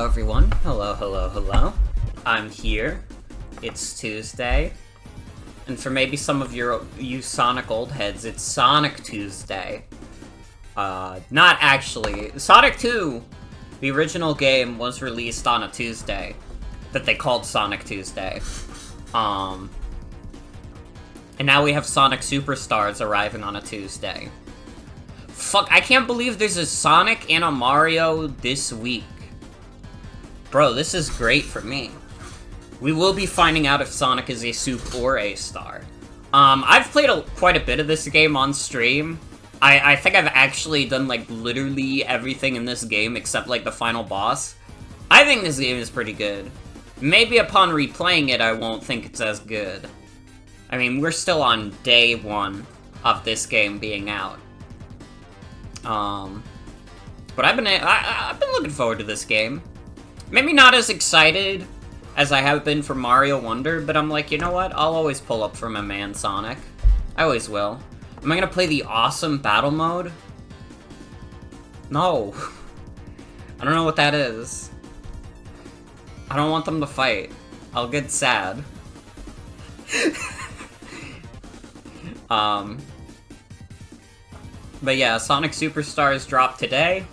everyone. Hello, hello, hello. I'm here. It's Tuesday. And for maybe some of you Sonic old heads, it's Sonic Tuesday. Not actually. Sonic 2, the original game, was released on a Tuesday that they called Sonic Tuesday. And now we have Sonic Superstars arriving on a Tuesday. Fuck, I can't believe there's a Sonic and a Mario this week. Bro, this is great for me. We will be finding out if Sonic is a Sup or a Star. I've played quite a bit of this game on stream. I think I've actually done, like, literally everything in this game except, like, the final boss. I think this game is pretty good. Maybe upon replaying it, I won't think it's as good. I mean, we're still on day 1 of this game being out. But I've been looking forward to this game. Maybe not as excited as I have been for Mario Wonder, but I'm like, you know what? I'll always pull up for my man Sonic. I always will. Am I gonna play the awesome battle mode? No. I don't know what that is. I don't want them to fight. I'll get sad. But yeah, Sonic Superstars dropped today.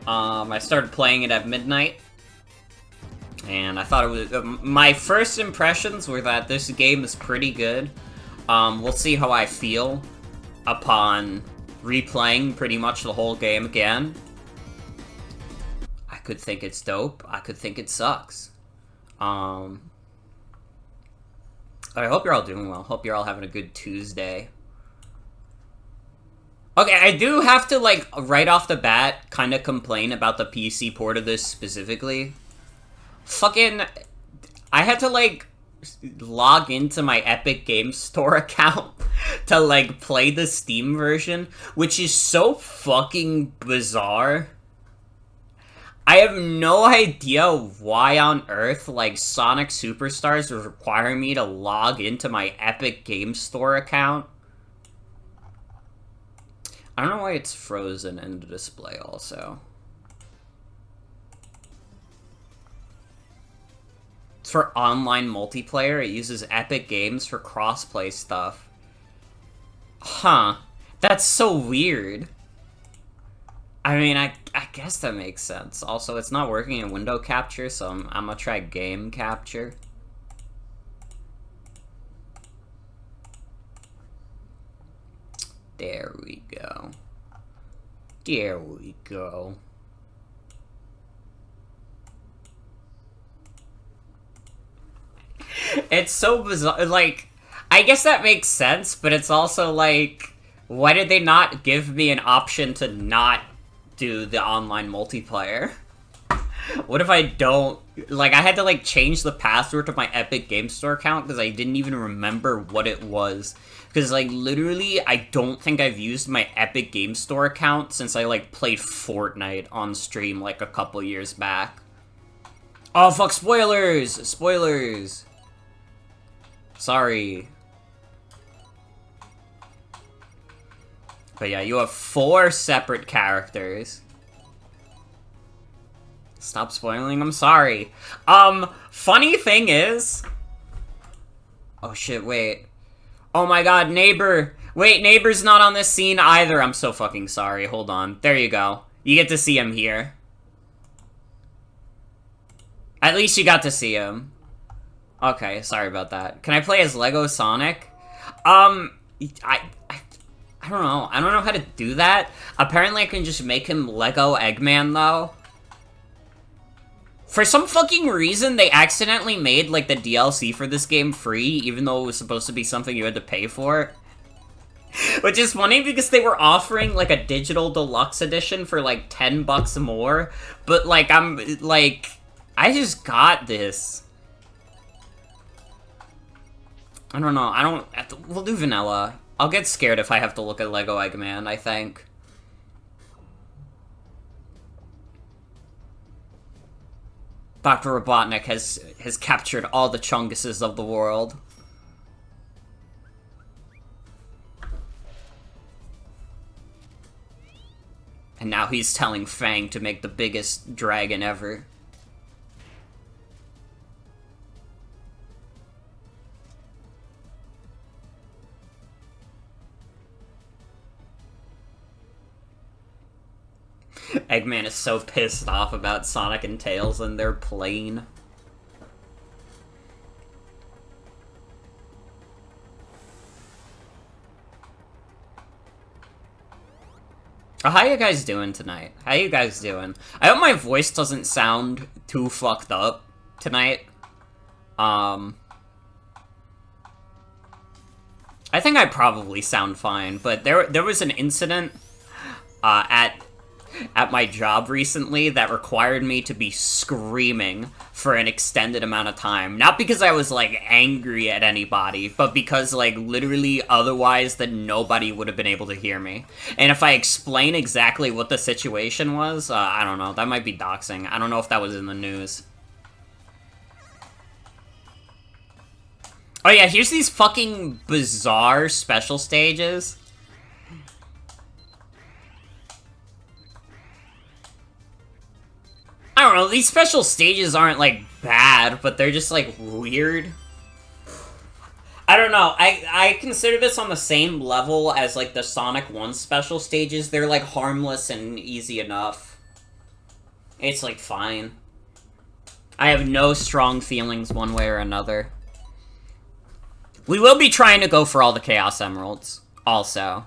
I started playing it at midnight. And I thought it was... my first impressions were that this game is pretty good. We'll see how I feel upon replaying pretty much the whole game again. I could think it's dope. I could think it sucks. I hope you're all doing well. Hope you're all having a good Tuesday. Okay, I do have to, like, right off the bat, kind of complain about the PC port of this specifically. Fucking... I had to, like, log into my Epic Games Store account to, like, play the Steam version, which is so fucking bizarre. I have no idea why on earth, like, Sonic Superstars was requiring me to log into my Epic Games Store account. I don't know why it's frozen in the display also. It's for online multiplayer. It uses Epic Games for crossplay stuff. Huh. That's so weird. I mean, I guess that makes sense. Also, it's not working in window capture, so I'm gonna try game capture. There we go. There we go. It's so bizarre. Like, I guess that makes sense, but it's also like, why did they not give me an option to not do the online multiplayer? What if I don't... like, I had to, like, change the password to my Epic Games Store account because I didn't even remember what it was. Because, like, literally, I don't think I've used my Epic Games Store account since I, like, played Fortnite on stream, like, a couple years back. Oh, fuck, spoilers! Spoilers! Sorry. But yeah, you have 4 separate characters. Stop spoiling, I'm sorry. Funny thing is... oh shit, wait. Oh my god, Neighbor! Wait, Neighbor's not on this scene either. I'm so fucking sorry. Hold on. There you go. You get to see him here. At least you got to see him. Okay, sorry about that. Can I play as Lego Sonic? I don't know. I don't know how to do that. Apparently I can just make him Lego Eggman, though. For some fucking reason, they accidentally made, like, the DLC for this game free, even though it was supposed to be something you had to pay for. Which is funny, because they were offering, like, a digital deluxe edition for, like, 10 bucks more. But, like, I just got this. I don't know. We'll do vanilla. I'll get scared if I have to look at Lego Eggman, I think. Dr. Robotnik has captured all the Chunguses of the world. And now he's telling Fang to make the biggest dragon ever. Eggman is so pissed off about Sonic and Tails and their plane. Oh, how you guys doing tonight? How you guys doing? I hope my voice doesn't sound too fucked up tonight. I think I probably sound fine, but there was an incident at my job recently that required me to be screaming for an extended amount of time. Not because I was, like, angry at anybody, but because, like, literally otherwise that nobody would have been able to hear me. And if I explain exactly what the situation was, I don't know, that might be doxing. I don't know if that was in the news. Oh yeah, here's these fucking bizarre special stages. I don't know, these special stages aren't, like, bad, but they're just, like, weird. I don't know, I consider this on the same level as, like, the Sonic 1 special stages. They're, like, harmless and easy enough. It's, like, fine. I have no strong feelings one way or another. We will be trying to go for all the Chaos Emeralds, also.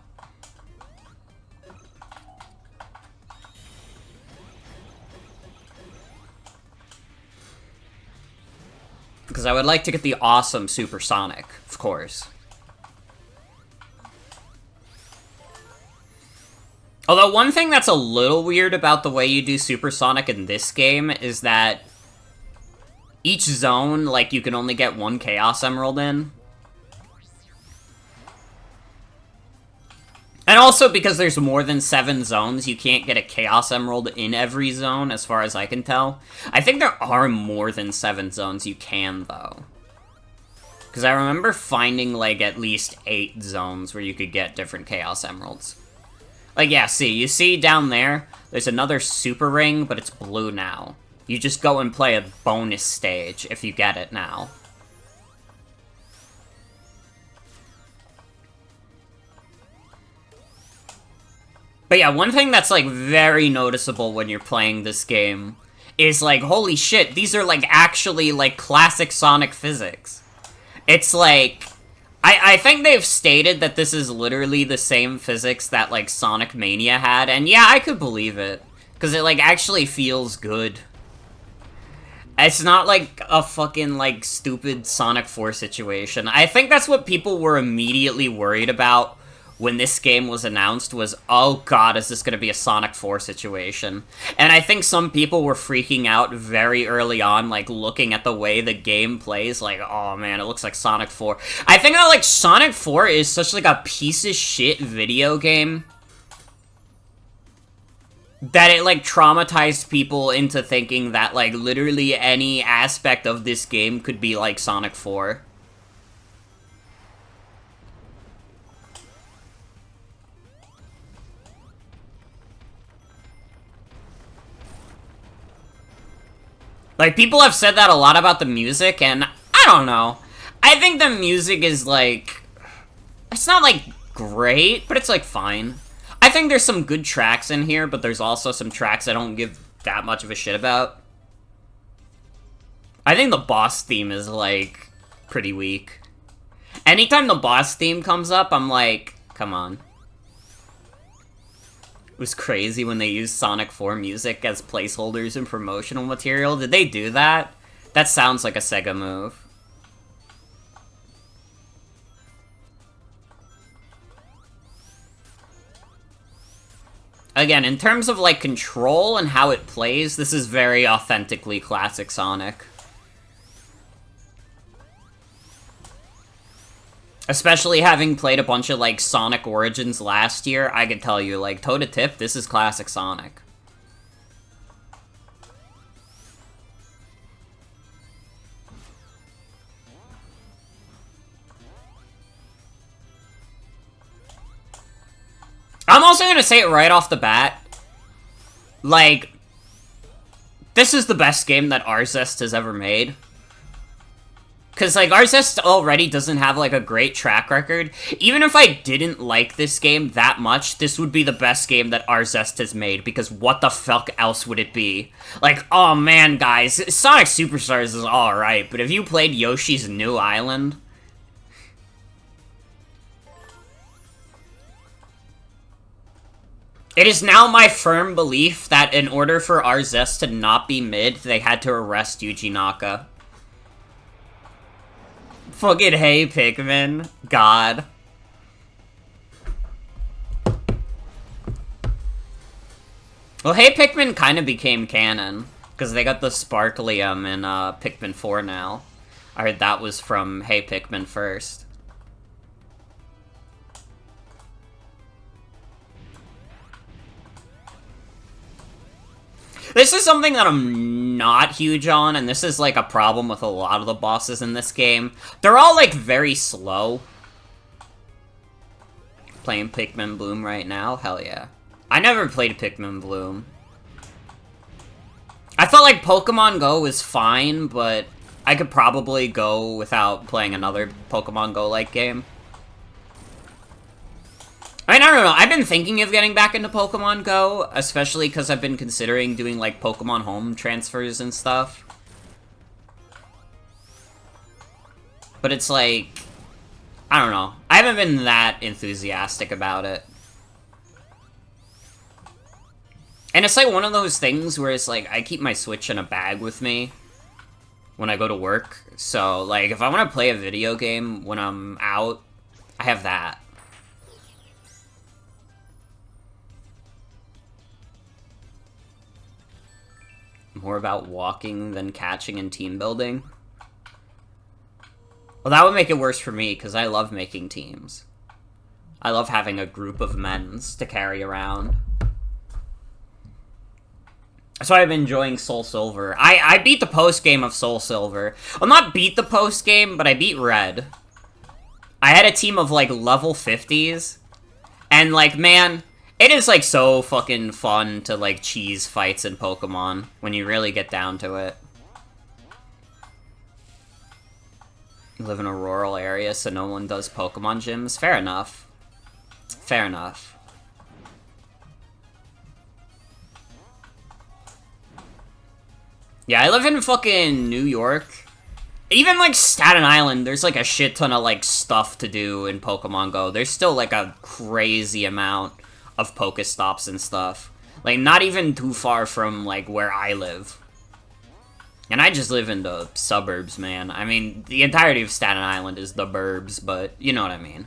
Because I would like to get the awesome Super Sonic, of course. Although one thing that's a little weird about the way you do Super Sonic in this game is that each zone, like, you can only get one Chaos Emerald in. And also, because there's more than 7 zones, you can't get a Chaos Emerald in every zone, as far as I can tell. I think there are more than 7 zones you can, though. Because I remember finding, like, at least 8 zones where you could get different Chaos Emeralds. Like, yeah, you see down there, there's another Super Ring, but it's blue now. You just go and play a bonus stage if you get it now. But yeah, one thing that's, like, very noticeable when you're playing this game is, like, holy shit, these are, like, actually, like, classic Sonic physics. It's, like, I think they've stated that this is literally the same physics that, like, Sonic Mania had, and yeah, I could believe it. Because it, like, actually feels good. It's not, like, a fucking, like, stupid Sonic 4 situation. I think that's what people were immediately worried about when this game was announced was, oh god, is this gonna be a Sonic 4 situation? And I think some people were freaking out very early on, like, looking at the way the game plays, like, oh man, it looks like Sonic 4. I think that, like, Sonic 4 is such, like, a piece of shit video game that it, like, traumatized people into thinking that, like, literally any aspect of this game could be like Sonic 4. Like, people have said that a lot about the music, and I don't know. I think the music is, like, it's not, like, great, but it's, like, fine. I think there's some good tracks in here, but there's also some tracks I don't give that much of a shit about. I think the boss theme is, like, pretty weak. Anytime the boss theme comes up, I'm like, come on. It was crazy when they used Sonic 4 music as placeholders and promotional material. Did they do that? That sounds like a Sega move. Again, in terms of, like, control and how it plays, this is very authentically classic Sonic. Especially having played a bunch of, like, Sonic Origins last year, I can tell you, like, toe to tip, this is classic Sonic. I'm also gonna say it right off the bat. Like, this is the best game that Arzest has ever made. Because, like, Arzest already doesn't have, like, a great track record. Even if I didn't like this game that much, this would be the best game that Arzest has made, because what the fuck else would it be? Like, oh man, guys, Sonic Superstars is alright, but have you played Yoshi's New Island? It is now my firm belief that in order for Arzest to not be mid, they had to arrest Yuji Naka. Fucking hey, Pikmin. God. Well, hey, Pikmin kind of became canon, because they got the Sparklium in Pikmin 4 now. I heard that was from Hey Pikmin first. This is something that I'm not huge on, and this is, like, a problem with a lot of the bosses in this game. They're all, like, very slow. Playing Pikmin Bloom right now? Hell yeah. I never played Pikmin Bloom. I felt like Pokemon Go was fine, but I could probably go without playing another Pokemon Go-like game. I mean, I don't know, I've been thinking of getting back into Pokemon Go, especially because I've been considering doing, like, Pokemon Home transfers and stuff. But it's like, I don't know. I haven't been that enthusiastic about it. And it's like one of those things where it's like, I keep my Switch in a bag with me when I go to work. So, like, if I want to play a video game when I'm out, I have that. More about walking than catching and team building. Well, that would make it worse for me, because I love making teams. I love having a group of men's to carry around. That's why I've been enjoying Soul Silver. I beat the post-game of Soul Silver. Well, not beat the post-game, but I beat Red. I had a team of, like, level 50s. And, like, man, it is, like, so fucking fun to, like, cheese fights in Pokemon when you really get down to it. You live in a rural area, so no one does Pokemon gyms. Fair enough. Fair enough. Yeah, I live in fucking New York. Even, like, Staten Island, there's, like, a shit ton of, like, stuff to do in Pokemon Go. There's still, like, a crazy amount of Pokestops and stuff. Like, not even too far from, like, where I live. And I just live in the suburbs, man. I mean, the entirety of Staten Island is the burbs, but you know what I mean.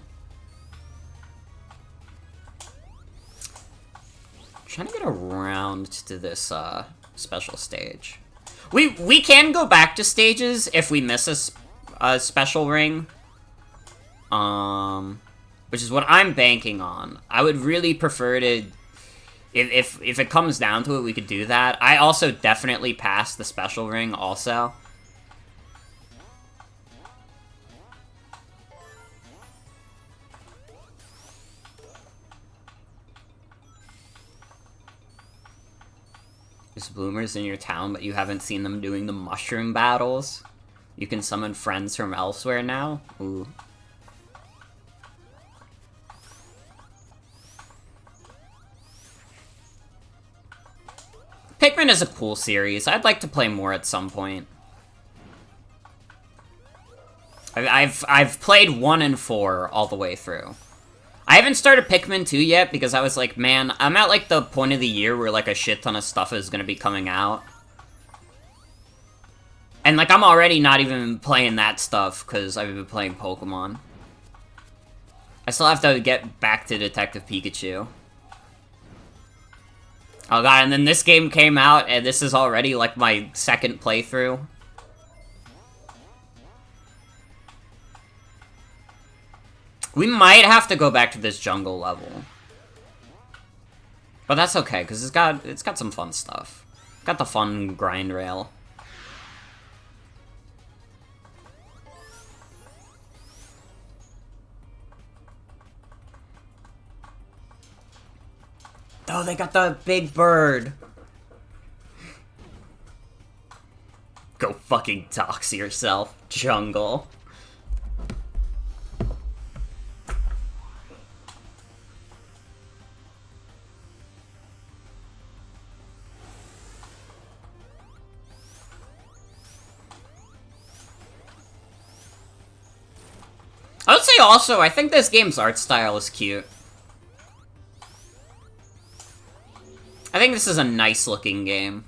I'm trying to get around to this, special stage. We can go back to stages if we miss a special ring. Which is what I'm banking on. I would really prefer to... If it comes down to it, we could do that. I also definitely passed the special ring, also. There's bloomers in your town, but you haven't seen them doing the mushroom battles. You can summon friends from elsewhere now? Ooh. Pikmin is a cool series. I'd like to play more at some point. I've played 1 and 4 all the way through. I haven't started Pikmin 2 yet because I was like, man, I'm at like the point of the year where like a shit ton of stuff is gonna be coming out. And like I'm already not even playing that stuff because I've been playing Pokemon. I still have to get back to Detective Pikachu. Oh god, and then this game came out, and this is already, like, my second playthrough. We might have to go back to this jungle level. But that's okay, because it's got some fun stuff. Got the fun grind rail. Oh, they got the big bird. Go fucking dox yourself, jungle. I would say also, I think this game's art style is cute. I think this is a nice looking game.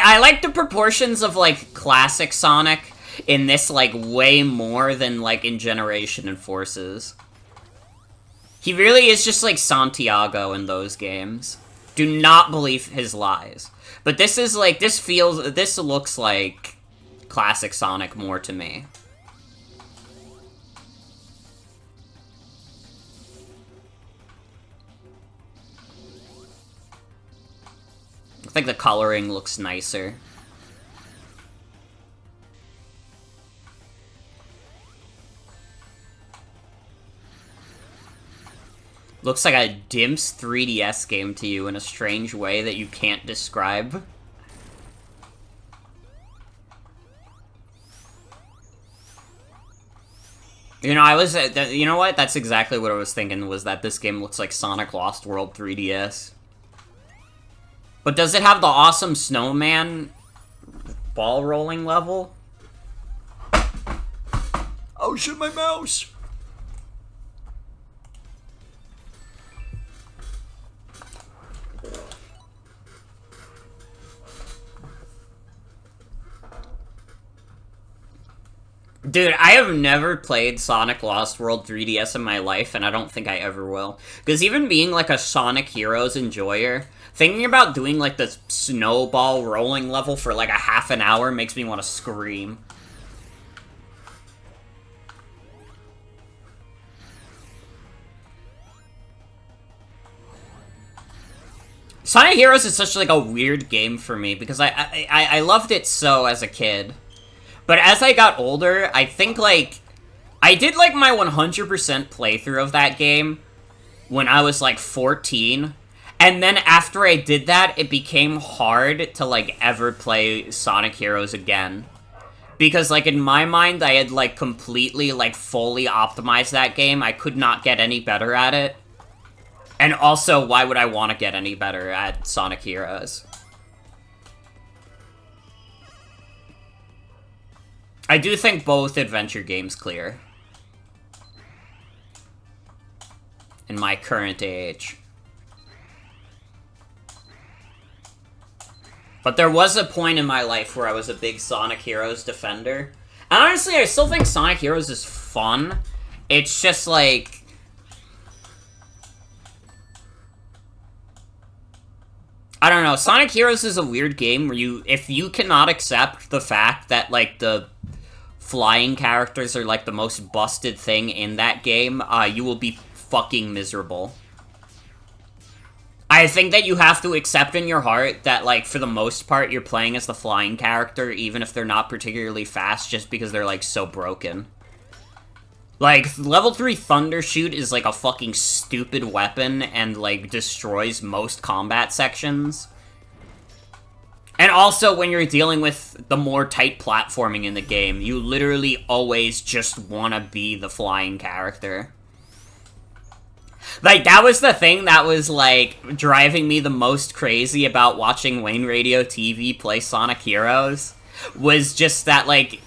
I like the proportions of, like, classic Sonic in this, like, way more than, like, in Generation and Forces. He really is just, like, Santiago in those games. Do not believe his lies. But this is, like, this looks like classic Sonic more to me. I think the coloring looks nicer. Looks like a Dimps 3DS game to you in a strange way that you can't describe. You know, you know what? That's exactly what I was thinking, was that this game looks like Sonic Lost World 3DS. But does it have the awesome snowman ball rolling level? Oh shit, my mouse! Dude, I have never played Sonic Lost World 3DS in my life, and I don't think I ever will. Because even being, like, a Sonic Heroes enjoyer, thinking about doing, like, the snowball rolling level for, like, a half an hour makes me want to scream. Sonic Heroes is such, like, a weird game for me, because I loved it so as a kid. But as I got older, I think, like, I did, like, my 100% playthrough of that game when I was, like, 14. And then after I did that, it became hard to, like, ever play Sonic Heroes again. Because, like, in my mind, I had, like, completely, like, fully optimized that game. I could not get any better at it. And also, why would I want to get any better at Sonic Heroes? I do think both adventure games clear. In my current age. But there was a point in my life where I was a big Sonic Heroes defender. And honestly, I still think Sonic Heroes is fun. It's just like... I don't know, Sonic Heroes is a weird game where if you cannot accept the fact that, like, the flying characters are, like, the most busted thing in that game, you will be fucking miserable. I think that you have to accept in your heart that, like, for the most part, you're playing as the flying character, even if they're not particularly fast, just because they're, like, so broken. Like, level 3 Thundershoot is, like, a fucking stupid weapon and, like, destroys most combat sections. And also, when you're dealing with the more tight platforming in the game, you literally always just want to be the flying character. Like, that was the thing that was, like, driving me the most crazy about watching Wayne Radio TV play Sonic Heroes. Was just that, like...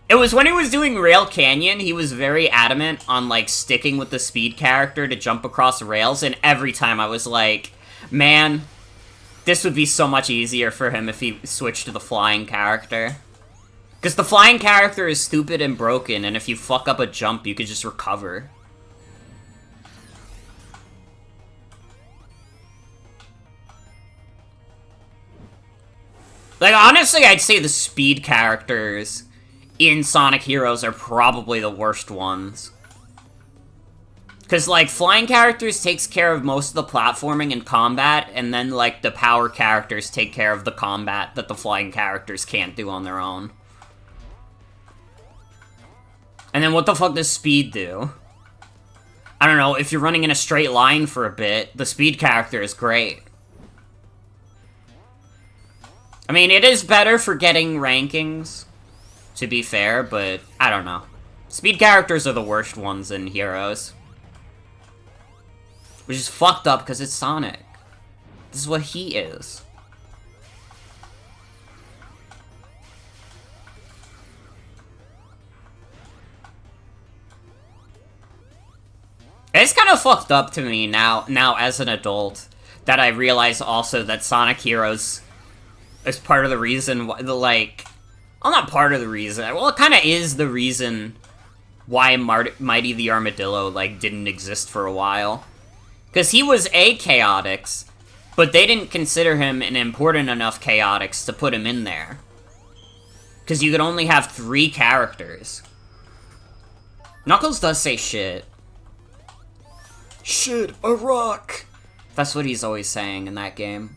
It was when he was doing Rail Canyon, he was very adamant on, like, sticking with the speed character to jump across rails, and every time I was like, man... This would be so much easier for him if he switched to the flying character. Because the flying character is stupid and broken, and if you fuck up a jump, you could just recover. Like, honestly, I'd say the speed characters in Sonic Heroes are probably the worst ones. Because, like, flying characters takes care of most of the platforming and combat, and then, like, the power characters take care of the combat that the flying characters can't do on their own. And then what the fuck does speed do? I don't know, if you're running in a straight line for a bit, the speed character is great. I mean, it is better for getting rankings, to be fair, but I don't know. Speed characters are the worst ones in Heroes. Which is fucked up because it's Sonic. This is what he is. It's kind of fucked up to me now as an adult that I realize also that Sonic Heroes is part of the reason why, like, well, not part of the reason, well, it kind of is the reason why Mighty the Armadillo, like, didn't exist for a while. Because he was a Chaotix, but they didn't consider him an important enough Chaotix to put him in there. Because you could only have 3 characters. Knuckles does say shit. Shit, a rock! That's what he's always saying in that game.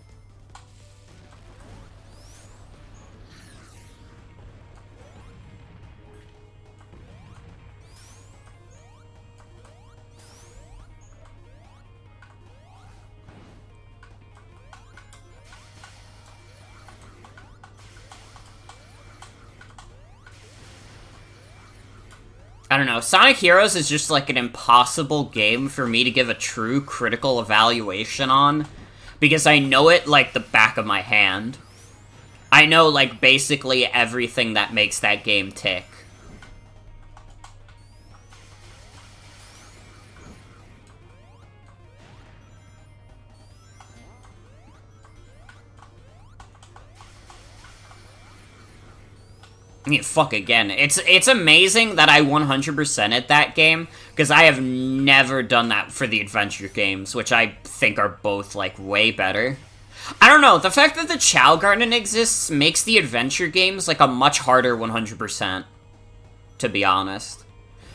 I don't know, Sonic Heroes is just like an impossible game for me to give a true critical evaluation on, because I know it like the back of my hand. I know like basically everything that makes that game tick. I mean, fuck again. It's amazing that I 100%ed that game, because I have never done that for the adventure games, which I think are both, like, way better. I don't know, the fact that the Chow Garden exists makes the adventure games, like, a much harder 100%, to be honest.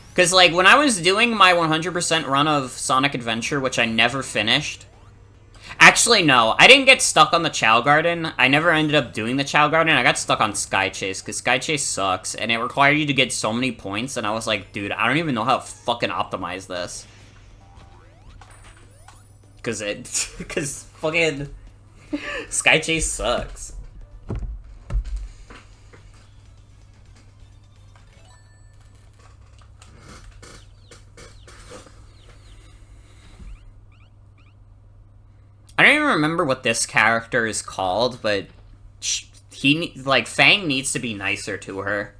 Because, like, when I was doing my 100% run of Sonic Adventure, which I never finished, actually, no. I didn't get stuck on the Chow Garden. I never ended up doing the Chow Garden. I got stuck on Sky Chase, because Sky Chase sucks, and it required you to get so many points, and I was like, dude, I don't even know how to fucking optimize this. Because fucking Sky Chase sucks. I don't even remember what this character is called, but Fang needs to be nicer to her.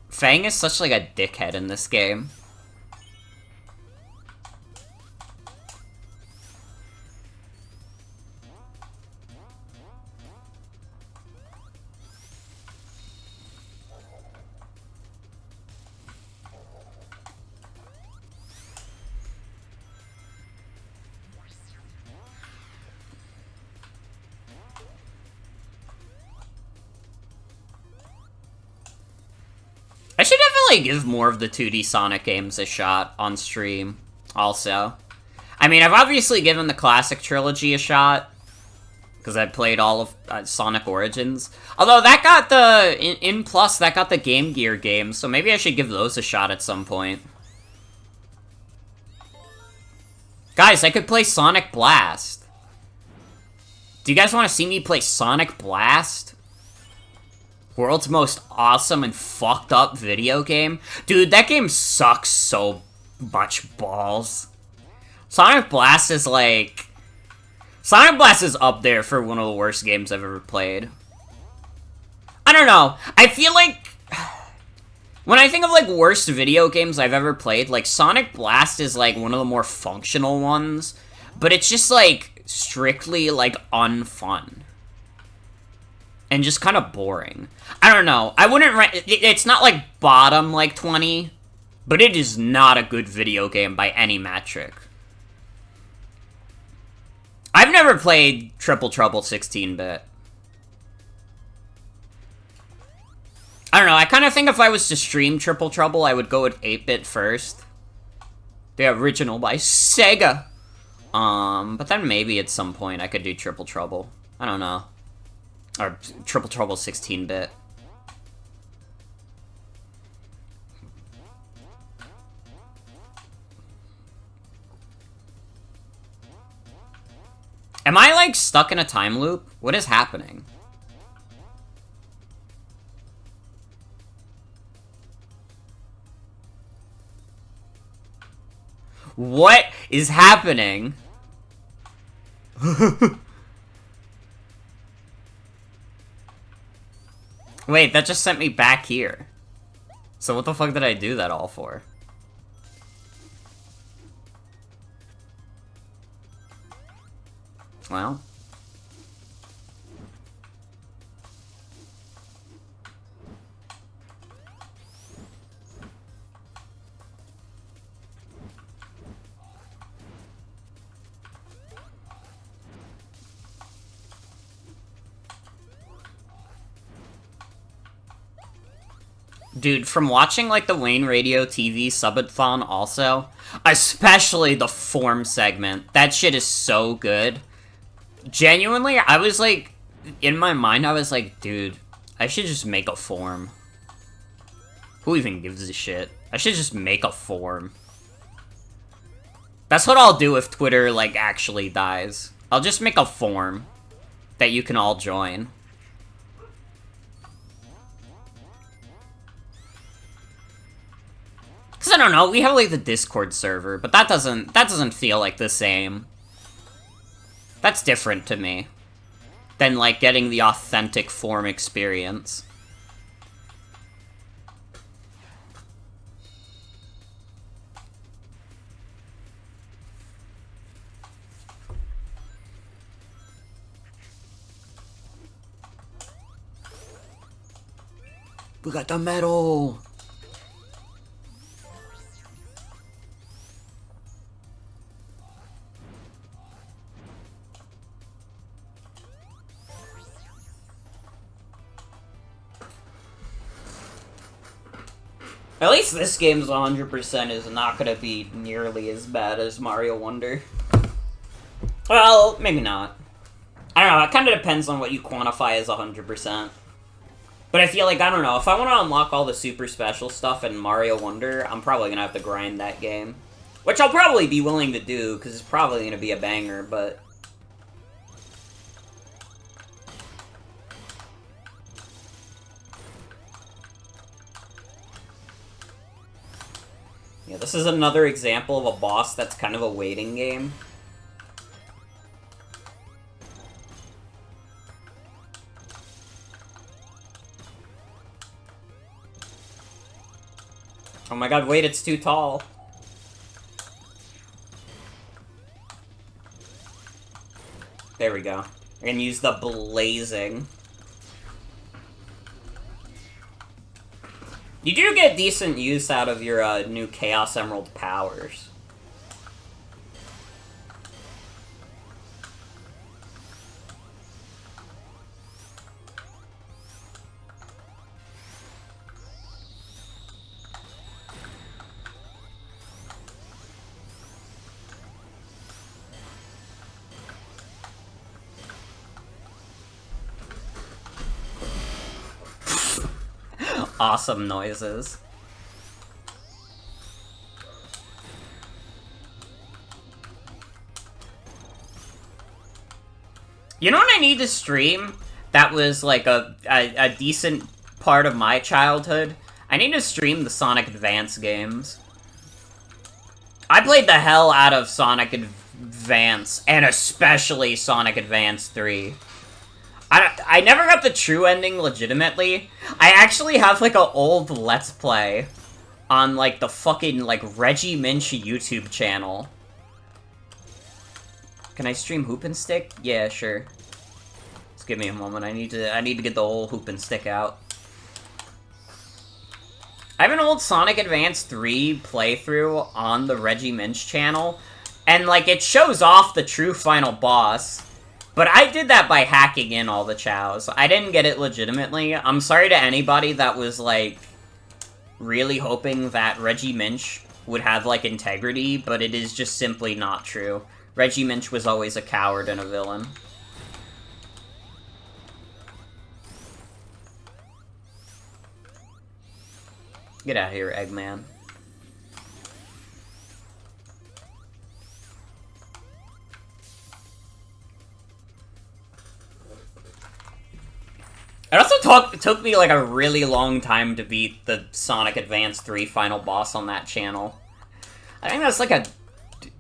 Fang is such, like, a dickhead in this game. I should definitely give more of the 2D Sonic games a shot on stream, also. I mean, I've obviously given the classic trilogy a shot, because I played all of Sonic Origins. Although, that got the, in Plus, that got the Game Gear games, so maybe I should give those a shot at some point. Guys, I could play Sonic Blast. Do you guys want to see me play Sonic Blast? World's most awesome and fucked up video game? Dude, that game sucks so much balls. Sonic Blast is like... Sonic Blast is up there for one of the worst games I've ever played. I don't know. I feel like... When I think of, like, worst video games I've ever played, like, Sonic Blast is, like, one of the more functional ones. But it's just, like, strictly, like, unfun. And just kind of boring. I don't know. I wouldn't rank... It's not, like, bottom, like, 20. But it is not a good video game by any metric. I've never played Triple Trouble 16-bit. I don't know. I kind of think if I was to stream Triple Trouble, I would go with 8-bit first. The original by Sega. But then maybe at some point I could do Triple Trouble. I don't know. Or Triple Trouble 16-bit. Am Am I, like, stuck in a time loop? What is happening? What is happening? Wait, that just sent me back here. So what the fuck did I do that all for? Well. Dude, from watching, like, the Wayne Radio TV subathon also, especially the form segment, that shit is so good. Genuinely, I was like, in my mind, I was like, dude, I should just make a form. Who even gives a shit? I should just make a form. That's what I'll do if Twitter, like, actually dies. I'll just make a form that you can all join. Cause I don't know, we have, like, the Discord server, but that doesn't feel like the same. That's different to me than, like, getting the authentic form experience. We got the medal! At least this game's 100% is not gonna be nearly as bad as Mario Wonder. Well, maybe not. I don't know, it kind of depends on what you quantify as 100%. But I feel like, I don't know, if I want to unlock all the super special stuff in Mario Wonder, I'm probably gonna have to grind that game. Which I'll probably be willing to do, because it's probably gonna be a banger, but... yeah, this is another example of a boss that's kind of a waiting game. Oh my god, wait, it's too tall. There we go. I can use the blazing. You do get decent use out of your new Chaos Emerald powers. Awesome noises. You know what I need to stream? That was like a decent part of my childhood. I need to stream the Sonic Advance games. I played the hell out of Sonic Advance, and especially Sonic Advance 3. I never got the true ending legitimately. I actually have, like, an old Let's Play on, like, the fucking, like, Reggie Minch YouTube channel. Can I stream Hoop and Stick? Yeah, sure. Just give me a moment. I need to get the whole Hoop and Stick out. I have an old Sonic Advance 3 playthrough on the Reggie Minch channel, and, like, it shows off the true final boss. But I did that by hacking in all the chows. I didn't get it legitimately. I'm sorry to anybody that was, like, really hoping that Reggie Minch would have, like, integrity, but it is just simply not true. Reggie Minch was always a coward and a villain. Get out of here, Eggman. It also took me like a really long time to beat the Sonic Advance 3 final boss on that channel. I think that's like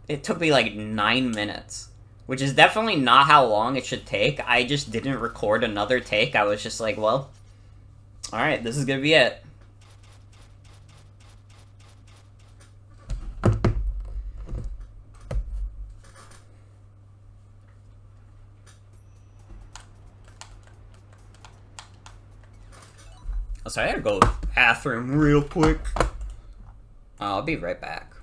it took me like 9 minutes. Which is definitely not how long it should take. I just didn't record another take. I was just like, well, alright, this is gonna be it. Oh, sorry, I gotta go to the bathroom real quick. I'll be right back.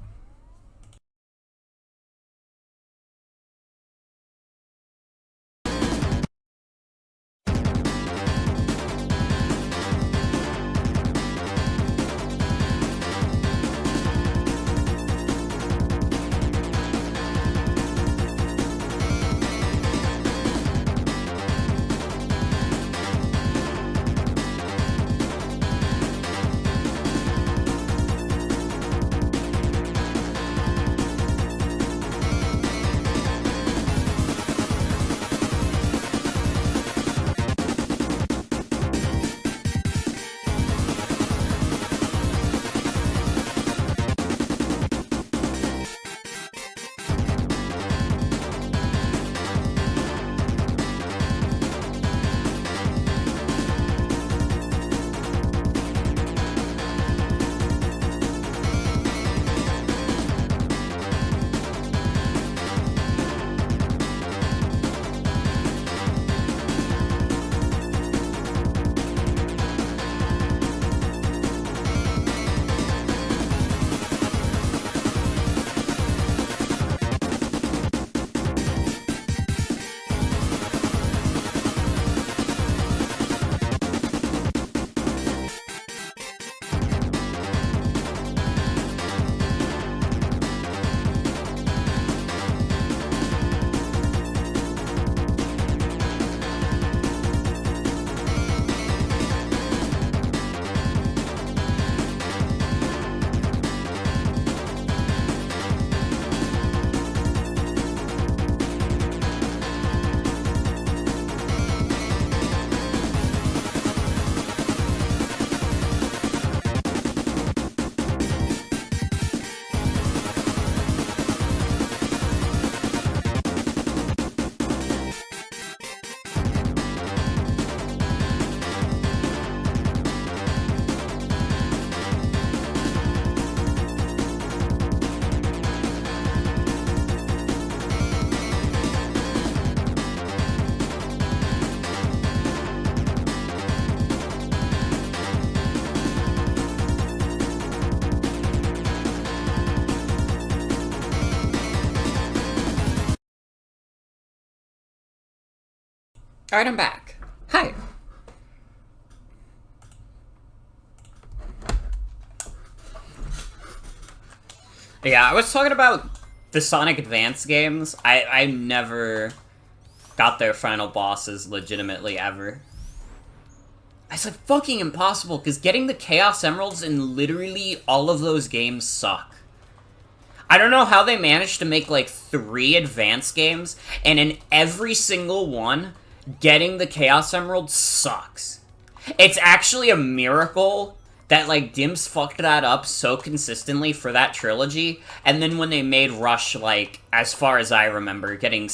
Alright, I'm back. Hi. Yeah, I was talking about the Sonic Advance games. I never got their final bosses legitimately ever. It's like fucking impossible, because getting the Chaos Emeralds in literally all of those games suck. I don't know how they managed to make like 3 Advance games, and in every single one, getting the Chaos Emerald sucks. It's actually a miracle that, like, Dimps fucked that up so consistently for that trilogy, and then when they made Rush, like, as far as I remember, getting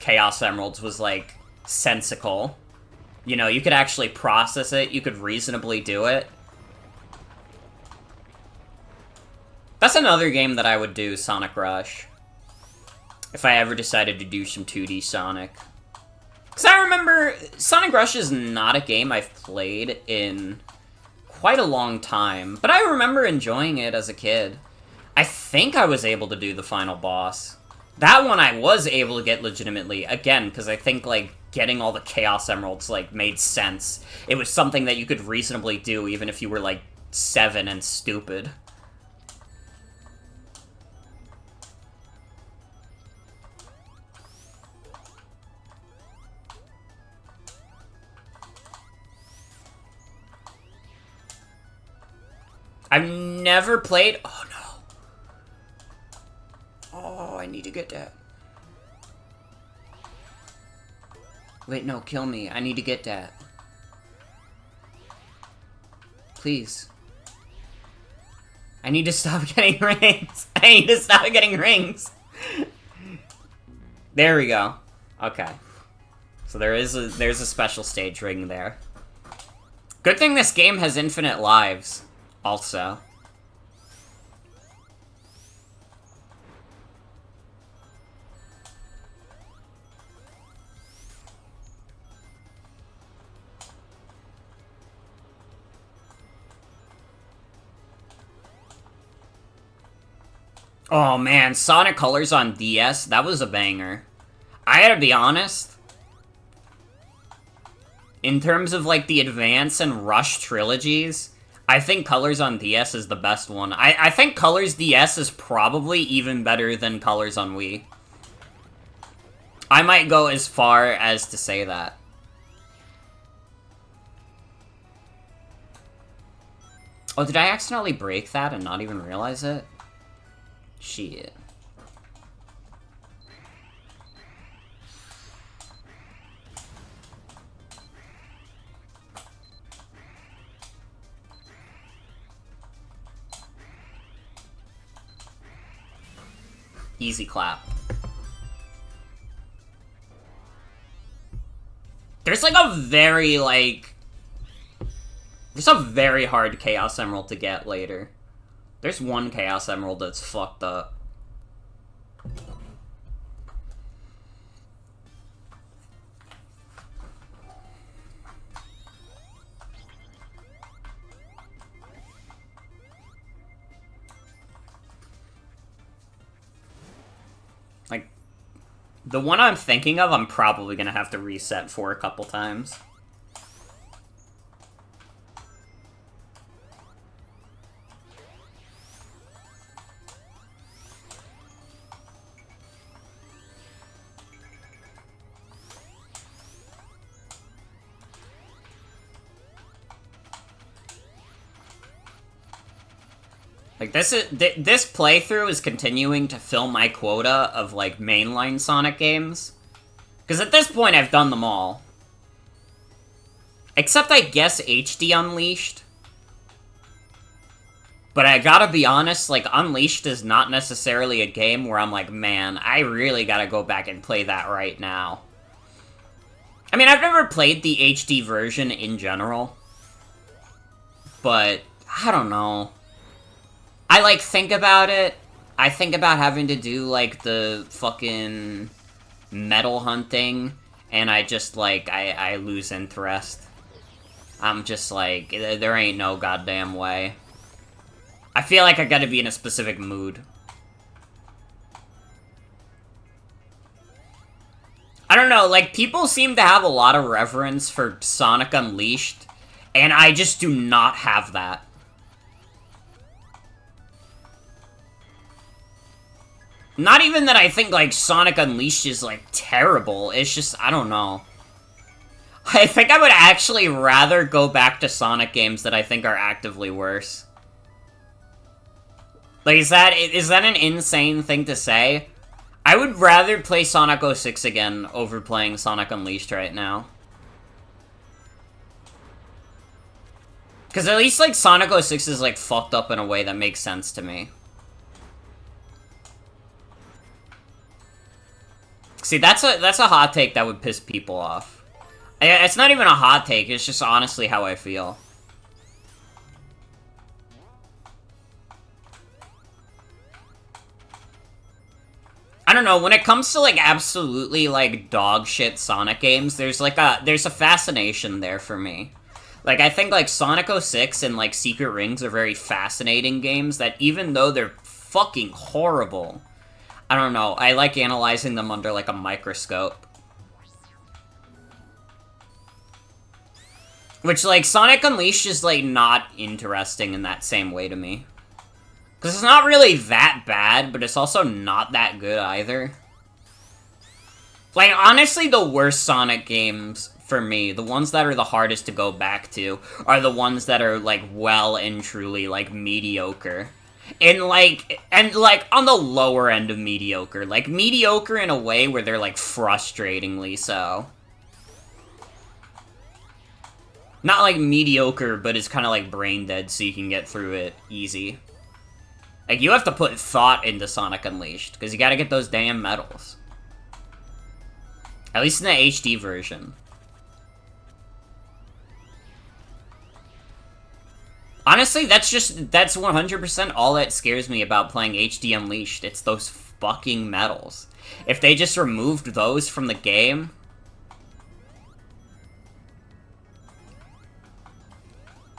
Chaos Emeralds was, like, sensical. You know, you could actually process it, you could reasonably do it. That's another game that I would do, Sonic Rush. If I ever decided to do some 2D Sonic. Because I remember, Sonic Rush is not a game I've played in quite a long time, but I remember enjoying it as a kid. I think I was able to do the final boss. That one I was able to get legitimately, again, because I think, like, getting all the Chaos Emeralds, like, made sense. It was something that you could reasonably do, even if you were, like, 7 and stupid. I've never played... Oh, no. Oh, I need to get that. Wait, no, kill me. I need to get that. please. I need to stop getting rings. I need to stop getting rings. There we go. Okay. So there's a special stage ring there. Good thing this game has infinite lives, also. Oh man, Sonic Colors on DS, that was a banger. I gotta be honest. In terms of, like, the Advance and Rush trilogies, I think Colors on DS is the best one. I think Colors DS is probably even better than Colors on Wii. I might go as far as to say that. Oh, did I accidentally break that and not even realize it? Shit. Easy clap. There's like a very, like... There's a very hard Chaos Emerald to get later. There's one Chaos Emerald that's fucked up. Like, the one I'm thinking of, I'm probably gonna have to reset for a couple times. Like, this playthrough is continuing to fill my quota of, like, mainline Sonic games. Because at this point, I've done them all. Except, I guess, HD Unleashed. But I gotta be honest, like, Unleashed is not necessarily a game where I'm like, man, I really gotta go back and play that right now. I mean, I've never played the HD version in general. But, I don't know. I, like, think about it. I think about having to do, like, the fucking metal hunting, and I just, like, I lose interest. I'm just like, there ain't no goddamn way. I feel like I gotta be in a specific mood. I don't know, like, people seem to have a lot of reverence for Sonic Unleashed, and I just do not have that. Not even that I think, like, Sonic Unleashed is, like, terrible. It's just, I don't know. I think I would actually rather go back to Sonic games that I think are actively worse. Like, is that an insane thing to say? I would rather play Sonic 06 again over playing Sonic Unleashed right now. Because at least, like, Sonic 06 is, like, fucked up in a way that makes sense to me. See, that's a hot take that would piss people off. It's not even a hot take, it's just honestly how I feel. I don't know, when it comes to, like, absolutely, like, dog shit Sonic games, there's a fascination there for me. Like, I think, like, Sonic 06 and, like, Secret Rings are very fascinating games that even though they're fucking horrible, I don't know, I like analyzing them under, like, a microscope. Which, like, Sonic Unleashed is, like, not interesting in that same way to me. Because it's not really that bad, but it's also not that good either. Like, honestly, the worst Sonic games, for me, the ones that are the hardest to go back to, are the ones that are, like, well and truly, like, mediocre. And, like, on the lower end of mediocre. Like, mediocre in a way where they're, like, frustratingly so. Not, like, mediocre, but it's kind of, like, brain dead, so you can get through it easy. Like, you have to put thought into Sonic Unleashed, because you gotta get those damn medals. At least in the HD version. Honestly, that's 100% all that scares me about playing HD Unleashed. It's those fucking medals. If they just removed those from the game...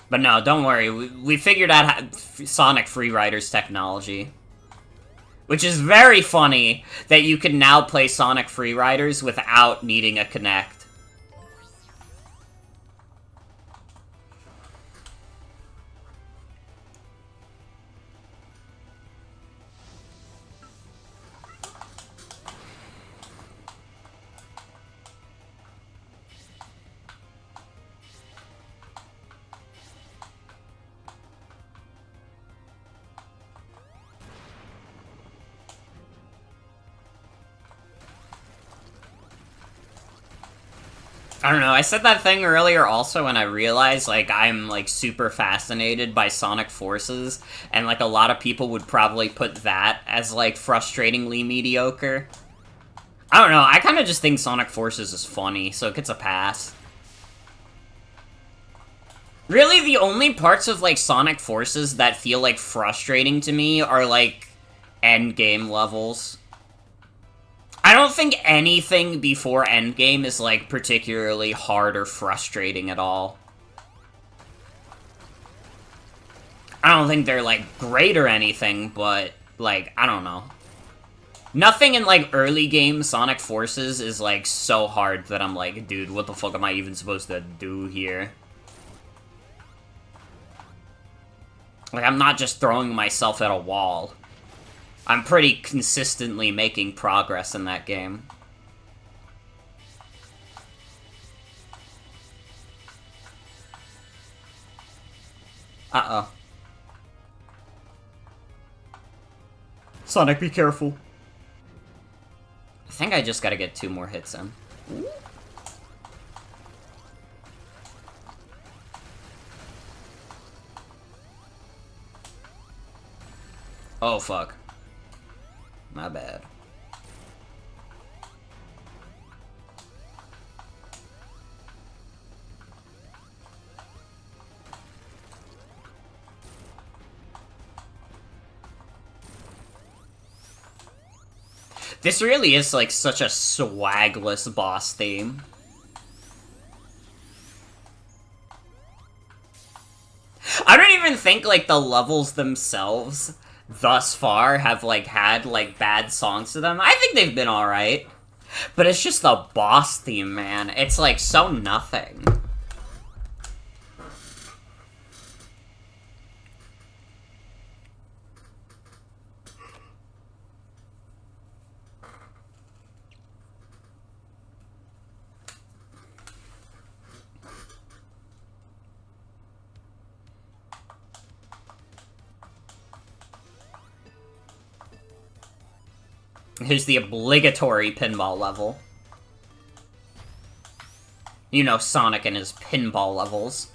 But no, don't worry. We figured out Sonic Freeriders technology. Which is very funny that you can now play Sonic Freeriders without needing a Kinect. I don't know, I said that thing earlier also, and I realized, like, I'm, like, super fascinated by Sonic Forces, and, like, a lot of people would probably put that as, like, frustratingly mediocre. I don't know, I kind of just think Sonic Forces is funny, so it gets a pass. Really, the only parts of, like, Sonic Forces that feel, like, frustrating to me are, like, endgame levels. I don't think anything before endgame is, like, particularly hard or frustrating at all. I don't think they're, like, great or anything, but, like, I don't know. Nothing in, like, early game Sonic Forces is, like, so hard that I'm like, dude, what the fuck am I even supposed to do here? Like, I'm not just throwing myself at a wall. I'm pretty consistently making progress in that game. Uh-oh. Sonic, be careful. I think I just gotta get 2 more hits in. Oh, fuck. My bad. This really is, like, such a swagless boss theme. I don't even think, like, the levels themselves thus far have, like, had, like, bad songs to them. I think they've been alright. But it's just the boss theme, man. It's, like, so nothing. Here's the obligatory pinball level. You know Sonic and his pinball levels.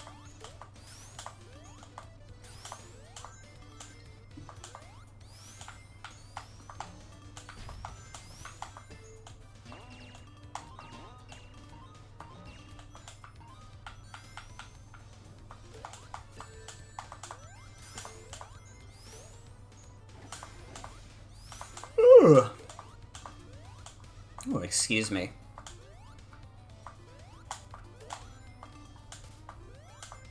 Ugh. Oh, excuse me.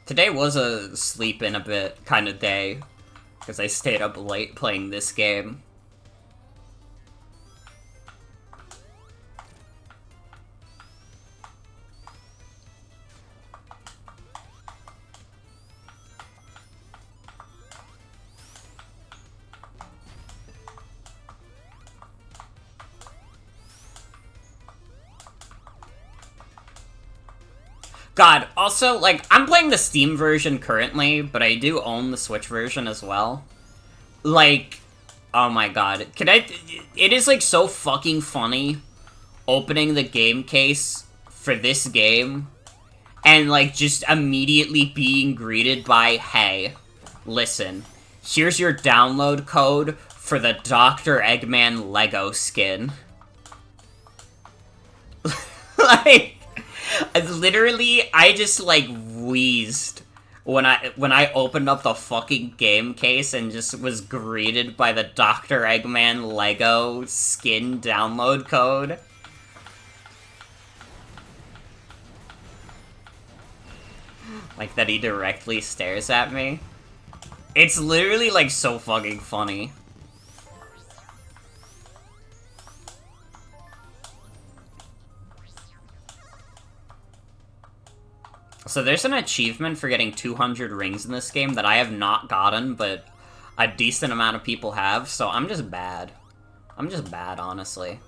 Today was a sleep in a bit kind of day, because I stayed up late playing this game. God, also, like, I'm playing the Steam version currently, but I do own the Switch version as well. Like, oh my god. It is, like, so fucking funny opening the game case for this game and, like, just immediately being greeted by, hey, listen, here's your download code for the Dr. Eggman Lego skin. Like, literally, I just, like, wheezed when I opened up the fucking game case and just was greeted by the Dr. Eggman Lego skin download code. Like, that he directly stares at me. It's literally, like, so fucking funny. So there's an achievement for getting 200 rings in this game that I have not gotten, but a decent amount of people have, so I'm just bad. I'm just bad, honestly.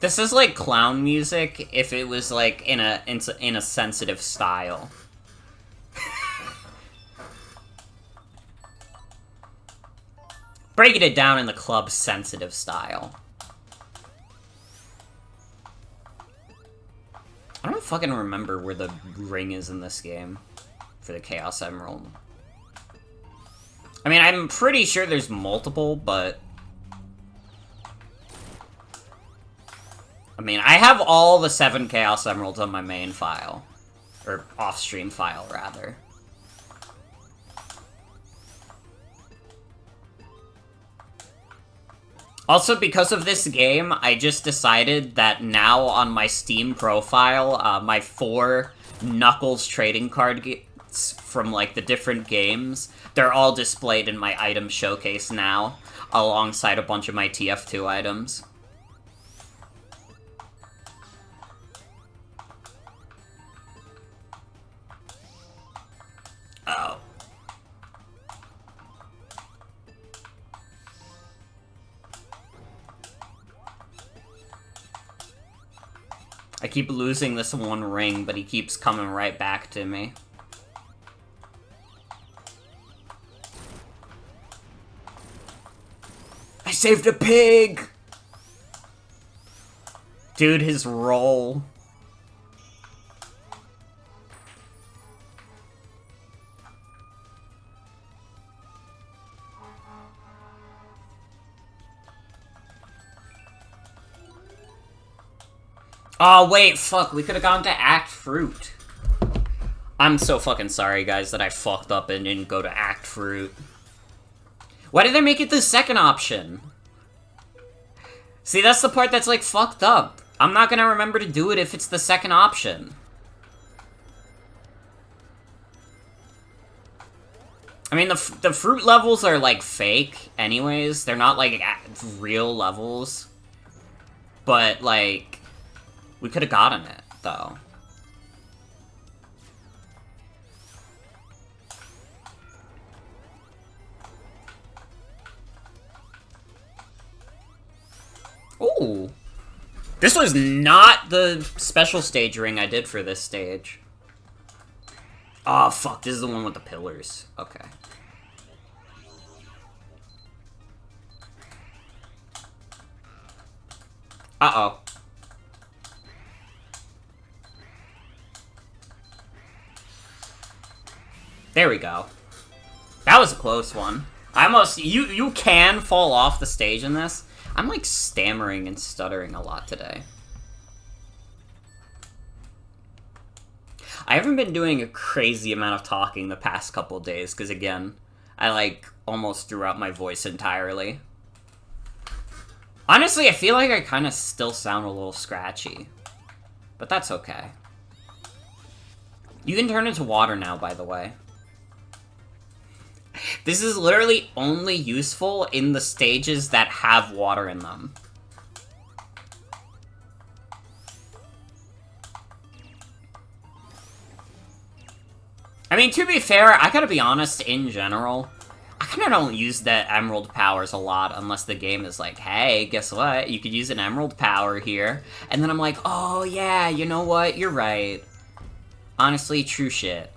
This is like clown music if it was like in a sensitive style. Breaking it down in the club sensitive style. I don't fucking remember where the ring is in this game for the Chaos Emerald. I mean, I'm pretty sure there's multiple, but I mean, I have all the 7 Chaos Emeralds on my main file. Or off-stream file, rather. Also, because of this game, I just decided that now on my Steam profile, my 4 Knuckles trading cards from, like, the different games, they're all displayed in my item showcase now, alongside a bunch of my TF2 items. Oh. I keep losing this one ring, but he keeps coming right back to me. I saved a pig! Dude, his roll. Oh, wait, fuck, we could've gone to Act Fruit. I'm so fucking sorry, guys, that I fucked up and didn't go to Act Fruit. Why did they make it the second option? See, that's the part that's, like, fucked up. I'm not gonna remember to do it if it's the second option. I mean, the fruit levels are, like, fake anyways. They're not, like, real levels. But, like, we could have gotten it, though. Ooh. This was not the special stage ring I did for this stage. Oh, fuck. This is the one with the pillars. Okay. Uh-oh. There we go. That was a close one. I almost... You can fall off the stage in this. I'm, like, stammering and stuttering a lot today. I haven't been doing a crazy amount of talking the past couple days, because, again, I, like, almost threw out my voice entirely. Honestly, I feel like I kind of still sound a little scratchy. But that's okay. You can turn into water now, by the way. This is literally only useful in the stages that have water in them. I mean, to be fair, I gotta be honest, in general, I kinda don't use the emerald powers a lot unless the game is like, hey, guess what? You could use an emerald power here. And then I'm like, oh yeah, you know what? You're right. Honestly, true shit.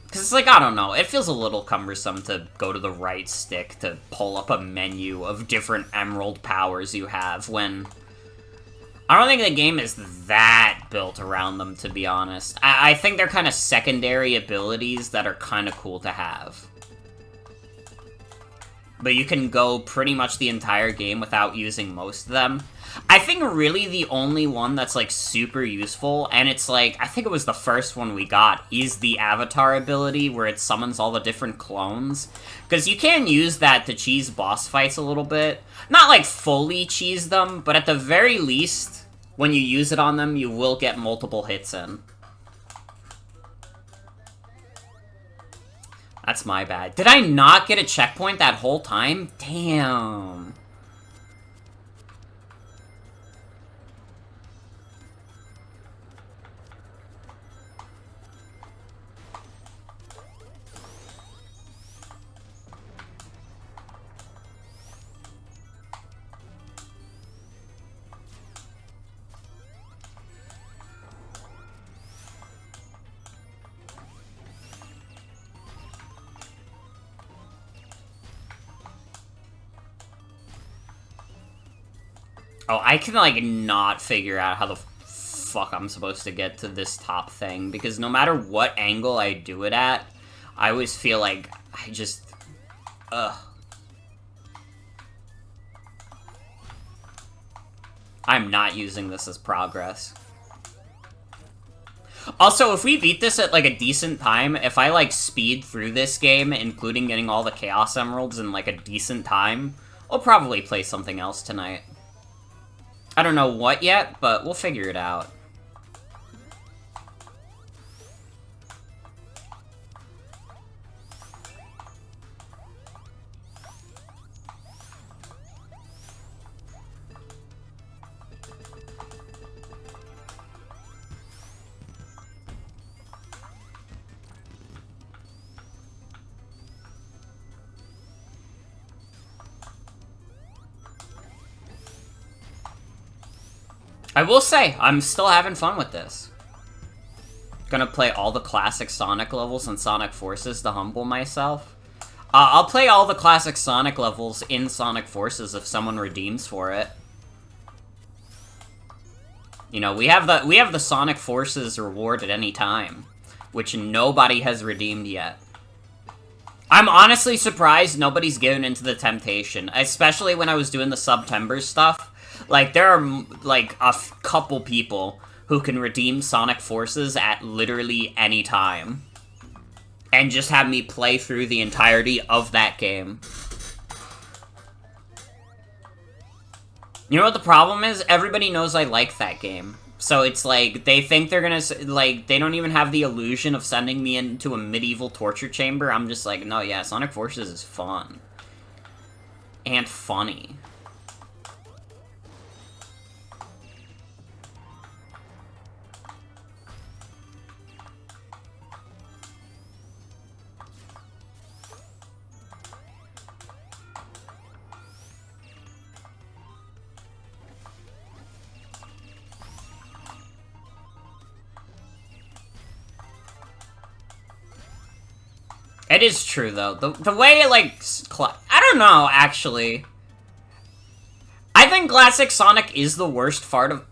Because it's like, I don't know, it feels a little cumbersome to go to the right stick to pull up a menu of different emerald powers you have when... I don't think the game is that built around them, to be honest. I think they're kind of secondary abilities that are kind of cool to have. But you can go pretty much the entire game without using most of them. I think really the only one that's, like, super useful, and it's, like, I think it was the first one we got, is the Avatar ability, where it summons all the different clones. Because you can use that to cheese boss fights a little bit. Not, like, fully cheese them, but at the very least, when you use it on them, you will get multiple hits in. That's my bad. Did I not get a checkpoint that whole time? Damn. Oh, I can, like, not figure out how the fuck I'm supposed to get to this top thing, because no matter what angle I do it at, I always feel like I just... Ugh. I'm not using this as progress. Also, if we beat this at, like, a decent time, if I, like, speed through this game, including getting all the Chaos Emeralds in, like, a decent time, I'll probably play something else tonight. I don't know what yet, but we'll figure it out. I will say, I'm still having fun with this. Gonna play all the classic Sonic levels and Sonic Forces to humble myself. I'll play all the classic Sonic levels in Sonic Forces if someone redeems for it. You know, we have the Sonic Forces reward at any time, which nobody has redeemed yet. I'm honestly surprised nobody's given into the temptation, especially when I was doing the September stuff. Like, there are, like, a couple people who can redeem Sonic Forces at literally any time. And just have me play through the entirety of that game. You know what the problem is? Everybody knows I like that game. So it's like, they think they're gonna, like, they don't even have the illusion of sending me into a medieval torture chamber. I'm just like, no, yeah, Sonic Forces is fun. And funny. It is true, though. The way, like, I don't know, actually. I think Classic Sonic is the worst part of...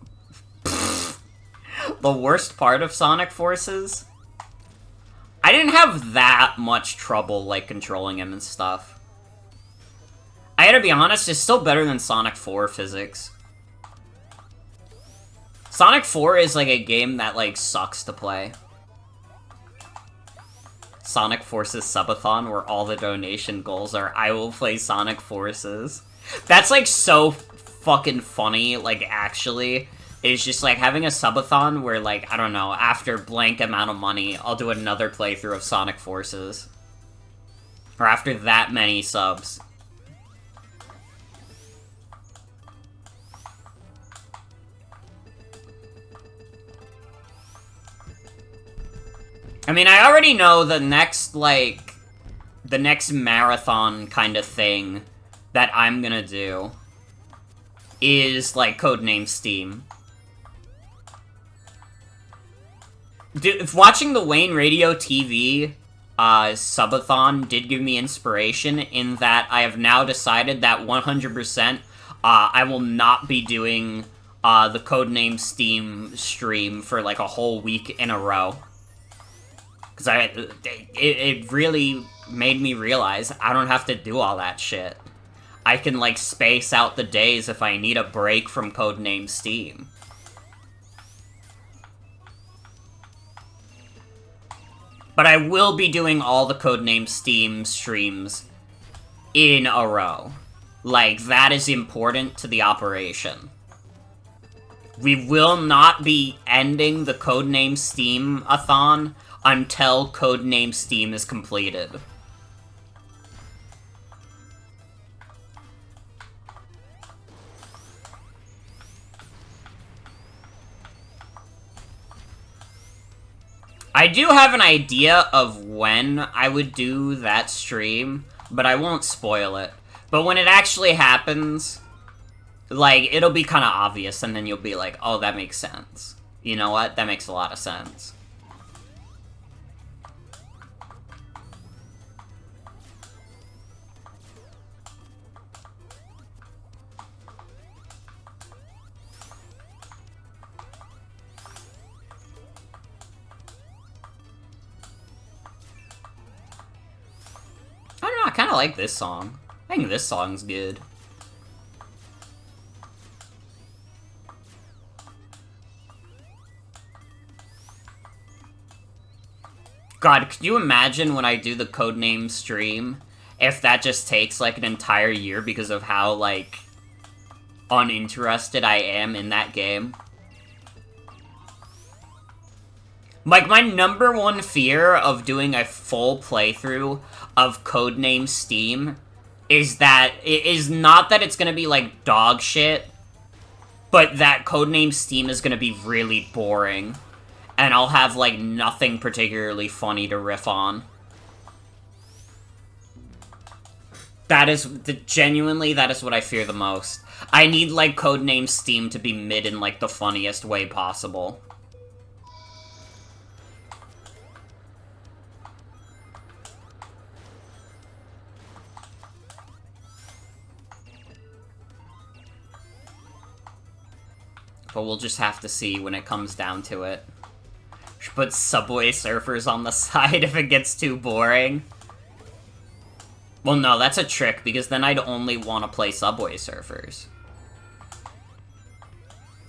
the worst part of Sonic Forces. I didn't have that much trouble, like, controlling him and stuff. I gotta be honest, it's still better than Sonic 4 physics. Sonic 4 is, like, a game that, like, sucks to play. Sonic Forces Subathon, where all the donation goals are, I will play Sonic Forces. That's, like, so fucking funny, like, actually. It's just, like, having a subathon where, like, I don't know, after blank amount of money, I'll do another playthrough of Sonic Forces. Or after that many subs. I mean, I already know the next, like, the next marathon kind of thing that I'm gonna do is, like, Codename Steam. Dude, watching the Wayne Radio TV subathon did give me inspiration in that I have now decided that 100% I will not be doing the Codename Steam stream for, like, a whole week in a row. Because it really made me realize I don't have to do all that shit. I can, like, space out the days if I need a break from Codename Steam. But I will be doing all the Codename Steam streams in a row. Like, that is important to the operation. We will not be ending the Codename Steam-a-thon until Codename Steam is completed. I do have an idea of when I would do that stream, but I won't spoil it. But when it actually happens, like, it'll be kind of obvious, and then you'll be like, oh, that makes sense. You know what? That makes a lot of sense. I don't know, I kind of like this song. I think this song's good. God, could you imagine when I do the Codename stream, if that just takes, like, an entire year because of how, like, uninterested I am in that game? Like, my number one fear of doing a full playthrough of Codename Steam is that it is not that it's gonna be, like, dog shit, but that Codename Steam is gonna be really boring. And I'll have, like, nothing particularly funny to riff on. That is, genuinely, that is what I fear the most. I need, like, Codename Steam to be mid in, like, the funniest way possible. But we'll just have to see when it comes down to it. Should put Subway Surfers on the side if it gets too boring. Well, no, that's a trick, because then I'd only want to play Subway Surfers.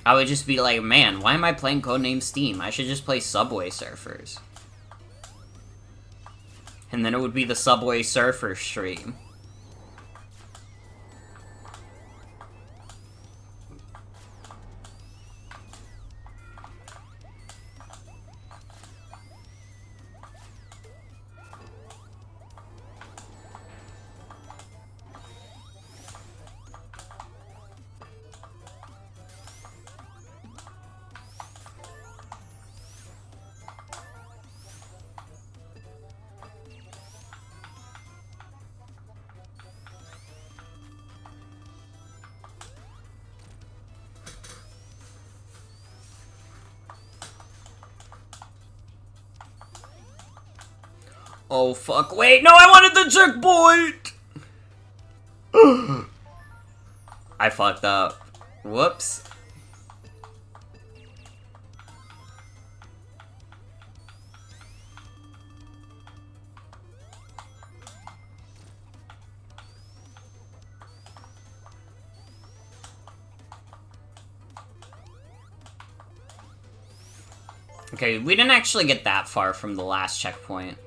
I would just be like, man, why am I playing Codename Steam? I should just play Subway Surfers. And then it would be the Subway Surfer stream. Oh, fuck. Wait, no, I wanted the checkpoint! I fucked up. Whoops. Okay, we didn't actually get that far from the last checkpoint.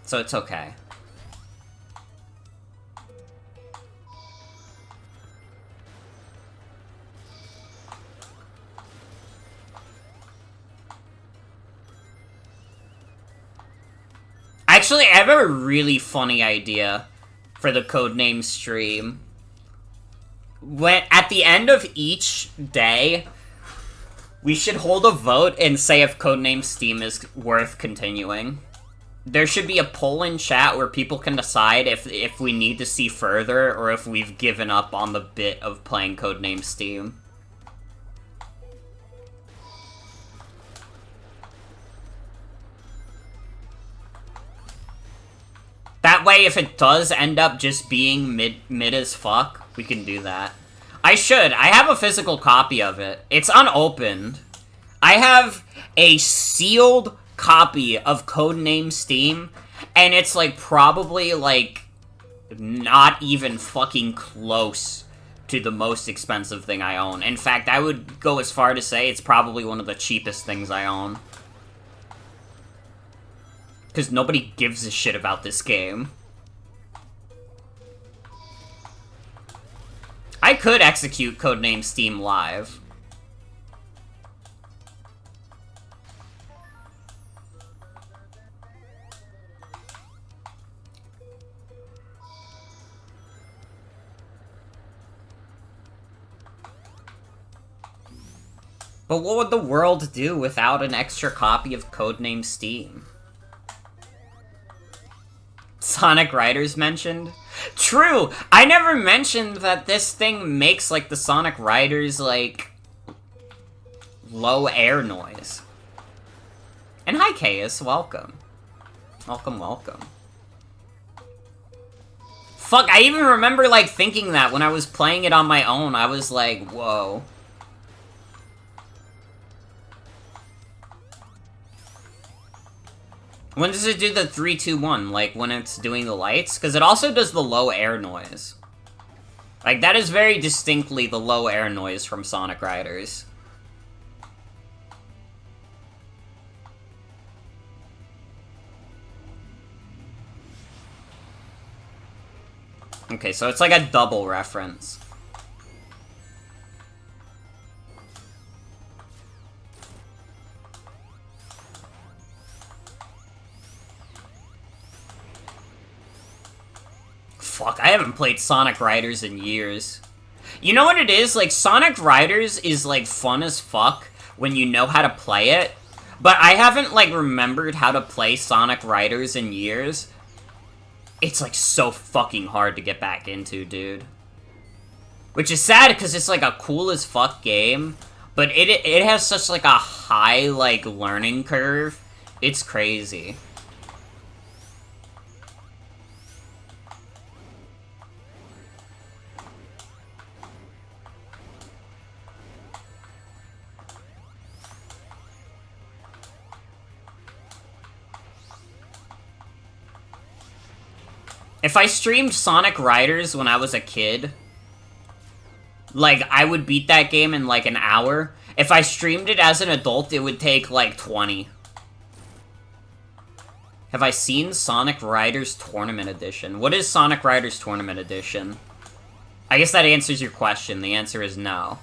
So it's okay. Actually, I have a really funny idea for the Codename stream. When, at the end of each day, We should hold a vote and say if Codename Steam is worth continuing. There should be a poll in chat where people can decide if we need to see further or if we've given up on the bit of playing Codename Steam. That way, if it does end up just being mid as fuck, we can do that. I have a physical copy of it. It's unopened. I have a sealed copy of Codename Steam, and it's, like, probably, like, not even fucking close to the most expensive thing I own. In fact, I would go as far to say it's probably one of the cheapest things I own. Because nobody gives a shit about this game. I could execute Codename Steam live. But what would the world do without an extra copy of Codename Steam? Sonic Riders mentioned? True! I never mentioned that this thing makes, like, the Sonic Riders, like, low air noise. And hi, Chaos. Welcome. Welcome, welcome. Fuck, I even remember, like, thinking that when I was playing it on my own. I was like, whoa. When does it do the 3, 2, 1? Like, when it's doing the lights? Because it also does the low air noise. Like, that is very distinctly the low air noise from Sonic Riders. Okay, so it's like a double reference. Fuck, I haven't played Sonic Riders in years. You know what it is? Like, Sonic Riders is, like, fun as fuck when you know how to play it. But I haven't, like, remembered how to play Sonic Riders in years. It's, like, so fucking hard to get back into, dude. Which is sad, because it's, like, a cool as fuck game. But it has such, like, a high, like, learning curve. It's crazy. If I streamed Sonic Riders when I was a kid, like, I would beat that game in, like, an hour. If I streamed it as an adult, it would take, like, 20. Have I seen Sonic Riders Tournament Edition? What is Sonic Riders Tournament Edition? I guess that answers your question. The answer is no.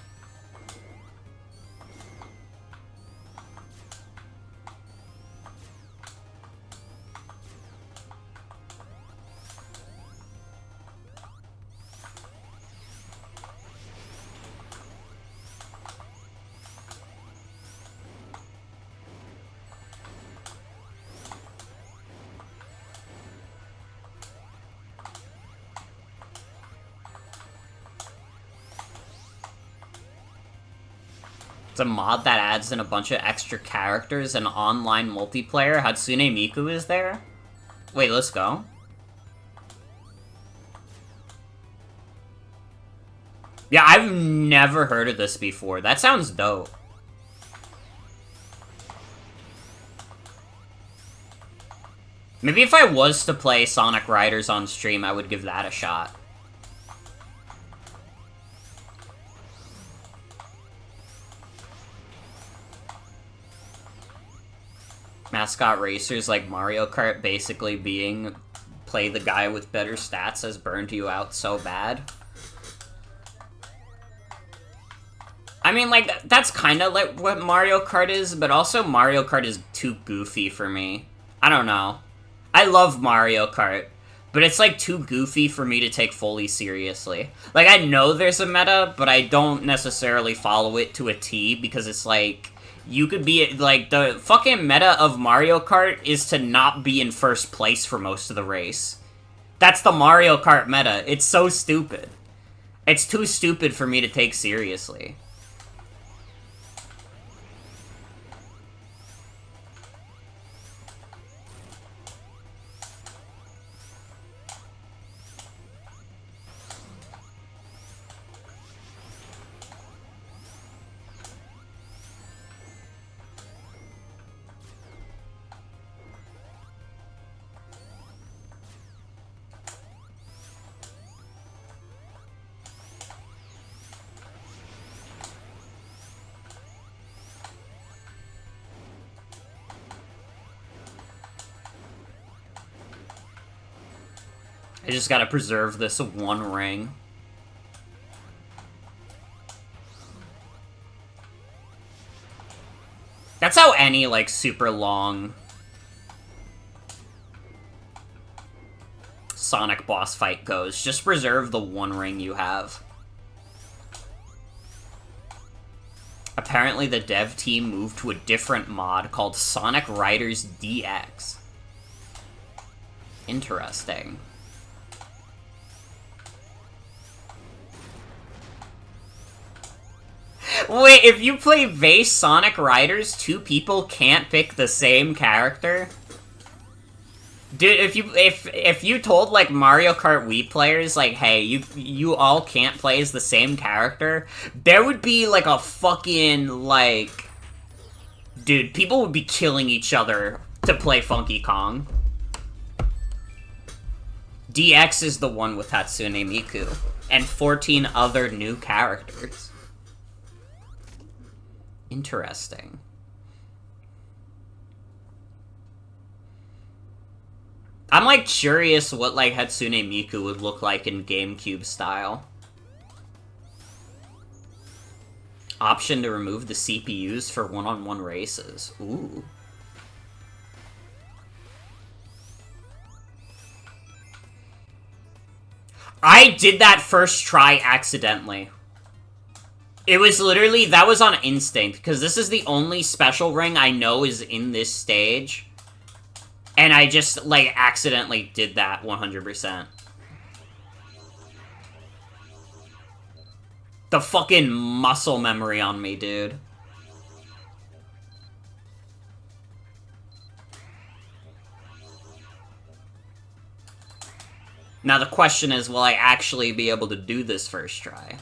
It's a mod that adds in a bunch of extra characters and online multiplayer. Hatsune Miku is there? Wait, let's go. Yeah, I've never heard of this before. That sounds dope. Maybe if I was to play Sonic Riders on stream, I would give that a shot. Mascot racers like Mario Kart basically being play the guy with better stats has burned you out so bad. I mean, like, that's kind of like what Mario Kart is, but also Mario Kart is too goofy for me. I don't know. I love Mario Kart, But it's, like, too goofy for me to take fully seriously. Like, I know there's a meta, but I don't necessarily follow it to a T, because it's, like, you could be, like, the fucking meta of Mario Kart is to not be in first place for most of the race. That's the Mario Kart meta. It's so stupid. It's too stupid for me to take seriously. I just gotta preserve this one ring. That's how any, like, super long Sonic boss fight goes. Just preserve the one ring you have. Apparently the dev team moved to a different mod called Sonic Riders DX. Interesting. Wait, if you play base Sonic Riders, two people can't pick the same character? Dude, if you told, like, Mario Kart Wii players, like, hey, you all can't play as the same character, there would be, like, a fucking, like... Dude, people would be killing each other to play Funky Kong. DX is the one with Hatsune Miku, and 14 other new characters. Interesting. I'm, like, curious what, like, Hatsune Miku would look like in GameCube style. Option to remove the CPUs for one-on-one races. Ooh. I did that first try accidentally. It was literally, that was on instinct, because this is the only special ring I know is in this stage. And I just, like, accidentally did that 100%. The fucking muscle memory on me, dude. Now the question is, will I actually be able to do this first try?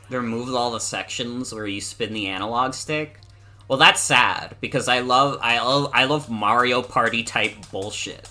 They removed all the sections where you spin the analog stick. Well, that's sad, because I love Mario Party type bullshit.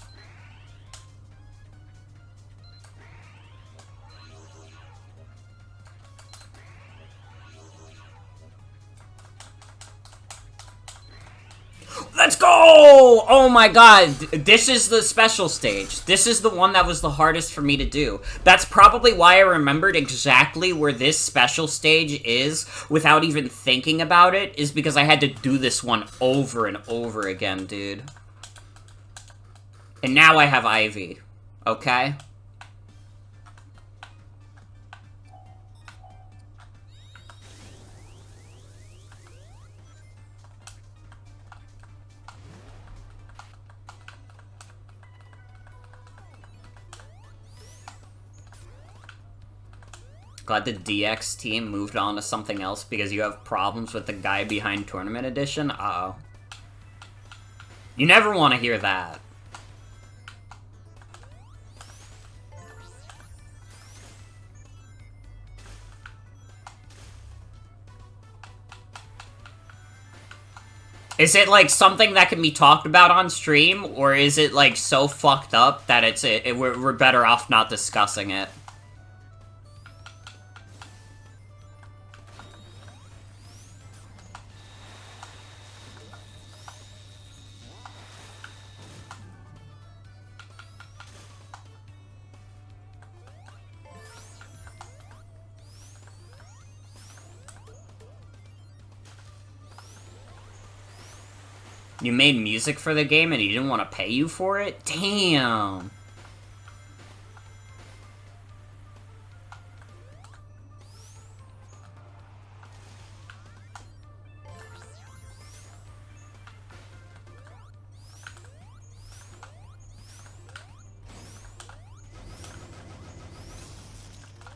Let's go! Oh my god, this is the special stage. This is the one that was the hardest for me to do. That's probably why I remembered exactly where this special stage is without even thinking about it, is because I had to do this one over and over again, dude. And now I have Ivy, okay? Glad the DX team moved on to something else because you have problems with the guy behind Tournament Edition? Uh-oh. You never want to hear that. Is it, like, something that can be talked about on stream, or is it, like, so fucked up that we're better off not discussing it? You made music for the game and he didn't want to pay you for it? Damn!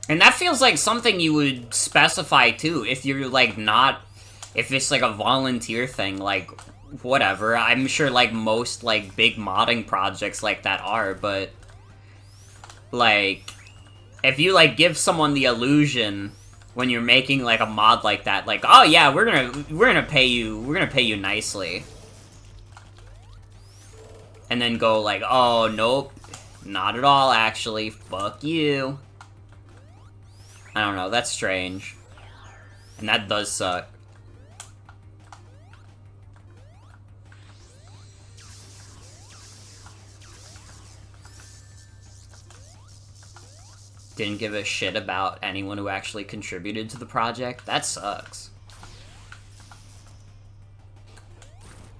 And that feels like something you would specify, too, if you're, like, not... If it's, like, a volunteer thing, like, whatever. I'm sure, like, most, like, big modding projects like that are, but... Like... If you, like, give someone the illusion when you're making, like, a mod like that, like, oh, yeah, we're gonna pay you nicely. And then go, like, oh, nope. Not at all, actually. Fuck you. I don't know, that's strange. And that does suck. Didn't give a shit about anyone who actually contributed to the project? That sucks.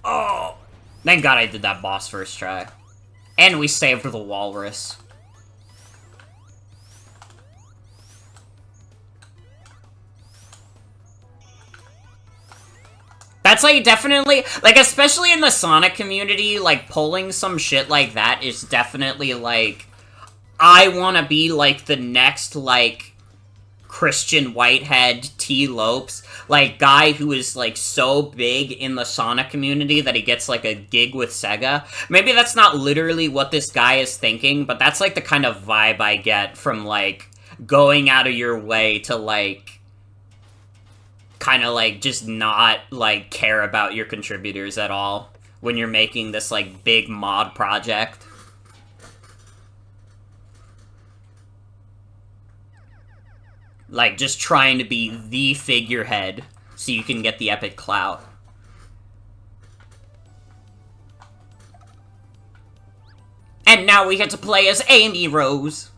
Oh! Thank God I did that boss first try. And we saved the walrus. That's, like, definitely, like, especially in the Sonic community, like, pulling some shit like that is definitely, like, I wanna be, like, the next, like, Christian Whitehead T. Lopes, like, guy who is, like, so big in the Sonic community that he gets, like, a gig with Sega. Maybe that's not literally what this guy is thinking, but that's, like, the kind of vibe I get from, like, going out of your way to, like, kind of, like, just not, like, care about your contributors at all when you're making this, like, big mod project. Like, just trying to be the figurehead so you can get the epic clout. And now we get to play as Amy Rose.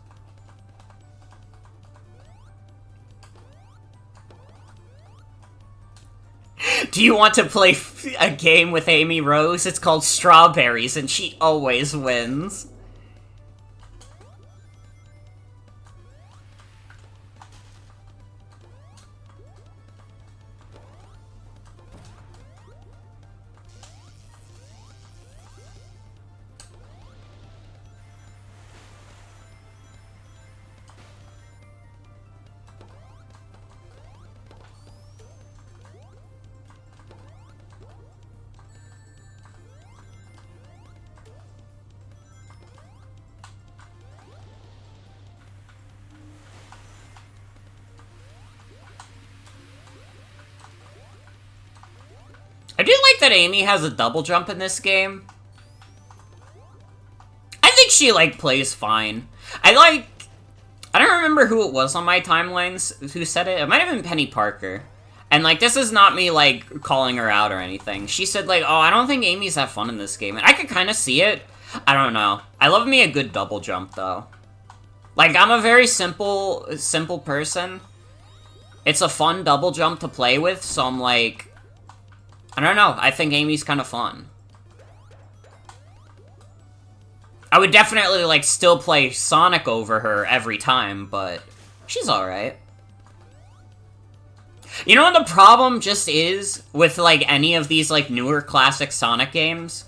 Do you want to play a game with Amy Rose? It's called Strawberries, and she always wins. I do like that Amy has a double jump in this game. I think she, like, plays fine. I don't remember who it was on my timelines who said it. It might have been Penny Parker. And, like, this is not me, like, calling her out or anything. She said, like, oh, I don't think Amy's that fun in this game. And I could kind of see it. I don't know. I love me a good double jump, though. Like, I'm a very simple person. It's a fun double jump to play with, so I'm like... I don't know, I think Amy's kind of fun. I would definitely, like, still play Sonic over her every time, but she's alright. You know what the problem just is with, like, any of these, like, newer classic Sonic games?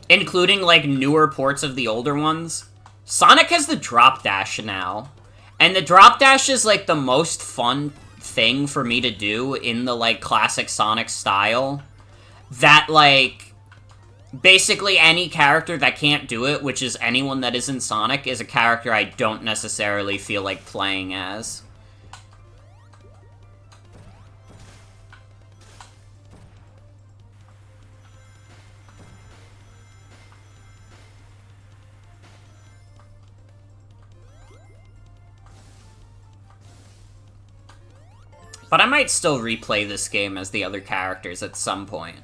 Including, like, newer ports of the older ones? Sonic has the drop dash now. And the drop dash is, like, the most fun thing for me to do in the, like, classic Sonic style. That, like, basically any character that can't do it, which is anyone that isn't Sonic, is a character I don't necessarily feel like playing as. But I might still replay this game as the other characters at some point.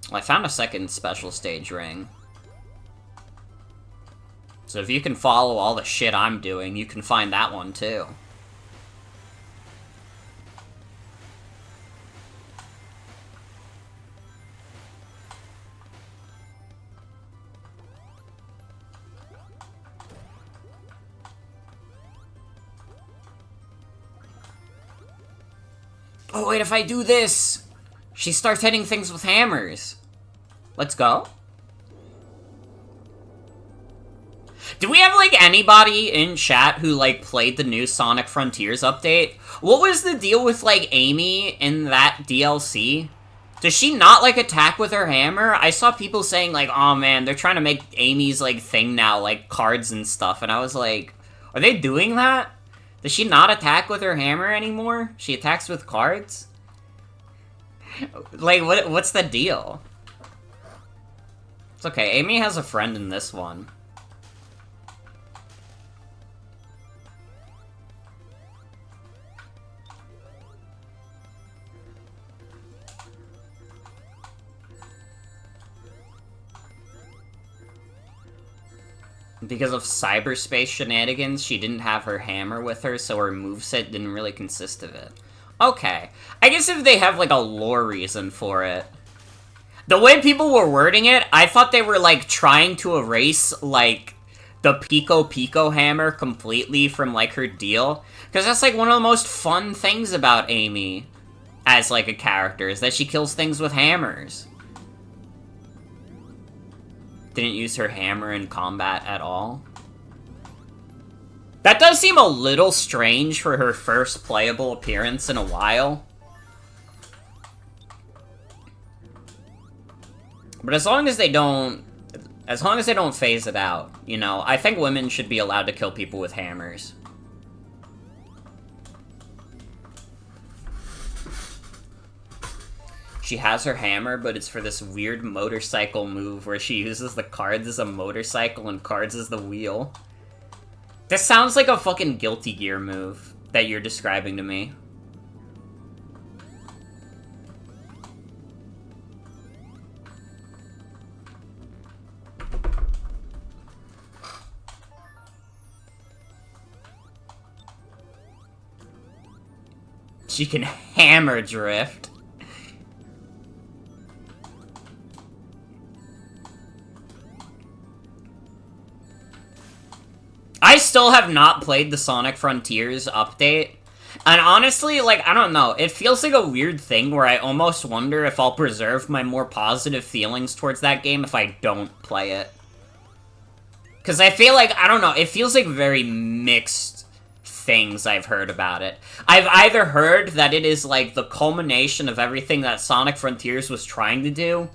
Well, I found a second special stage ring. So if you can follow all the shit I'm doing, you can find that one too. Oh, wait, if I do this, she starts hitting things with hammers. Let's go. Do we have, like, anybody in chat who, like, played the new Sonic Frontiers update? What was the deal with, like, Amy in that DLC? Does she not, like, attack with her hammer? I saw people saying, like, oh, man, they're trying to make Amy's, like, thing now, like, cards and stuff. And I was like, are they doing that? Does she not attack with her hammer anymore? She attacks with cards? Like, what's the deal? It's okay, Amy has a friend in this one. Because of cyberspace shenanigans, she didn't have her hammer with her, so her moveset didn't really consist of it. Okay. I guess if they have, like, a lore reason for it. The way people were wording it, I thought they were, like, trying to erase, like, the Pico hammer completely from, like, her deal. Because that's, like, one of the most fun things about Amy as, like, a character, is that she kills things with hammers. Didn't use her hammer in combat at all. That does seem a little strange for her first playable appearance in a while. But as long as they don't phase it out, you know, I think women should be allowed to kill people with hammers. She has her hammer, but it's for this weird motorcycle move where she uses the cards as a motorcycle and cards as the wheel. This sounds like a fucking Guilty Gear move that you're describing to me. She can hammer drift. I still have not played the Sonic Frontiers update, and honestly, like, I don't know, it feels like a weird thing where I almost wonder if I'll preserve my more positive feelings towards that game if I don't play it. Because I feel like, I don't know, it feels like very mixed things I've heard about it. I've either heard that it is, like, the culmination of everything that Sonic Frontiers was trying to do,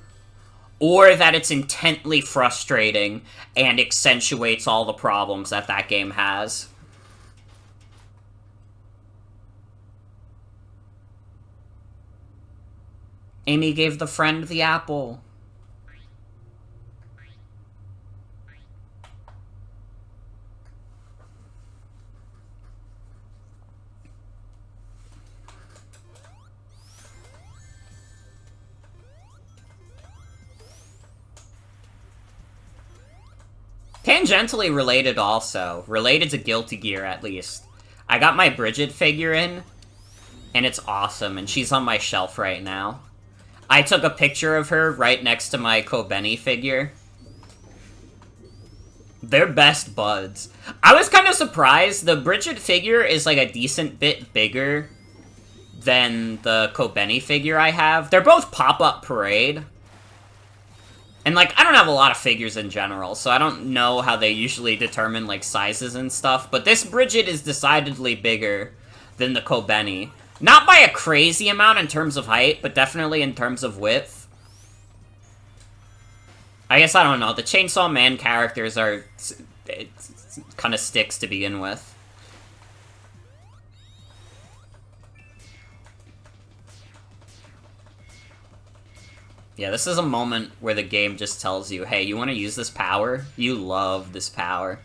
or that it's intently frustrating and accentuates all the problems that that game has. Amy gave the friend the apple. Tangentially related also. Related to Guilty Gear, at least. I got my Bridget figure in, and it's awesome, and she's on my shelf right now. I took a picture of her right next to my Kobeni figure. They're best buds. I was kind of surprised. The Bridget figure is, like, a decent bit bigger than the Kobeni figure I have. They're both Pop-Up Parade. And, like, I don't have a lot of figures in general, so I don't know how they usually determine, like, sizes and stuff. But this Bridget is decidedly bigger than the Kobeni. Not by a crazy amount in terms of height, but definitely in terms of width. I guess, I don't know, the Chainsaw Man characters are... it kind of sticks to begin with. Yeah, this is a moment where the game just tells you, hey, you want to use this power? You love this power.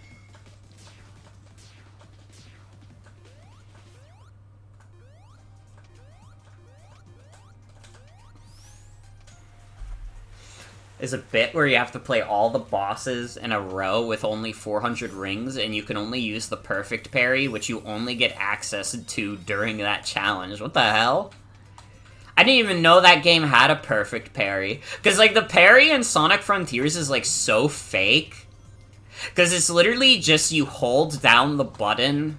Is a bit where you have to play all the bosses in a row with only 400 rings, and you can only use the perfect parry, which you only get access to during that challenge. What the hell? I didn't even know that game had a perfect parry. Because, like, the parry in Sonic Frontiers is, like, so fake. Because it's literally just you hold down the button,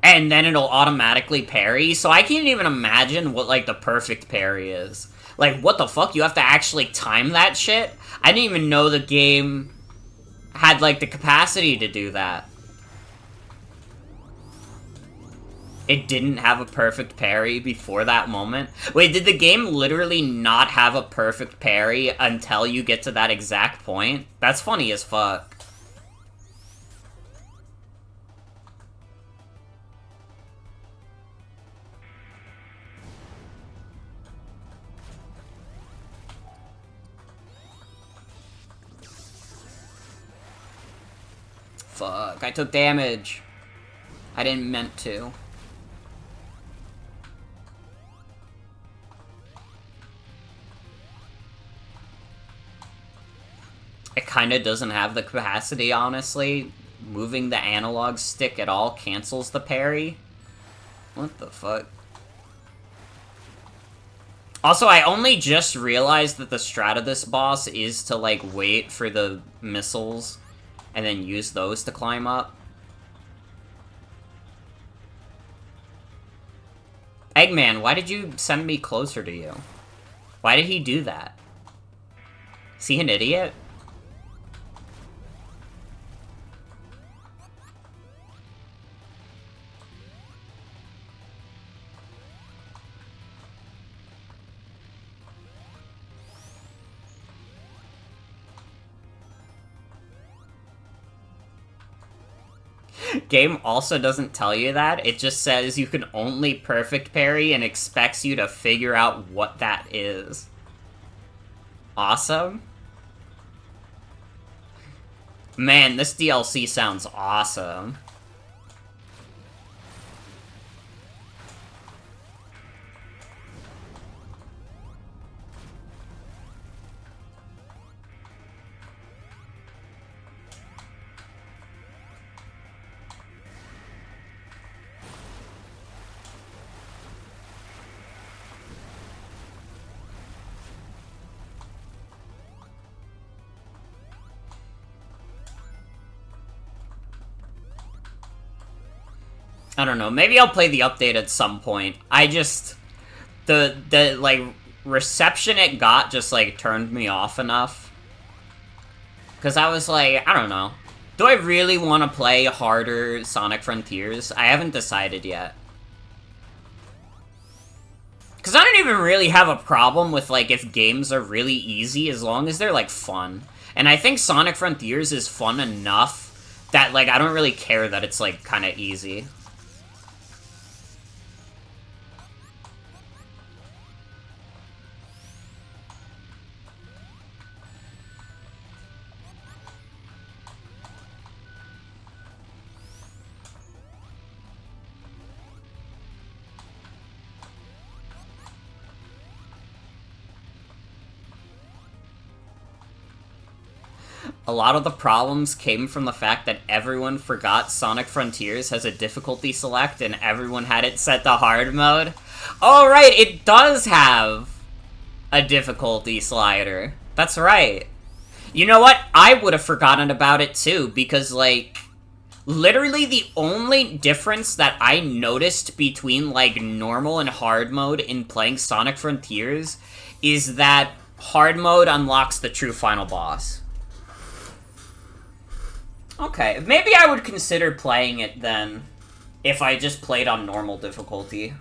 and then it'll automatically parry, so I can't even imagine what, like, the perfect parry is. Like, what the fuck? You have to actually time that shit? I didn't even know the game had, like, the capacity to do that. It didn't have a perfect parry before that moment? Wait, did the game literally not have a perfect parry until you get to that exact point? That's funny as fuck. Fuck, I took damage. I didn't meant to. It kinda doesn't have the capacity, honestly. Moving the analog stick at all cancels the parry. What the fuck? Also, I only just realized that the strat of this boss is to, like, wait for the missiles and then use those to climb up. Eggman, why did you send me closer to you? Why did he do that? Is he an idiot? Game also doesn't tell you that. It just says you can only perfect parry and expects you to figure out what that is. Awesome. Man, this DLC sounds awesome. I don't know, maybe I'll play the update at some point. I just... The like, reception it got just, like, turned me off enough. Because I was like, I don't know. Do I really want to play harder Sonic Frontiers? I haven't decided yet. Because I don't even really have a problem with, like, if games are really easy, as long as they're, like, fun. And I think Sonic Frontiers is fun enough that, like, I don't really care that it's, like, kind of easy. A lot of the problems came from the fact that everyone forgot Sonic Frontiers has a difficulty select and everyone had it set to hard mode. Oh, right, it does have a difficulty slider. That's right. You know what? I would have forgotten about it too, because, like, literally the only difference that I noticed between, like, normal and hard mode in playing Sonic Frontiers is that hard mode unlocks the true final boss. Okay, maybe I would consider playing it then, if I just played on normal difficulty.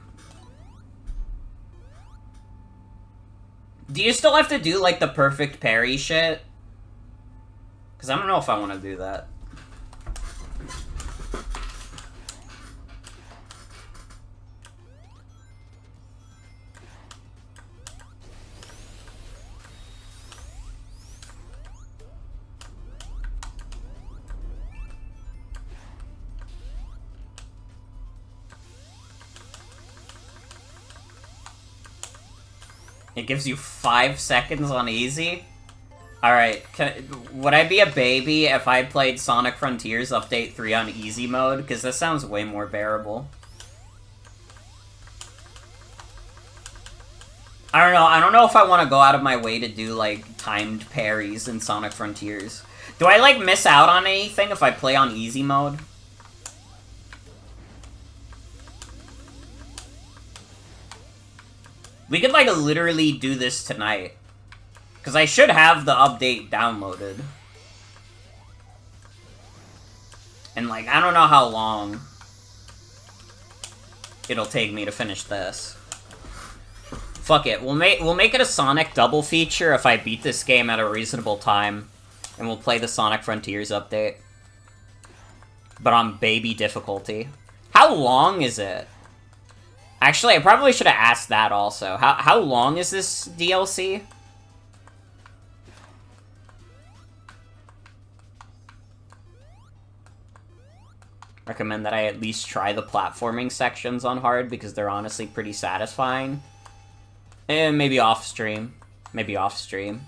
Do you still have to do, like, the perfect parry shit? Because I don't know if I want to do that. It gives you 5 seconds on easy? Alright, would I be a baby if I played Sonic Frontiers Update 3 on easy mode? Because this sounds way more bearable. I don't know if I want to go out of my way to do, like, timed parries in Sonic Frontiers. Do I, like, miss out on anything if I play on easy mode? We could, like, literally do this tonight. Because I should have the update downloaded. And, like, I don't know how long it'll take me to finish this. Fuck it. We'll make it a Sonic double feature if I beat this game at a reasonable time. And we'll play the Sonic Frontiers update. But on baby difficulty. How long is it? Actually, I probably should have asked that also. How long is this DLC? Recommend that I at least try the platforming sections on hard because they're honestly pretty satisfying. And maybe off stream. Maybe off stream.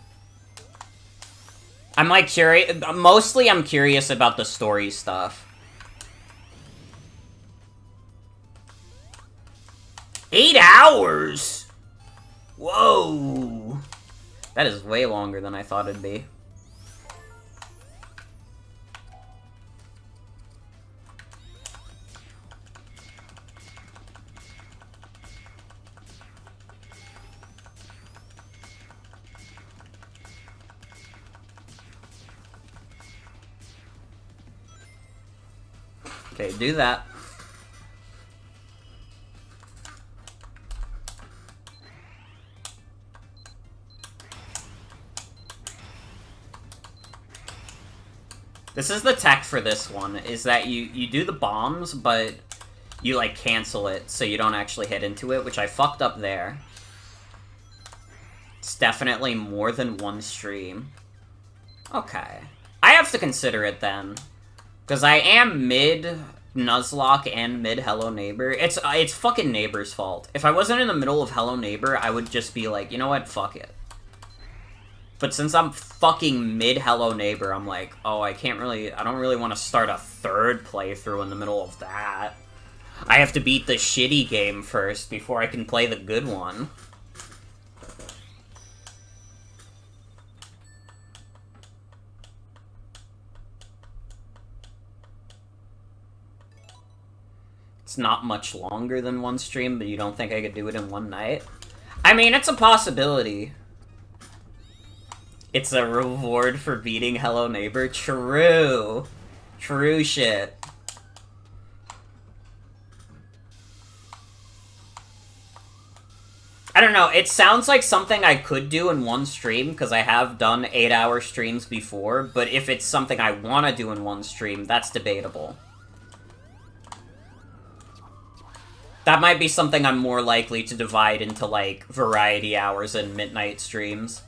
I'm like curious. Mostly I'm curious about the story stuff. 8 hours? Whoa. That is way longer than I thought it'd be. Okay, do that. This is the tech for this one, is that you do the bombs, but you, like, cancel it so you don't actually hit into it, which I fucked up there. It's definitely more than one stream. Okay. I have to consider it then. Because I am mid Nuzlocke and mid Hello Neighbor. It's fucking Neighbor's fault. If I wasn't in the middle of Hello Neighbor, I would just be like, you know what, fuck it. But since I'm fucking mid Hello Neighbor, I'm like, oh, I don't really want to start a third playthrough in the middle of that. I have to beat the shitty game first before I can play the good one. It's not much longer than one stream, but you don't think I could do it in one night? I mean, it's a possibility. It's a reward for beating Hello Neighbor. True. True shit. I don't know, it sounds like something I could do in one stream, because I have done 8-hour streams before, but if it's something I want to do in one stream, that's debatable. That might be something I'm more likely to divide into, like, variety hours and midnight streams.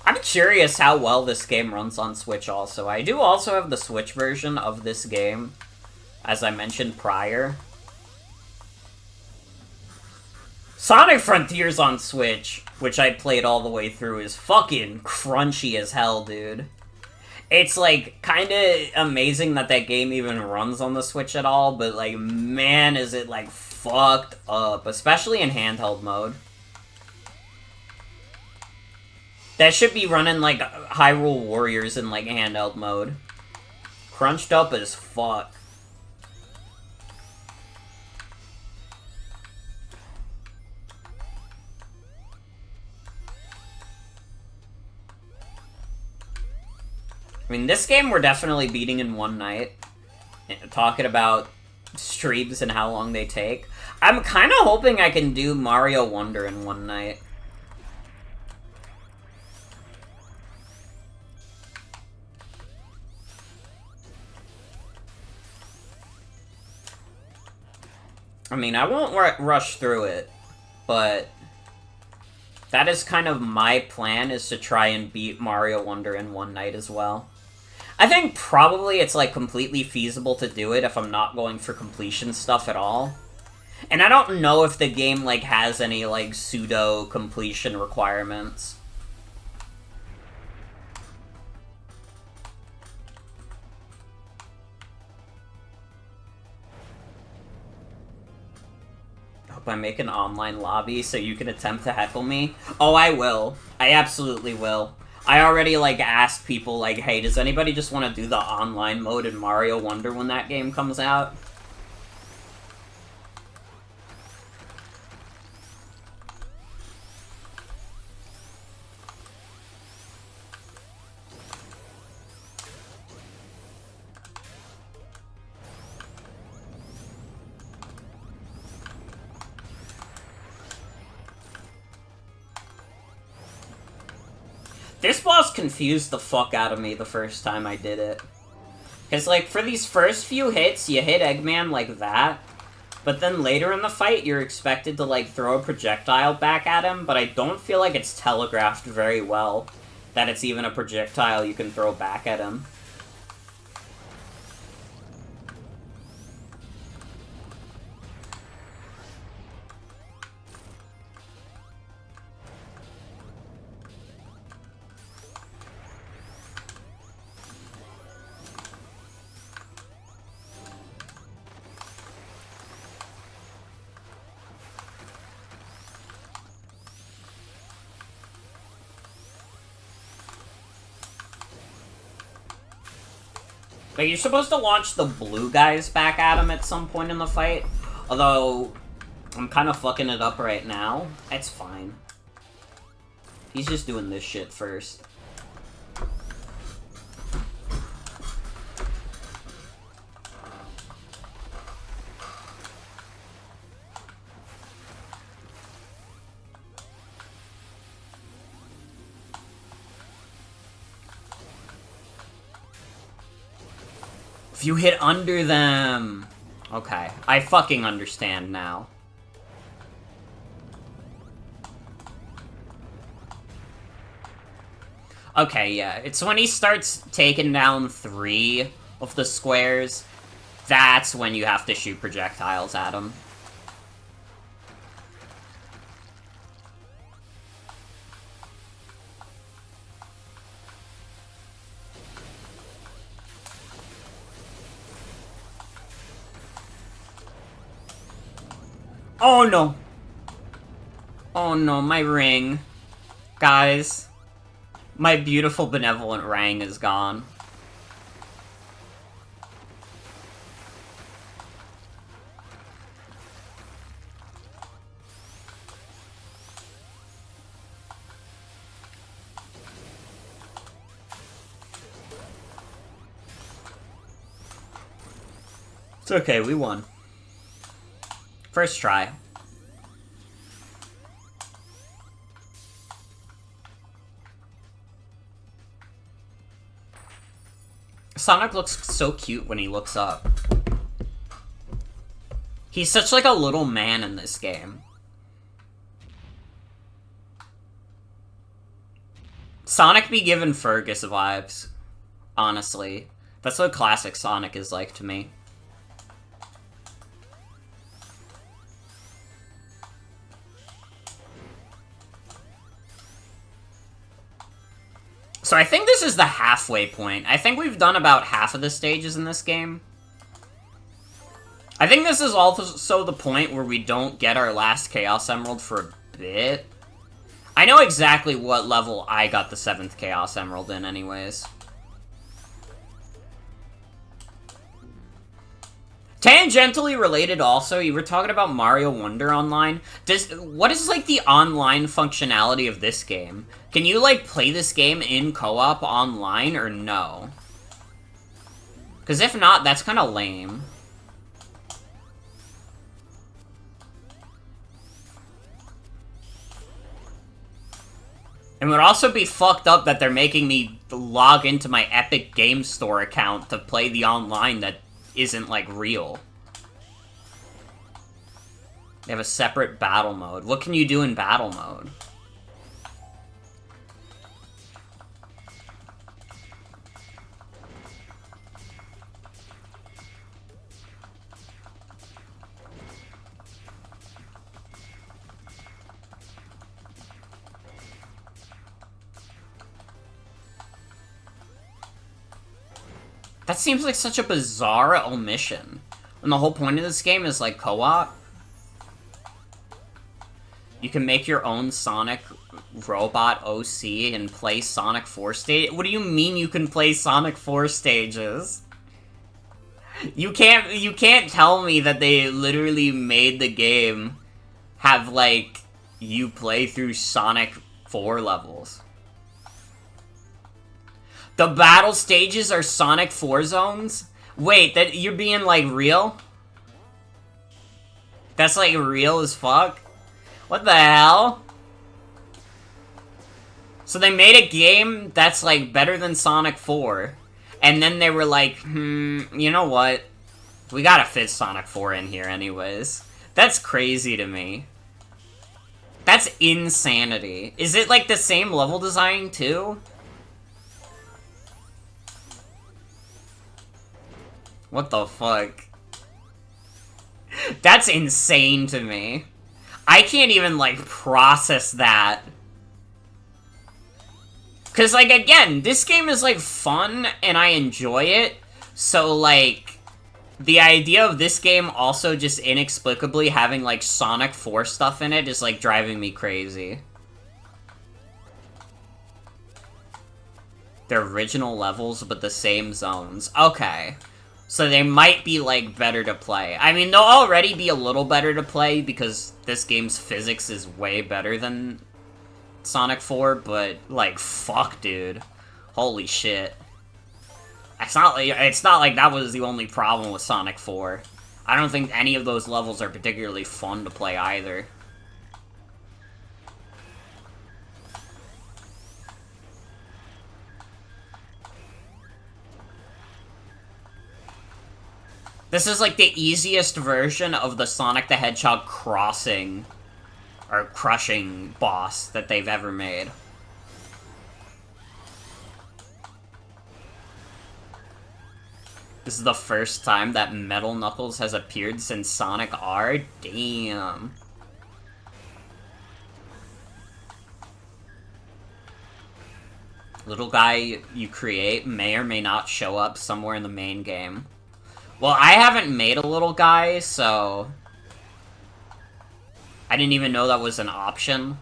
I'm curious how well this game runs on Switch also. I do also have the Switch version of this game, as I mentioned prior. Sonic Frontiers on Switch, which I played all the way through, is fucking crunchy as hell, dude. It's, like, kinda amazing that that game even runs on the Switch at all, but, like, man, is it, like, fucked up, especially in handheld mode. That should be running, like, Hyrule Warriors in, like, handheld mode. Crunched up as fuck. I mean, this game we're definitely beating in one night. Talking about streams and how long they take. I'm kind of hoping I can do Mario Wonder in one night. I mean, I won't rush through it, but that is kind of my plan, is to try and beat Mario Wonder in one night as well. I think probably it's, like, completely feasible to do it if I'm not going for completion stuff at all. And I don't know if the game, like, has any, like, pseudo-completion requirements. by making an online lobby so you can attempt to heckle me? Oh, I will. I absolutely will. I already, like, asked people, like, hey, does anybody just want to do the online mode in Mario Wonder when that game comes out? This boss confused the fuck out of me the first time I did it. Because, like, for these first few hits, you hit Eggman like that, but then later in the fight, you're expected to, like, throw a projectile back at him, but I don't feel like it's telegraphed very well that it's even a projectile you can throw back at him. But you're supposed to launch the blue guys back at him at some point in the fight. Although, I'm kind of fucking it up right now. It's fine. He's just doing this shit first. If you hit under them... Okay, I fucking understand now. Okay, yeah, it's when he starts taking down 3 of the squares, that's when you have to shoot projectiles at him. Oh no! Oh no, my ring. Guys. My beautiful benevolent ring is gone. It's okay, we won. First try. Sonic looks so cute when he looks up. He's such like a little man in this game. Sonic be giving Fergus vibes. Honestly. That's what classic Sonic is like to me. So I think this is the halfway point. I think we've done about half of the stages in this game. I think this is also the point where we don't get our last Chaos Emerald for a bit. I know exactly what level I got the 7th Chaos Emerald in anyways. Tangentially related also, you were talking about Mario Wonder Online. What is, like, the online functionality of this game? Can you, like, play this game in co-op online, or no? Because if not, that's kind of lame. It would also be fucked up that they're making me log into my Epic Game Store account to play the online that isn't, like, real. They have a separate battle mode. What can you do in battle mode? That seems like such a bizarre omission. And the whole point of this game is, like, co-op. You can make your own Sonic robot OC and play Sonic 4 stage. What do you mean you can play Sonic 4 stages? You can't tell me that they literally made the game have, like, you play through Sonic 4 levels. The battle stages are Sonic 4 zones? Wait, that you're being, like, real? That's, like, real as fuck? What the hell? So they made a game that's, like, better than Sonic 4. And then they were like, you know what? We gotta fit Sonic 4 in here anyways. That's crazy to me. That's insanity. Is it, like, the same level design, too? What the fuck? That's insane to me. I can't even, like, process that. Because, like, again, this game is, like, fun, and I enjoy it. So, like, the idea of this game also just inexplicably having, like, Sonic 4 stuff in it is, like, driving me crazy. They're original levels, but the same zones. Okay. So they might be, like, better to play. I mean, they'll already be a little better to play because this game's physics is way better than Sonic 4, but, like, fuck, dude. Holy shit. It's not like that was the only problem with Sonic 4. I don't think any of those levels are particularly fun to play either. This is like the easiest version of the Sonic the Hedgehog crossing or crushing boss that they've ever made. This is the first time that Metal Knuckles has appeared since Sonic R? Damn. Little guy you create may or may not show up somewhere in the main game. Well, I haven't made a little guy, so I didn't even know that was an option.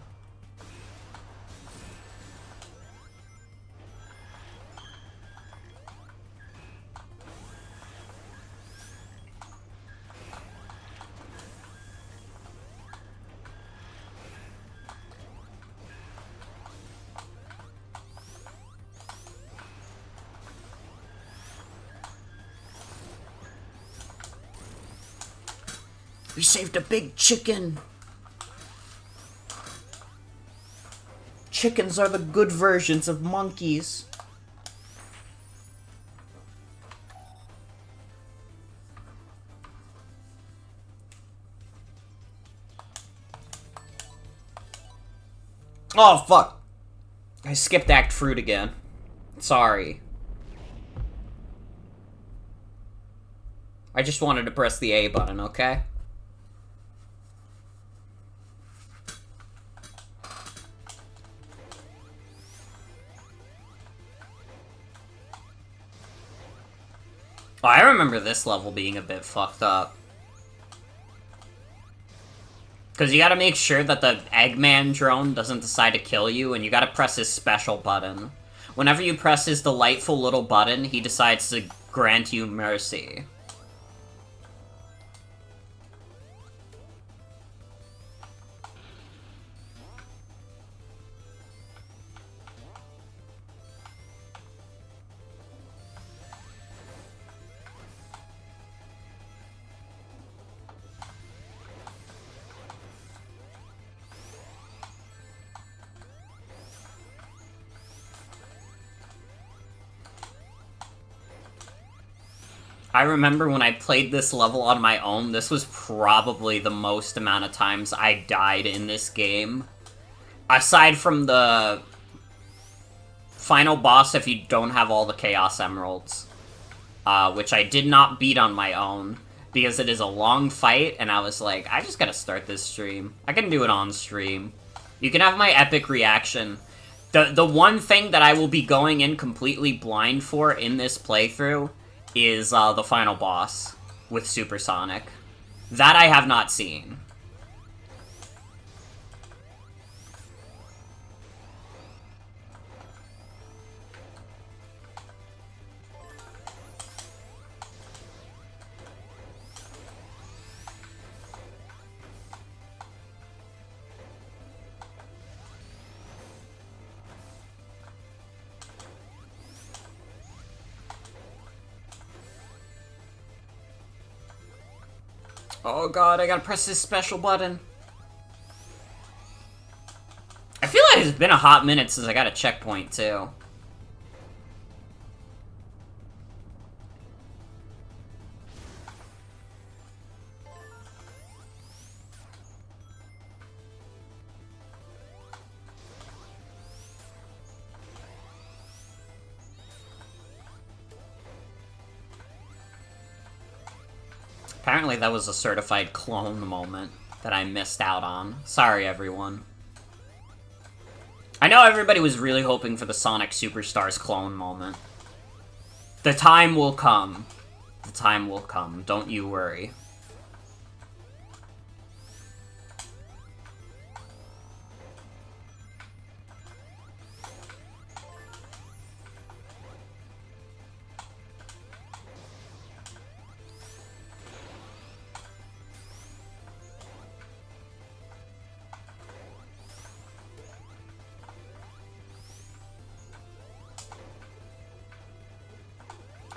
We saved a big chicken! Chickens are the good versions of monkeys. Oh, fuck! I skipped Act Fruit again. Sorry. I just wanted to press the A button, okay? Oh, I remember this level being a bit fucked up. Because you gotta make sure that the Eggman drone doesn't decide to kill you, and you gotta press his special button. Whenever you press his delightful little button, he decides to grant you mercy. I remember when I played this level on my own, this was probably the most amount of times I died in this game. Aside from the final boss if you don't have all the Chaos Emeralds. Which I did not beat on my own, because it is a long fight, and I was like, I just gotta start this stream. I can do it on stream. You can have my epic reaction. The one thing that I will be going in completely blind for in this playthrough is the final boss with Supersonic. That I have not seen. Oh god, I gotta press this special button. I feel like it's been a hot minute since I got a checkpoint, too. Apparently that was a certified clone moment that I missed out on. Sorry, everyone. I know everybody was really hoping for the Sonic Superstars clone moment. The time will come. The time will come. Don't you worry.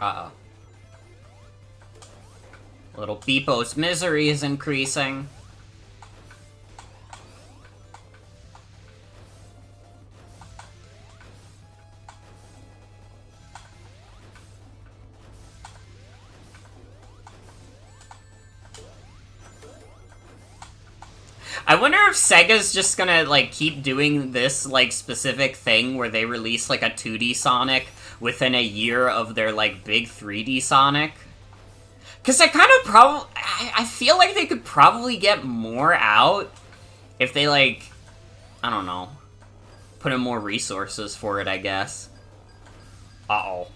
Uh-oh. Little Beepo's misery is increasing. I wonder if Sega's just gonna, like, keep doing this, like, specific thing where they release, like, a 2D Sonic within a year of their, like, big 3D Sonic. Because I kind of I feel like they could probably get more out if they, like, I don't know, put in more resources for it, I guess. Uh-oh.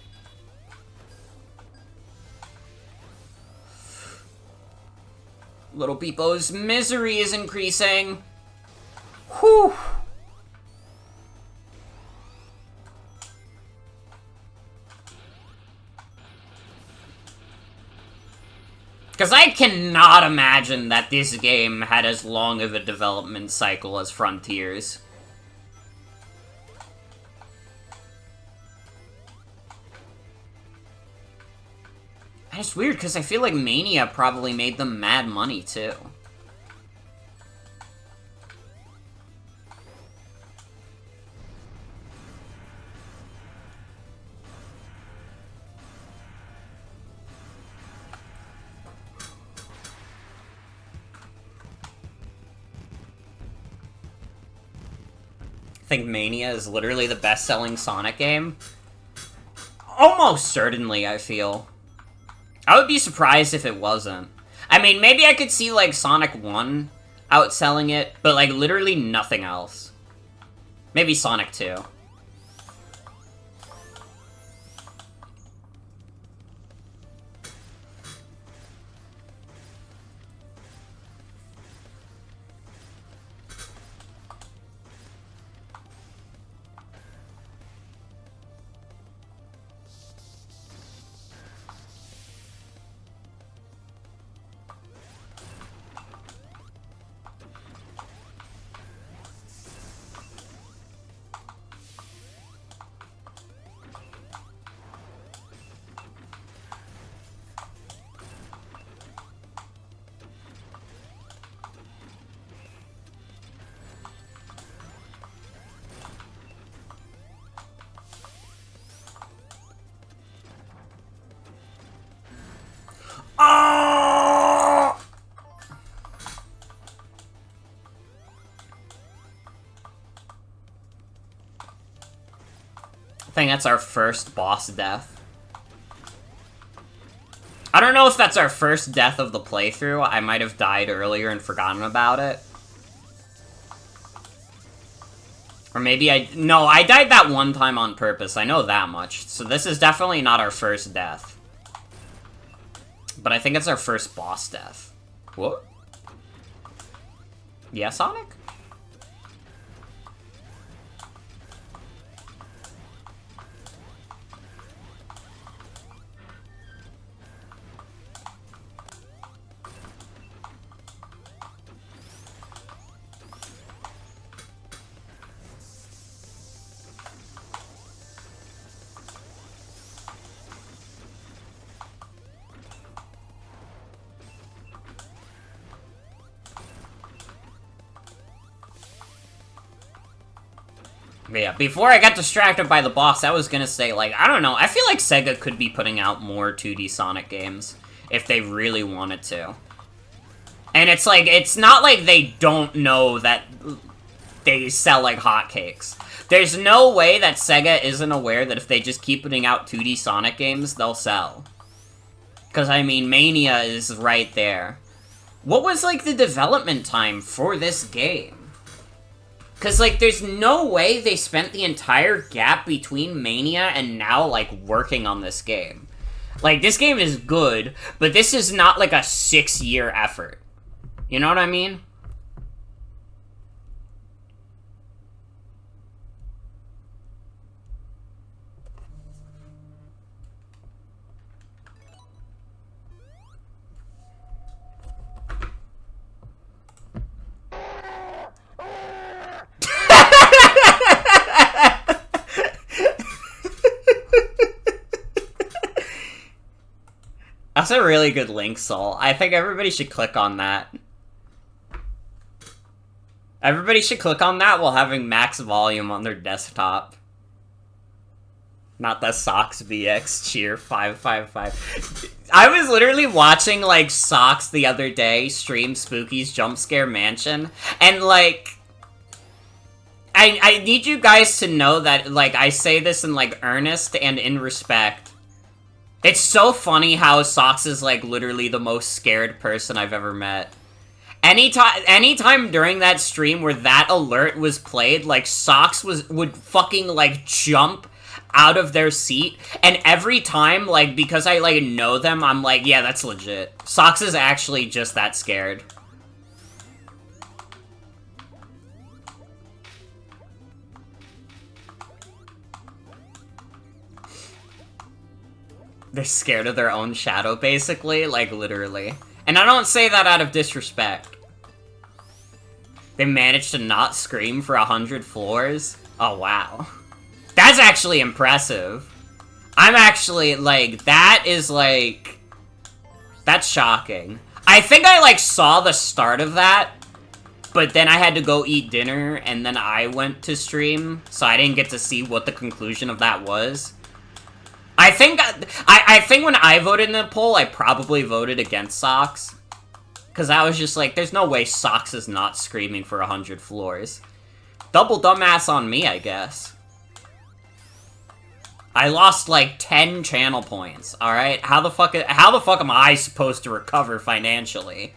Little Beepo's misery is increasing. Whew. Because I cannot imagine that this game had as long of a development cycle as Frontiers. And it's weird, because I feel like Mania probably made them mad money, too. I think Mania is literally the best-selling Sonic game. Almost certainly, I feel. I would be surprised if it wasn't. I mean, maybe I could see, like, Sonic 1 outselling it, but, like, literally nothing else. Maybe Sonic 2. Oh! I think that's our first boss death. I don't know if that's our first death of the playthrough. I might have died earlier and forgotten about it. Or maybe no, I died that one time on purpose. I know that much. So this is definitely not our first death. But I think it's our first boss death. What? Yeah, Sonic? But yeah, before I got distracted by the boss, I was gonna say, like, I don't know, I feel like Sega could be putting out more 2D Sonic games if they really wanted to. And it's like, it's not like they don't know that they sell like hotcakes. There's no way that Sega isn't aware that if they just keep putting out 2D Sonic games, they'll sell. Because, I mean, Mania is right there. What was, like, the development time for this game? Because, like, there's no way they spent the entire gap between Mania and now, like, working on this game. Like, this game is good, but this is not, like, a 6-year effort. You know what I mean? That's a really good link, Soul. I think everybody should click on that. Everybody should click on that while having max volume on their desktop. Not the Socks BX cheer 555. I was literally watching, like, Socks the other day stream Spooky's Jump Scare Mansion, and, like, I need you guys to know that, like, I say this in, like, earnest and in respect. It's so funny how Socks is, like, literally the most scared person I've ever met. Anytime during that stream where that alert was played, like, Socks would fucking, like, jump out of their seat, and every time, like, because I, like, know them, I'm like, yeah, that's legit. Socks is actually just that scared. They're scared of their own shadow, basically, like, literally. And I don't say that out of disrespect. They managed to not scream for 100 floors? Oh, wow. That's actually impressive. I'm actually, like, that is, like... That's shocking. I think I, like, saw the start of that, but then I had to go eat dinner, and then I went to stream, so I didn't get to see what the conclusion of that was. I think when I voted in the poll, I probably voted against Socks. Because I was just like, there's no way Socks is not screaming for 100 floors. Double dumbass on me, I guess. I lost like 10 channel points, alright? How the fuck am I supposed to recover financially?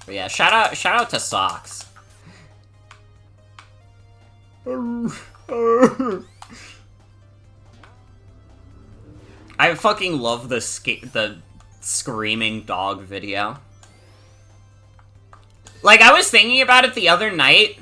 But yeah, shout out to Socks. I fucking love the screaming dog video. Like, I was thinking about it the other night,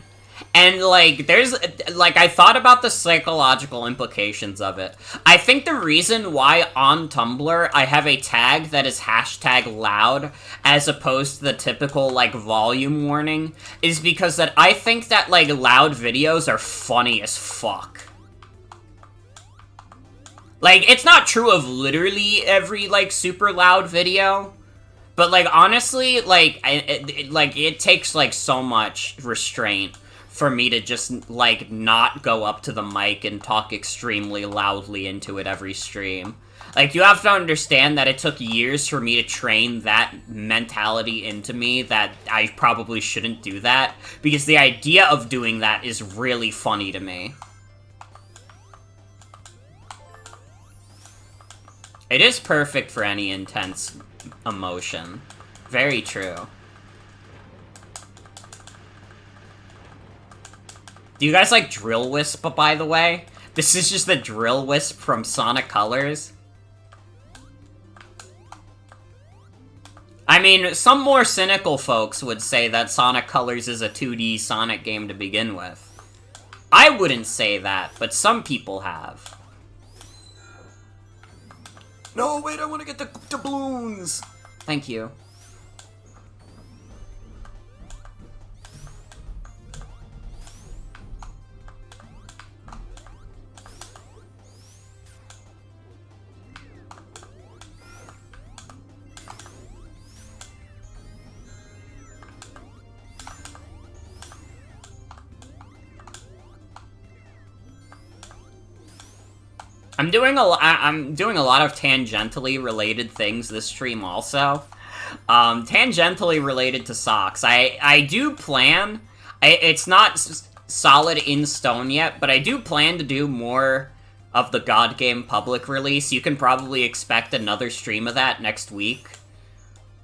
and, like, there's, like, I thought about the psychological implications of it. I think the reason why on Tumblr I have a tag that is #loud as opposed to the typical, like, volume warning is because that I think that, like, loud videos are funny as fuck. Like, it's not true of literally every, like, super loud video, but, like, honestly, like, it takes, like, so much restraint for me to just, like, not go up to the mic and talk extremely loudly into it every stream. Like, you have to understand that it took years for me to train that mentality into me that I probably shouldn't do that, because the idea of doing that is really funny to me. It is perfect for any intense emotion. Very true. Do you guys like Drill Wisp, by the way? This is just the Drill Wisp from Sonic Colors. I mean, some more cynical folks would say that Sonic Colors is a 2D Sonic game to begin with. I wouldn't say that, but some people have. No, wait, I want to get the doubloons! Thank you. I'm doing a lot of tangentially related things this stream also. Tangentially related to socks. I do plan. It's not solid in stone yet, but I do plan to do more of the God Game public release. You can probably expect another stream of that next week.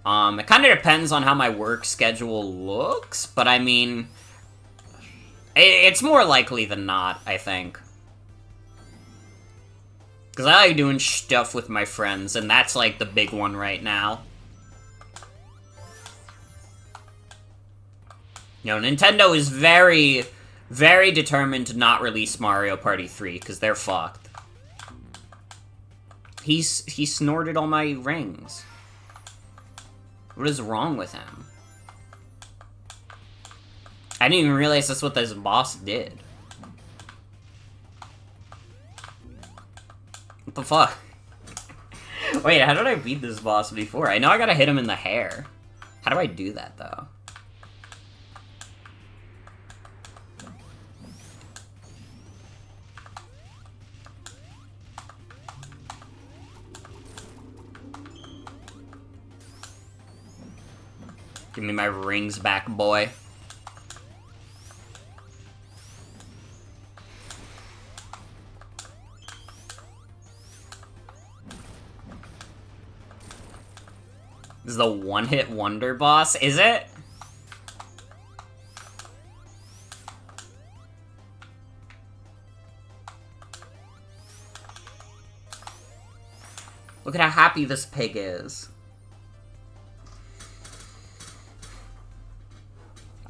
It kind of depends on how my work schedule looks, but I mean, it's more likely than not, I think. Because I like doing stuff with my friends, and that's, like, the big one right now. You know, Nintendo is very, very determined to not release Mario Party 3, because they're fucked. He snorted all my rings. What is wrong with him? I didn't even realize that's what this boss did. What the fuck? Wait, how did I beat this boss before? I know I gotta hit him in the hair. How do I do that, though? Give me my rings back, boy. This is the one-hit wonder boss, is it? Look at how happy this pig is.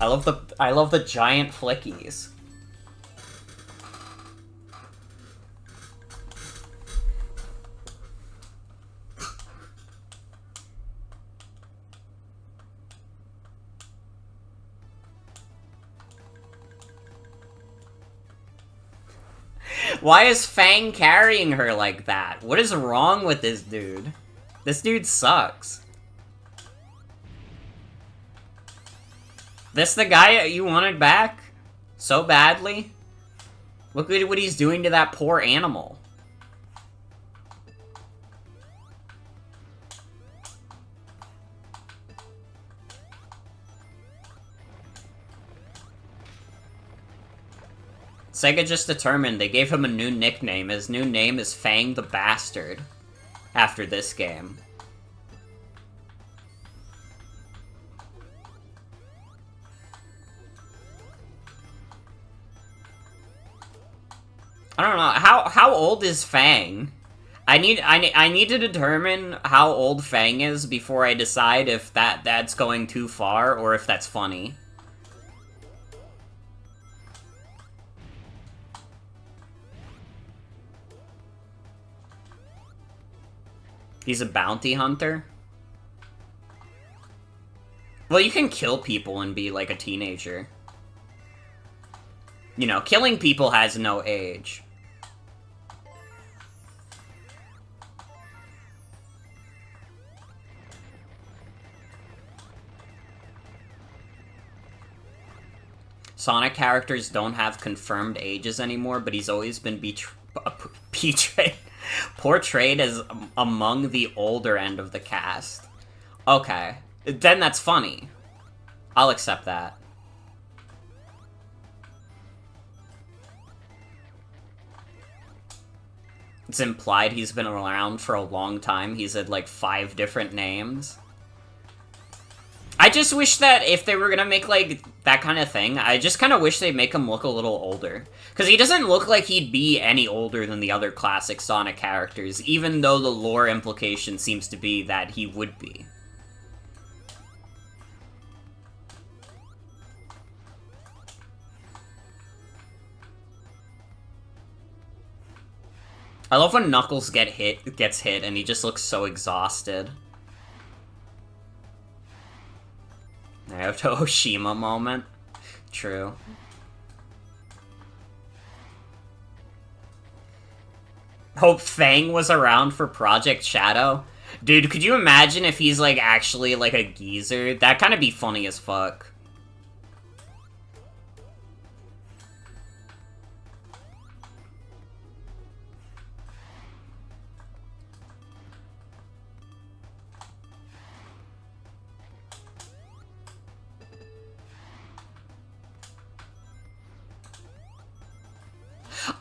I love the giant flickies. Why is Fang carrying her like that? What is wrong with this dude? This dude sucks. This the guy you wanted back? So badly? Look at what he's doing to that poor animal. Sega just determined they gave him a new nickname. His new name is Fang the Bastard. After this game. I don't know. How old is Fang? I need to determine how old Fang is before I decide if that's going too far or if that's funny. He's a bounty hunter? Well, you can kill people and be, like, a teenager. You know, killing people has no age. Sonic characters don't have confirmed ages anymore, but he's always been portrayed as among the older end of the cast. Okay. Then that's funny. I'll accept that. It's implied he's been around for a long time. He's had, like, 5 different names. I just wish that if they were gonna make, like, that kind of thing, I just kind of wish they'd make him look a little older. Because he doesn't look like he'd be any older than the other classic Sonic characters, even though the lore implication seems to be that he would be. I love when Knuckles gets hit and he just looks so exhausted. Naruto Oshima moment. True. Hope Fang was around for Project Shadow. Dude, could you imagine if he's, like, actually, like, a geezer? That'd kind of be funny as fuck.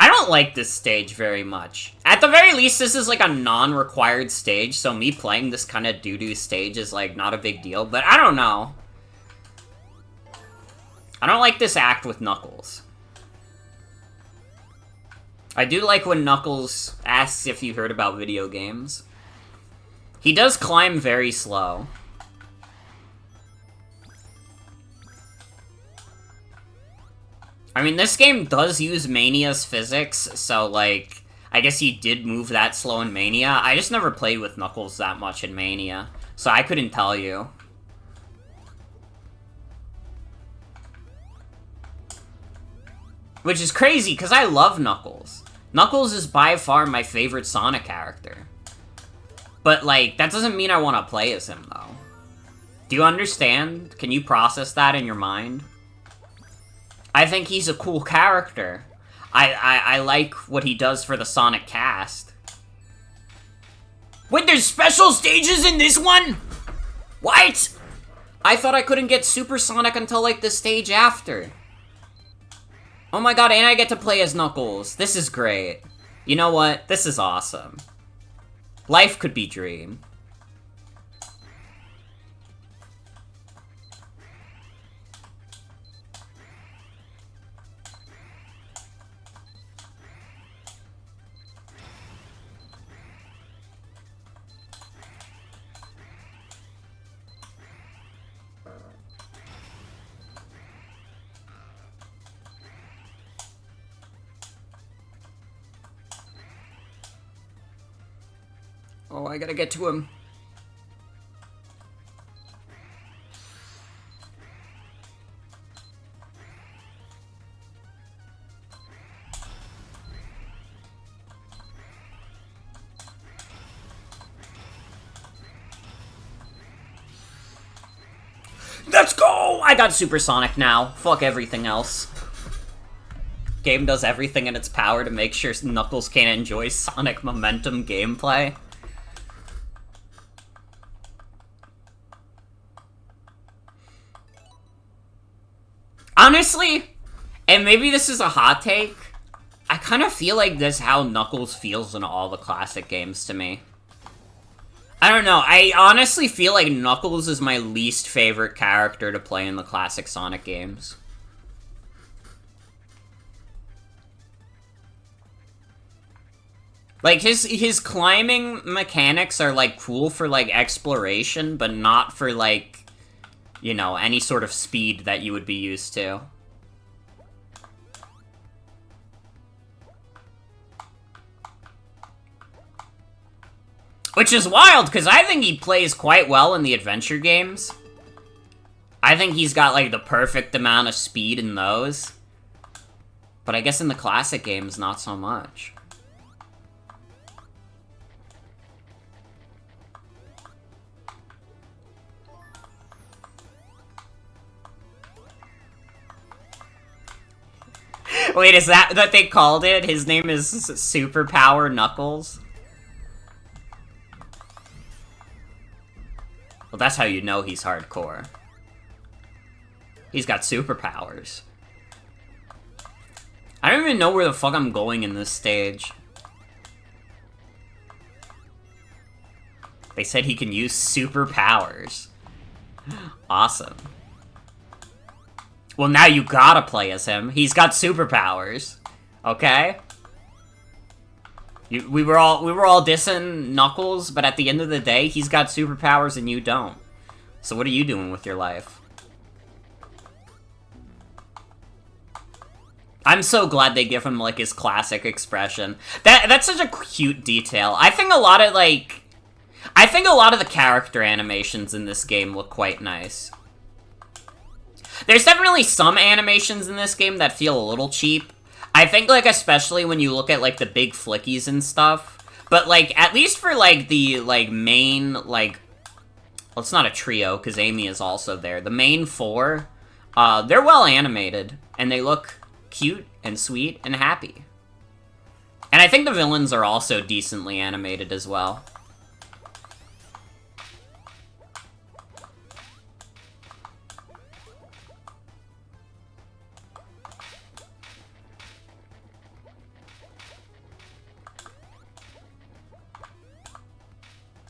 I don't like this stage very much. At the very least, this is like a non-required stage, so me playing this kind of doo-doo stage is like not a big deal, but I don't know. I don't like this act with Knuckles. I do like when Knuckles asks if you heard about video games. He does climb very slow. I mean, this game does use Mania's physics, so, like, I guess he did move that slow in Mania. I just never played with Knuckles that much in Mania, so I couldn't tell you. Which is crazy, because I love Knuckles. Knuckles is by far my favorite Sonic character. But, like, that doesn't mean I want to play as him, though. Do you understand? Can you process that in your mind? I think he's a cool character. I like what he does for the Sonic cast. Wait, there's special stages in this one?! What?! I thought I couldn't get Super Sonic until, like, the stage after. Oh my god, and I get to play as Knuckles. This is great. You know what? This is awesome. Life could be dream. Oh, I gotta get to him. Let's go! I got Supersonic now. Fuck everything else. Game does everything in its power to make sure Knuckles can't enjoy Sonic Momentum gameplay. Honestly, and maybe this is a hot take, I kind of feel like this is how Knuckles feels in all the classic games to me. I don't know, I honestly feel like Knuckles is my least favorite character to play in the classic Sonic games. Like, his climbing mechanics are, like, cool for, like, exploration, but not for, like, you know, any sort of speed that you would be used to. Which is wild, because I think he plays quite well in the adventure games. I think he's got, like, the perfect amount of speed in those. But I guess in the classic games, not so much. Wait, is that what they called it? His name is Superpower Knuckles? Well, that's how you know he's hardcore. He's got superpowers. I don't even know where the fuck I'm going in this stage. They said he can use superpowers. Awesome. Well, now you gotta play as him. He's got superpowers. Okay? We were all dissing Knuckles, but at the end of the day, he's got superpowers and you don't. So what are you doing with your life? I'm so glad they give him, like, his classic expression. That's such a cute detail. I think a lot of the character animations in this game look quite nice. There's definitely some animations in this game that feel a little cheap. I think, like, especially when you look at, like, the big flickies and stuff. But, like, at least for, like, the, like, main, like... Well, it's not a trio, because Amy is also there. The main four, they're well animated. And they look cute and sweet and happy. And I think the villains are also decently animated as well.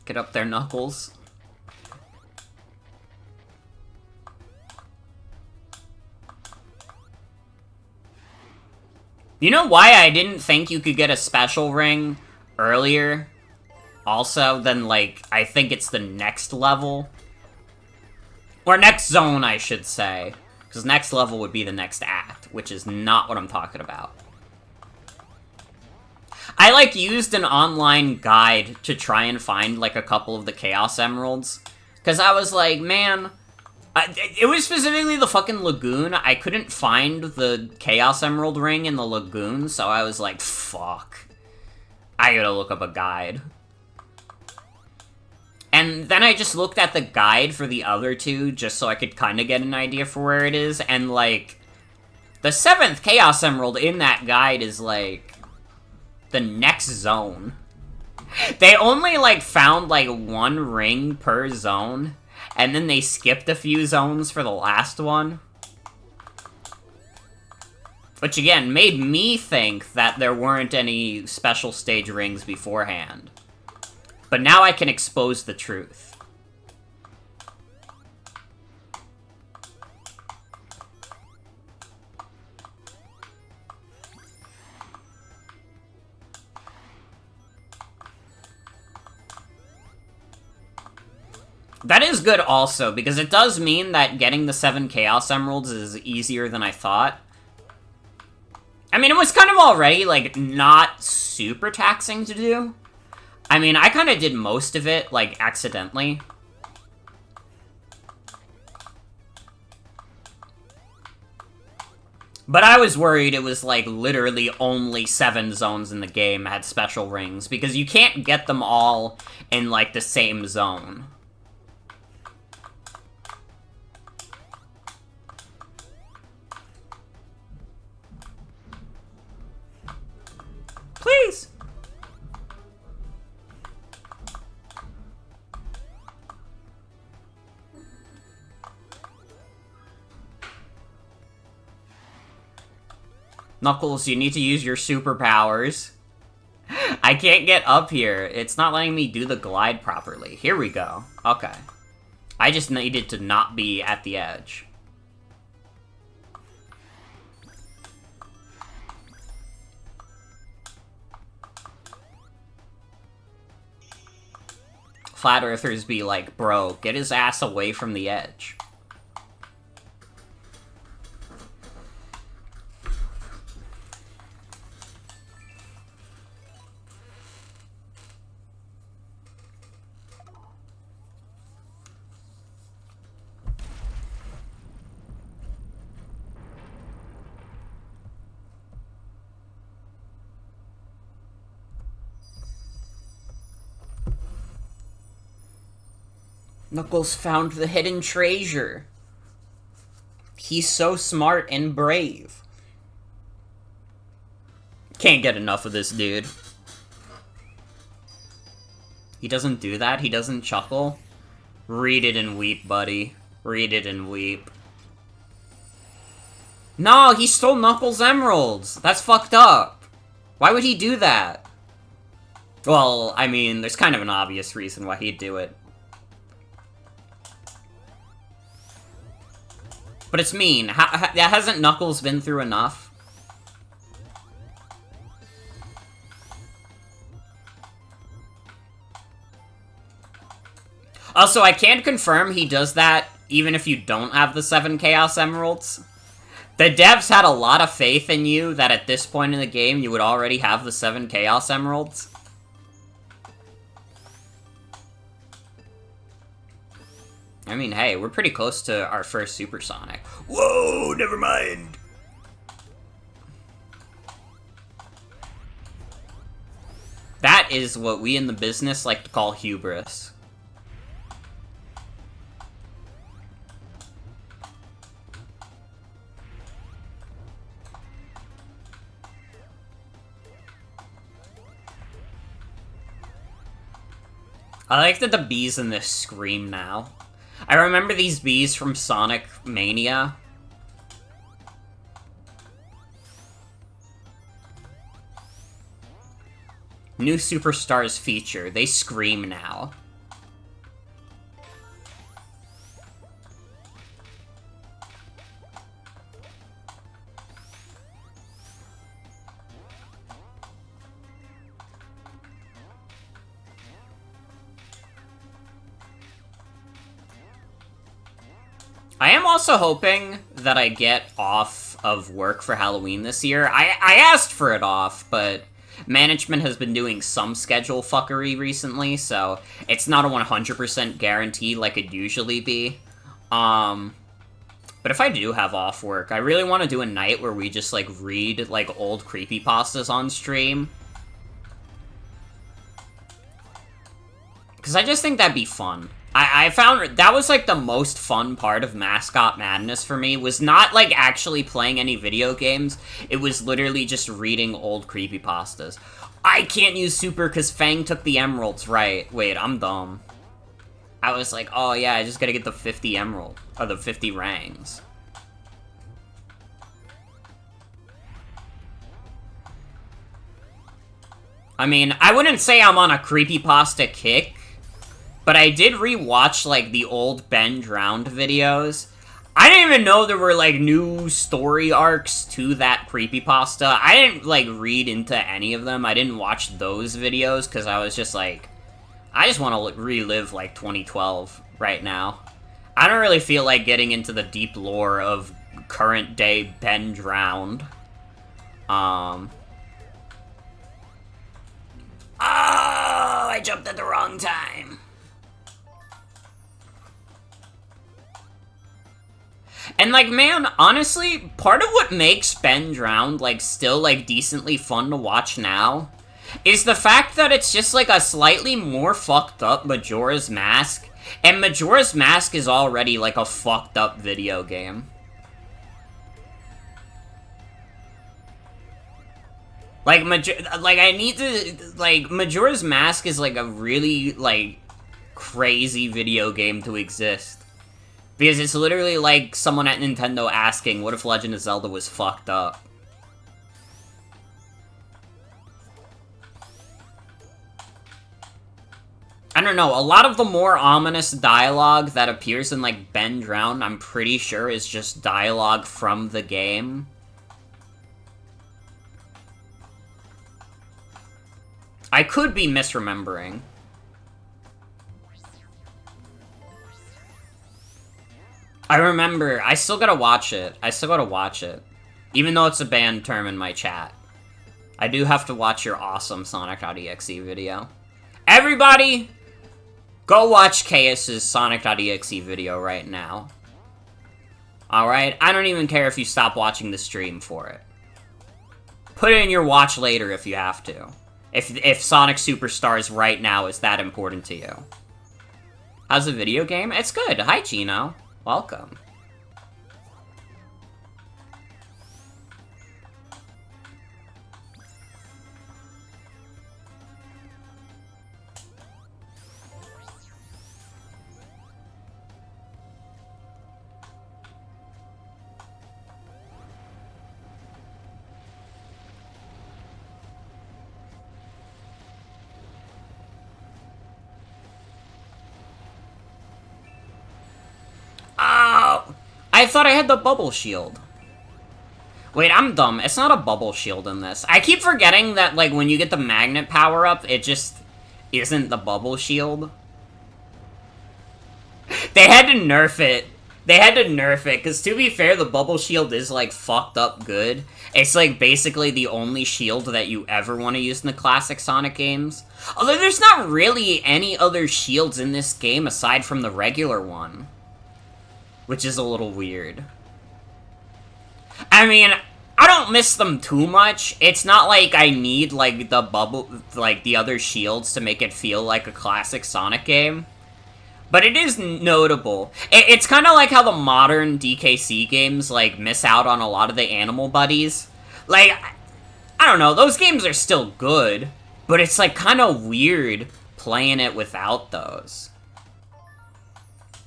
Get up there, Knuckles. You know why I didn't think you could get a special ring earlier? Also, than, like, I think it's the next level. Or next zone, I should say. Because next level would be the next act, which is not what I'm talking about. I, like, used an online guide to try and find, like, a couple of the Chaos Emeralds. Because I was like, man... it was specifically the fucking lagoon. I couldn't find the Chaos Emerald ring in the lagoon, so I was like, fuck. I gotta look up a guide. And then I just looked at the guide for the other two, just so I could kind of get an idea for where it is, and, like, the 7th Chaos Emerald in that guide is, like, the next zone. They only, like, found, like, 1 ring per zone, and then they skipped a few zones for the last one. Which, again, made me think that there weren't any special stage rings beforehand. But now I can expose the truth. That is good also, because it does mean that getting the 7 Chaos Emeralds is easier than I thought. I mean, it was kind of already, like, not super taxing to do. I mean, I kind of did most of it, like, accidentally. But I was worried it was, like, literally only 7 zones in the game had special rings, because you can't get them all in, like, the same zone. Please! Knuckles, you need to use your superpowers. I can't get up here. It's not letting me do the glide properly. Here we go. Okay. I just needed to not be at the edge. Flat Earthers be like, bro, get his ass away from the edge. Knuckles found the hidden treasure. He's so smart and brave. Can't get enough of this dude. He doesn't do that? He doesn't chuckle? Read it and weep, buddy. Read it and weep. No, he stole Knuckles' emeralds! That's fucked up! Why would he do that? Well, I mean, there's kind of an obvious reason why he'd do it. But it's mean. Hasn't Knuckles been through enough? Also, I can confirm he does that even if you don't have the 7 Chaos Emeralds. The devs had a lot of faith in you that at this point in the game you would already have the 7 Chaos Emeralds. I mean, hey, we're pretty close to our first Supersonic. Whoa, never mind. That is what we in the business like to call hubris. I like that the bees in this scream now. I remember these bees from Sonic Mania. New Superstars feature. They scream now. I am also hoping that I get off of work for Halloween this year. I asked for it off, but management has been doing some schedule fuckery recently, so it's not a 100% guarantee like it'd usually be. But if I do have off work, I really want to do a night where we just, like, read, like, old creepypastas on stream. Because I just think that'd be fun. I found that was, like, the most fun part of Mascot Madness for me, was not, like, actually playing any video games. It was literally just reading old creepypastas. I can't use Super because Fang took the emeralds, right. Wait, I'm dumb. I was like, oh yeah, I just gotta get the 50 emerald, or the 50 rangs. I mean, I wouldn't say I'm on a creepypasta kick, but I did rewatch, like, the old Ben Drowned videos. I didn't even know there were, like, new story arcs to that creepypasta. I didn't, like, read into any of them. I didn't watch those videos, because I was just, like, I just want to relive, like, 2012 right now. I don't really feel like getting into the deep lore of current-day Ben Drowned. Oh, I jumped at the wrong time. And, like, man, honestly, part of what makes Ben Drowned, like, still, like, decently fun to watch now is the fact that it's just, like, a slightly more fucked up Majora's Mask, and Majora's Mask is already, like, a fucked up video game. Like, Majora's Mask is, like, a really, like, crazy video game to exist. Because it's literally like someone at Nintendo asking, what if Legend of Zelda was fucked up? I don't know, a lot of the more ominous dialogue that appears in, like, Ben Drowned, I'm pretty sure is just dialogue from the game. I could be misremembering. I remember. I still gotta watch it. Even though it's a banned term in my chat. I do have to watch your awesome Sonic.exe video. Everybody, go watch Chaos's Sonic.exe video right now. Alright? I don't even care if you stop watching the stream for it. Put it in your watch later if you have to. If Sonic Superstars right now is that important to you. How's the video game? It's good. Hi, Chino. Welcome. Oh! I thought I had the bubble shield. Wait, I'm dumb. It's not a bubble shield in this. I keep forgetting that, like, when you get the magnet power-up, it just isn't the bubble shield. They had to nerf it They had to nerf it, because to be fair, the bubble shield is, like, fucked up good. It's, like, basically the only shield that you ever want to use in the classic Sonic games. Although there's not really any other shields in this game aside from the regular one. Which is a little weird. I mean, I don't miss them too much. It's not like I need, like, the other shields to make it feel like a classic Sonic game. But it is notable. It's kind of like how the modern DKC games, like, miss out on a lot of the animal buddies. Like, I don't know, those games are still good, but it's, like, kind of weird playing it without those.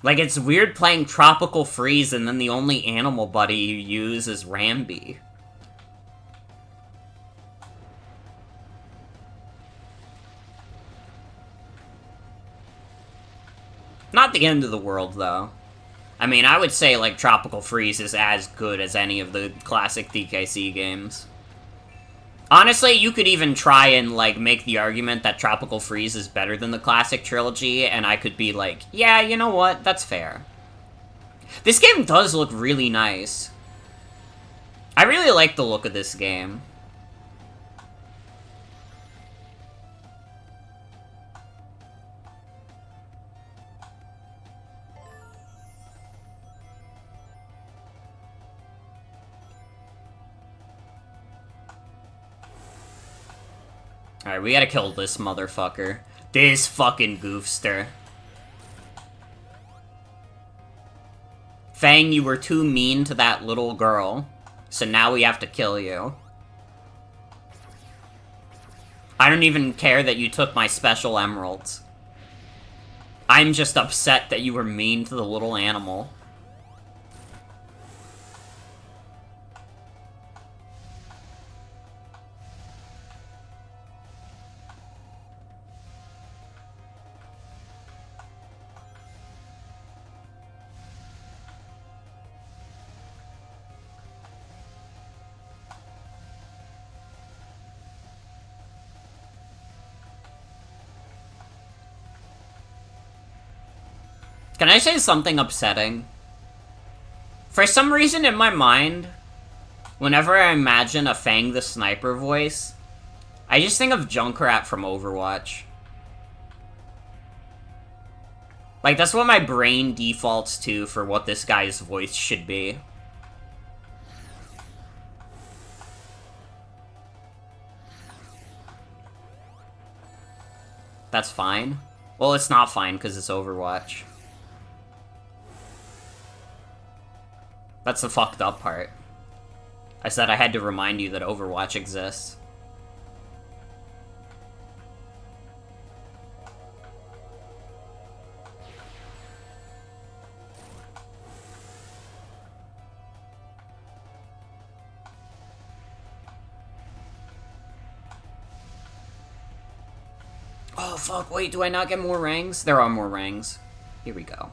Like, it's weird playing Tropical Freeze and then the only animal buddy you use is Rambi. Not the end of the world, though. I mean, I would say, like, Tropical Freeze is as good as any of the classic DKC games. Honestly, you could even try and, like, make the argument that Tropical Freeze is better than the classic trilogy, and I could be like, yeah, you know what, that's fair. This game does look really nice. I really like the look of this game. Alright, we gotta kill this motherfucker. This fucking goofster. Fang, you were too mean to that little girl, so now we have to kill you. I don't even care that you took my special emeralds. I'm just upset that you were mean to the little animal. Can I say something upsetting? For some reason in my mind, whenever I imagine a Fang the Sniper voice, I just think of Junkrat from Overwatch. Like, that's what my brain defaults to for what this guy's voice should be. That's fine. Well, it's not fine, because it's Overwatch. That's the fucked up part. I said I had to remind you that Overwatch exists. Oh fuck, wait, do I not get more rangs? There are more rangs. Here we go.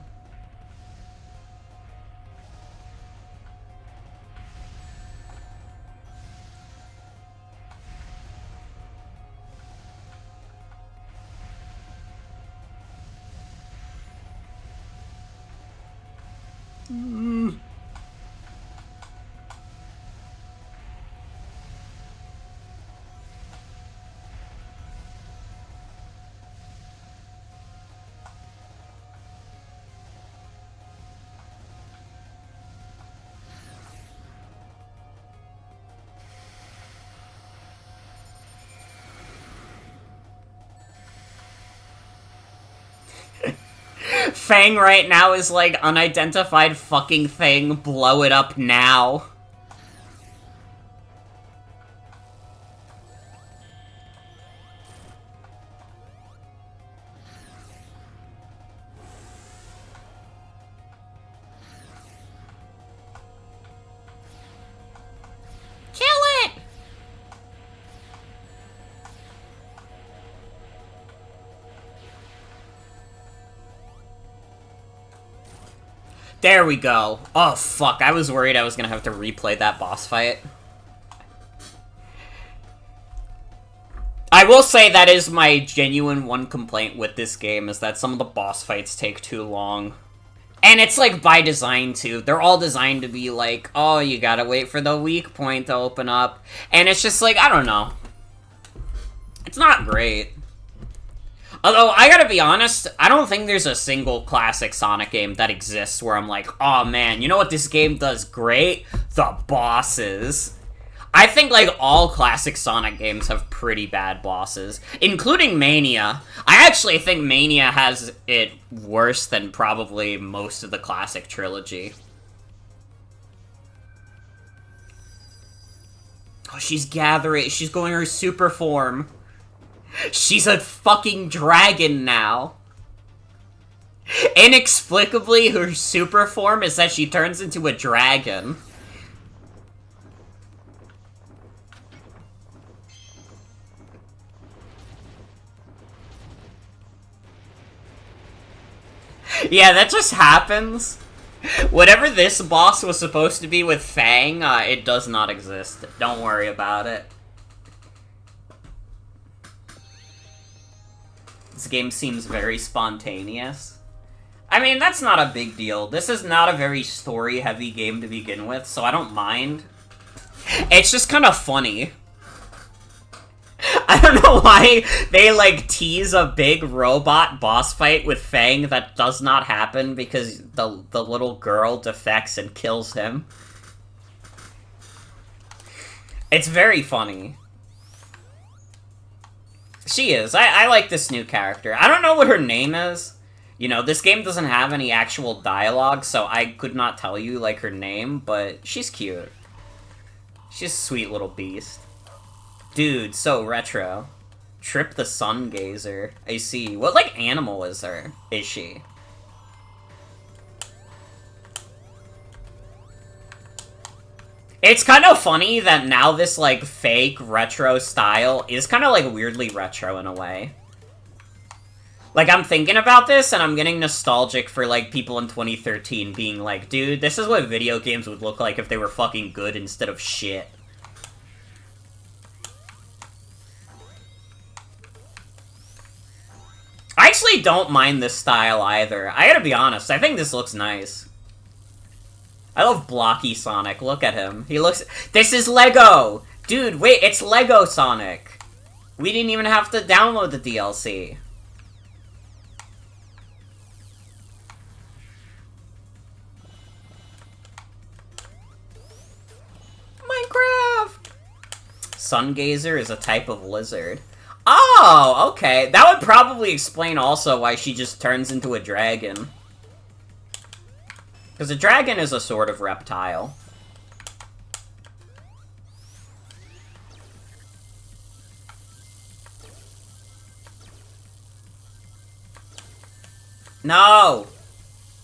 Fang right now is like, unidentified fucking thing, blow it up now. Kill it! There we go. Oh, fuck. I was worried I was gonna have to replay that boss fight. I will say that is my genuine one complaint with this game, is that some of the boss fights take too long. And it's, like, by design, too. They're all designed to be like, oh, you gotta wait for the weak point to open up. And it's just like, I don't know. It's not great. Although, I gotta be honest, I don't think there's a single classic Sonic game that exists where I'm like, oh man, you know what this game does great? The bosses. I think, like, all classic Sonic games have pretty bad bosses, including Mania. I actually think Mania has it worse than probably most of the classic trilogy. Oh, she's gathering. She's going her super form. She's a fucking dragon now. Inexplicably, her super form is that she turns into a dragon. Yeah, that just happens. Whatever this boss was supposed to be with Fang, it does not exist. Don't worry about it. This game seems very spontaneous. I mean, that's not a big deal. This is not a very story-heavy game to begin with, so I don't mind. It's just kind of funny. I don't know why they, like, tease a big robot boss fight with Fang that does not happen because the little girl defects and kills him. It's very funny. She is. I like this new character. I don't know what her name is. You know, this game doesn't have any actual dialogue, so I could not tell you, like, her name, but she's cute. She's a sweet little beast. Dude, so retro. Trip the Sun Gazer. I see. What, like, animal is her? Is she? It's kind of funny that now this, like, fake retro style is kind of, like, weirdly retro in a way. Like, I'm thinking about this, and I'm getting nostalgic for, like, people in 2013 being like, dude, this is what video games would look like if they were fucking good instead of shit. I actually don't mind this style either. I gotta be honest, I think this looks nice. I love blocky Sonic. Look at him. He looks... This is Lego! Dude, wait, it's Lego Sonic. We didn't even have to download the DLC. Minecraft! Sungazer is a type of lizard. Oh, okay. That would probably explain also why she just turns into a dragon. Because a dragon is a sort of reptile. No!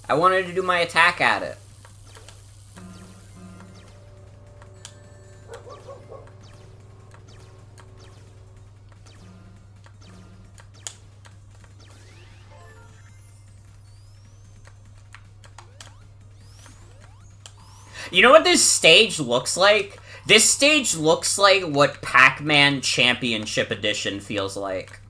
I wanted to do my attack at it. You know what this stage looks like? This stage looks like what Pac-Man Championship Edition feels like.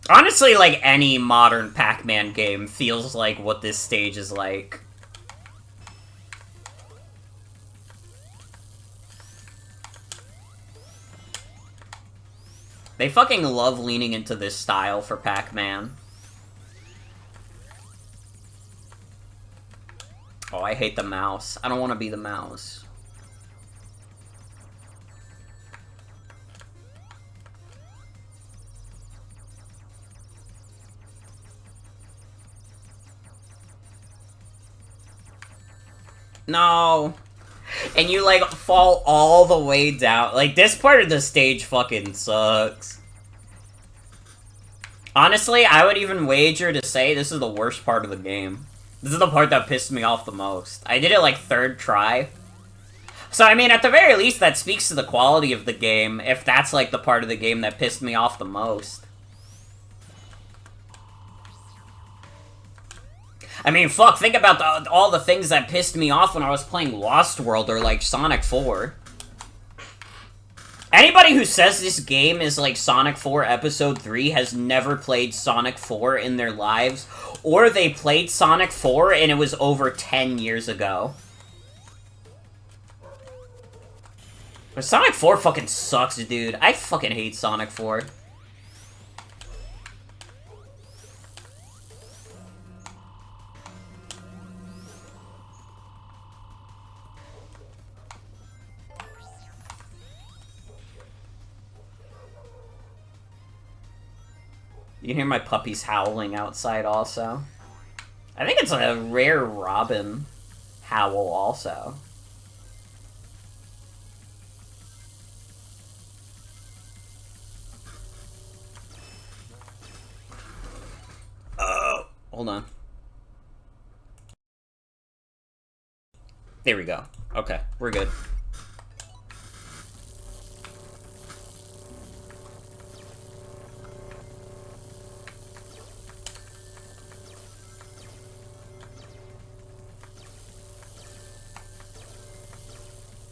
Honestly, like, any modern Pac-Man game feels like what this stage is like. They fucking love leaning into this style for Pac-Man. Oh, I hate the mouse. I don't want to be the mouse. No. And you, like, fall all the way down. Like, this part of the stage fucking sucks. Honestly, I would even wager to say this is the worst part of the game. This is the part that pissed me off the most. I did it, like, third try. So, I mean, at the very least, that speaks to the quality of the game, if that's, like, the part of the game that pissed me off the most. I mean, fuck, think about all the things that pissed me off when I was playing Lost World or, like, Sonic 4. Anybody who says this game is like Sonic 4 Episode 3 has never played Sonic 4 in their lives, or they played Sonic 4 and it was over 10 years ago. But Sonic 4 fucking sucks, dude. I fucking hate Sonic 4. You can hear my puppies howling outside also. I think it's a rare robin howl also. Hold on. There we go. Okay, we're good.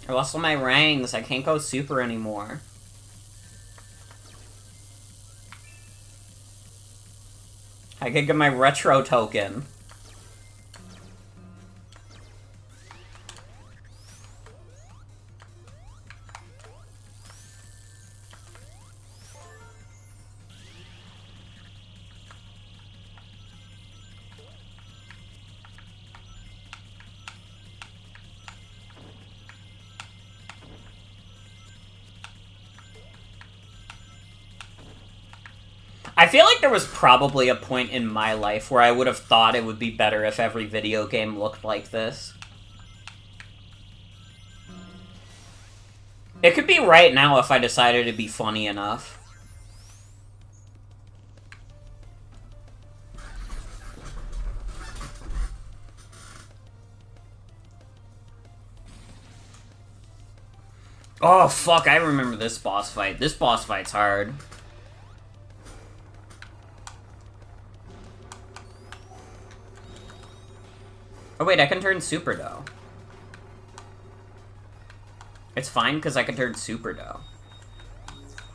I lost all my ranks. I can't go super anymore. I could get my retro token. I feel like there was probably a point in my life where I would have thought it would be better if every video game looked like this. It could be right now if I decided to be funny enough. Oh, fuck, I remember this boss fight. This boss fight's hard. Oh wait, I can turn super though. It's fine because I can turn super though.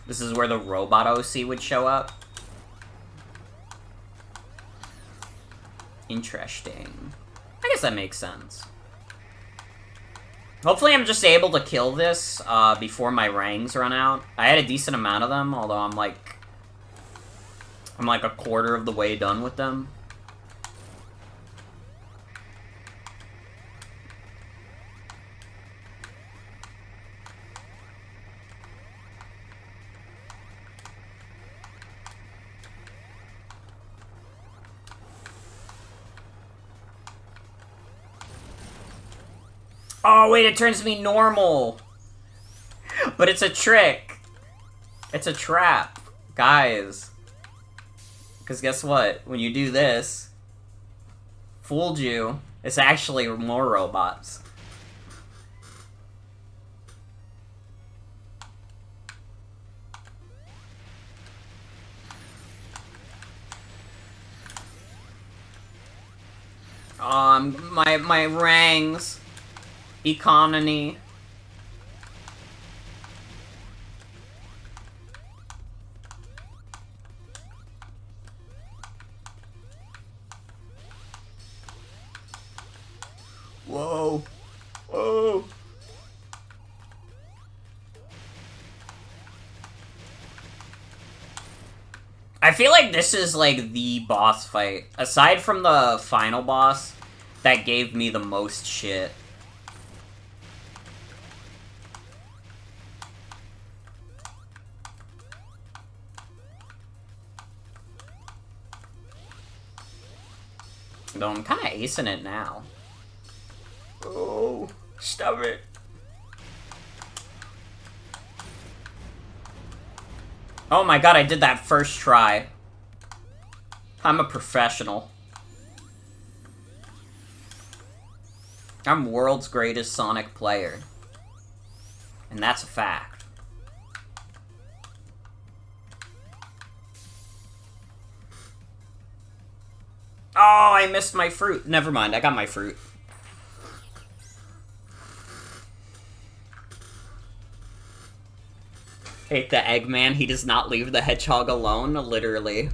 This is where the robot OC would show up. Interesting. I guess that makes sense. Hopefully I'm just able to kill this before my rangs run out. I had a decent amount of them, although I'm like a quarter of the way done with them. Oh, wait, it turns me normal. But it's a trick. It's a trap. Guys. Because guess what? When you do this, fooled you, it's actually more robots. My rangs. Economy. Whoa. Whoa. I feel like this is like the boss fight. Aside from the final boss, that gave me the most shit. Though I'm kind of acing it now. Oh, stop it. Oh my god, I did that first try. I'm a professional. I'm world's greatest Sonic player. And that's a fact. Oh, I missed my fruit. Never mind, I got my fruit. Hate the Eggman, he does not leave the hedgehog alone, literally.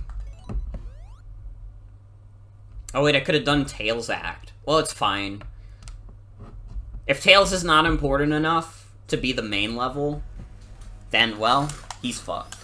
Oh wait, I could have done Tails' act. Well, it's fine. If Tails is not important enough to be the main level, then, well, he's fucked.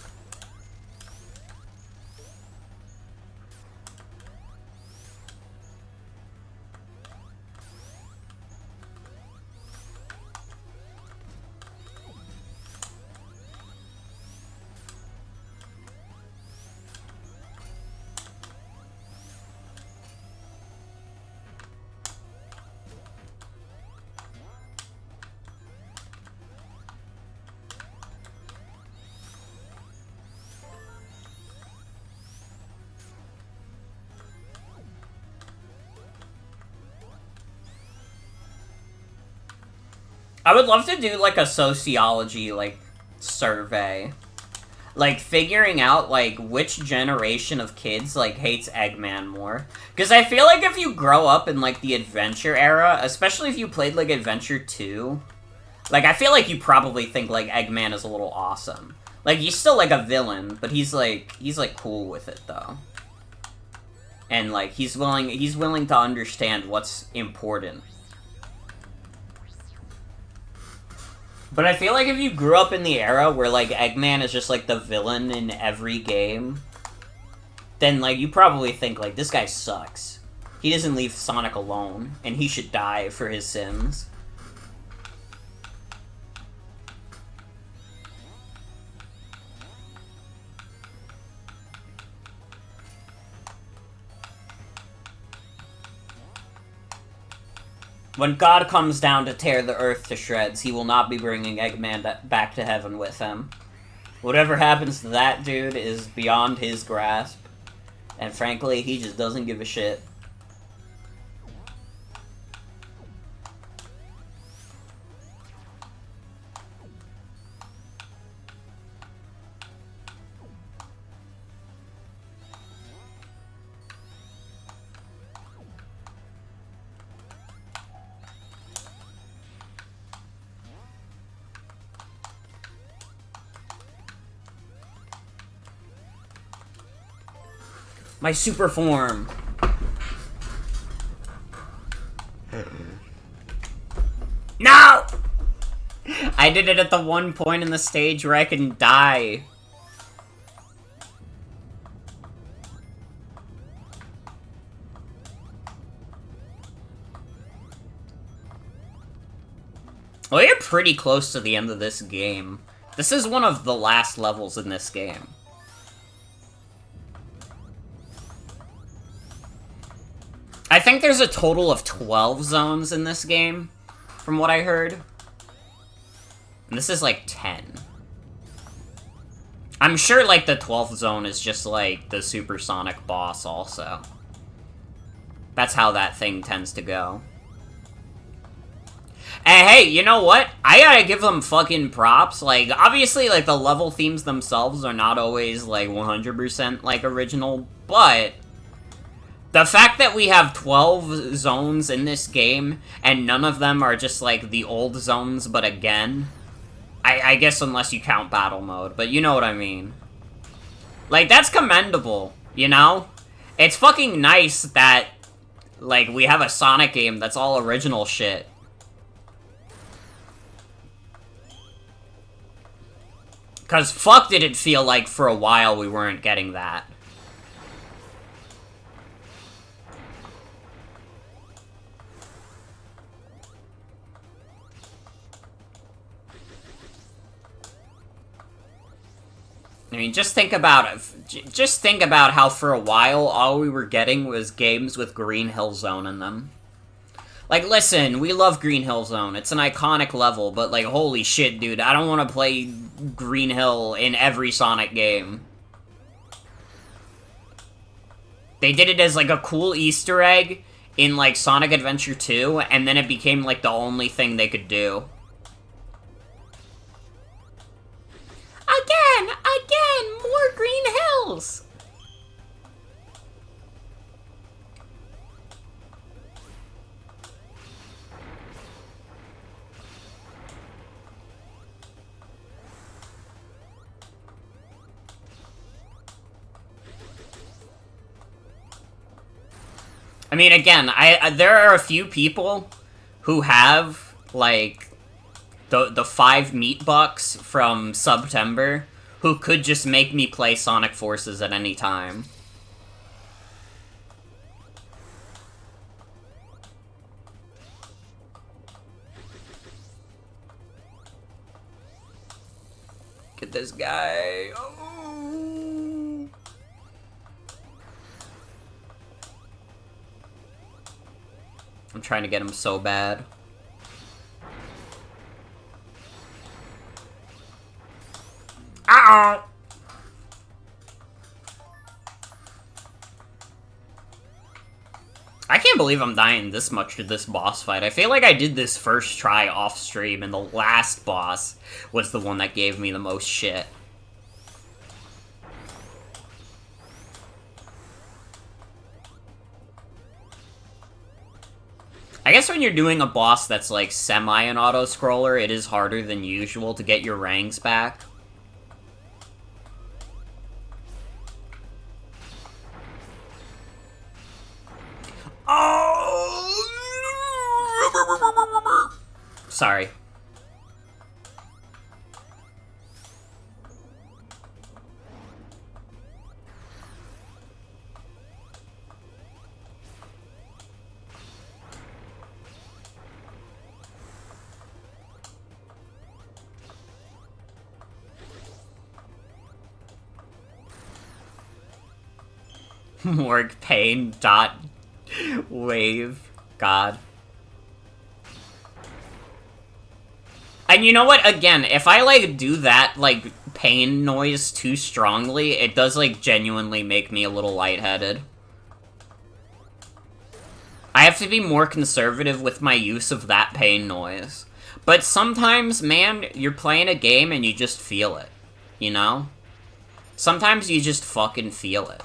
I would love to do, like, a sociology, like, survey. Like, figuring out, like, which generation of kids, like, hates Eggman more. Because I feel like if you grow up in, like, the Adventure era, especially if you played, like, Adventure 2, like, I feel like you probably think, like, Eggman is a little awesome. Like, he's still, like, a villain, but he's cool with it, though. And, like, he's willing to understand what's important. But I feel like if you grew up in the era where, like, Eggman is just, like, the villain in every game, then, like, you probably think, like, this guy sucks. He doesn't leave Sonic alone, and he should die for his sins. When God comes down to tear the earth to shreds, he will not be bringing Eggman back to heaven with him. Whatever happens to that dude is beyond his grasp. And frankly, he just doesn't give a shit. My super form. No! I did it at the one point in the stage where I can die. Well, you're pretty close to the end of this game. This is one of the last levels in this game. I think there's a total of 12 zones in this game, from what I heard. And this is like 10. I'm sure, like, the 12th zone is just, like, the supersonic boss also. That's how that thing tends to go. And hey, you know what? I gotta give them fucking props. Like, obviously, like, the level themes themselves are not always, like, 100%, like, original, but the fact that we have 12 zones in this game, and none of them are just, like, the old zones, but again, I guess unless you count battle mode, but you know what I mean. Like, that's commendable, you know? It's fucking nice that, like, we have a Sonic game that's all original shit. Because fuck did it feel like for a while we weren't getting that. I mean, just think about it. Just think about how for a while all we were getting was games with Green Hill Zone in them. Like, listen, we love Green Hill Zone. It's an iconic level, but, like, holy shit, dude. I don't want to play Green Hill in every Sonic game. They did it as, like, a cool Easter egg in, like, Sonic Adventure 2, and then it became, like, the only thing they could do. Again, more Green Hills! I mean, again, there are a few people who have, like, the 5 meat bucks from September who could just make me play Sonic Forces at any time. Get this guy. Oh. I'm trying to get him so bad. Ow! I can't believe I'm dying this much to this boss fight. I feel like I did this first try off stream, and the last boss was the one that gave me the most shit. I guess when you're doing a boss that's like semi an auto-scroller, it is harder than usual to get your ranks back. Oh! Sorry. Morg pain dot wave god. And you know what? Again, if I like do that like pain noise too strongly, it does like genuinely make me a little lightheaded. I have to be more conservative with my use of that pain noise. But sometimes, man, you're playing a game and you just feel it. You know? Sometimes you just fucking feel it.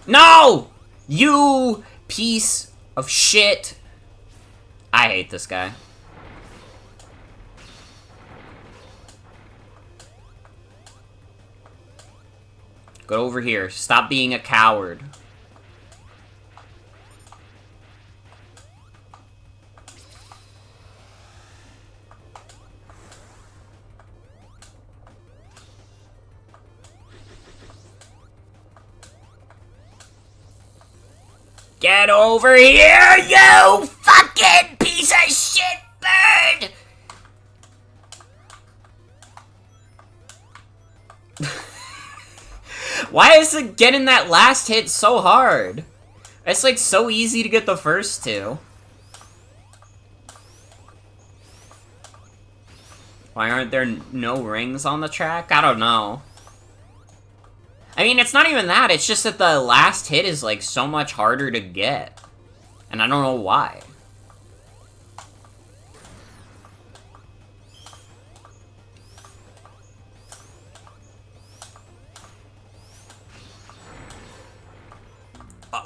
No! You piece of shit. I hate this guy. Go over here. Stop being a coward. Get over here, you fucking piece of shit bird! Why is it getting that last hit so hard? It's like so easy to get the first two. Why aren't there no rings on the track? I don't know. I mean, it's not even that, it's just that the last hit is, like, so much harder to get. And I don't know why.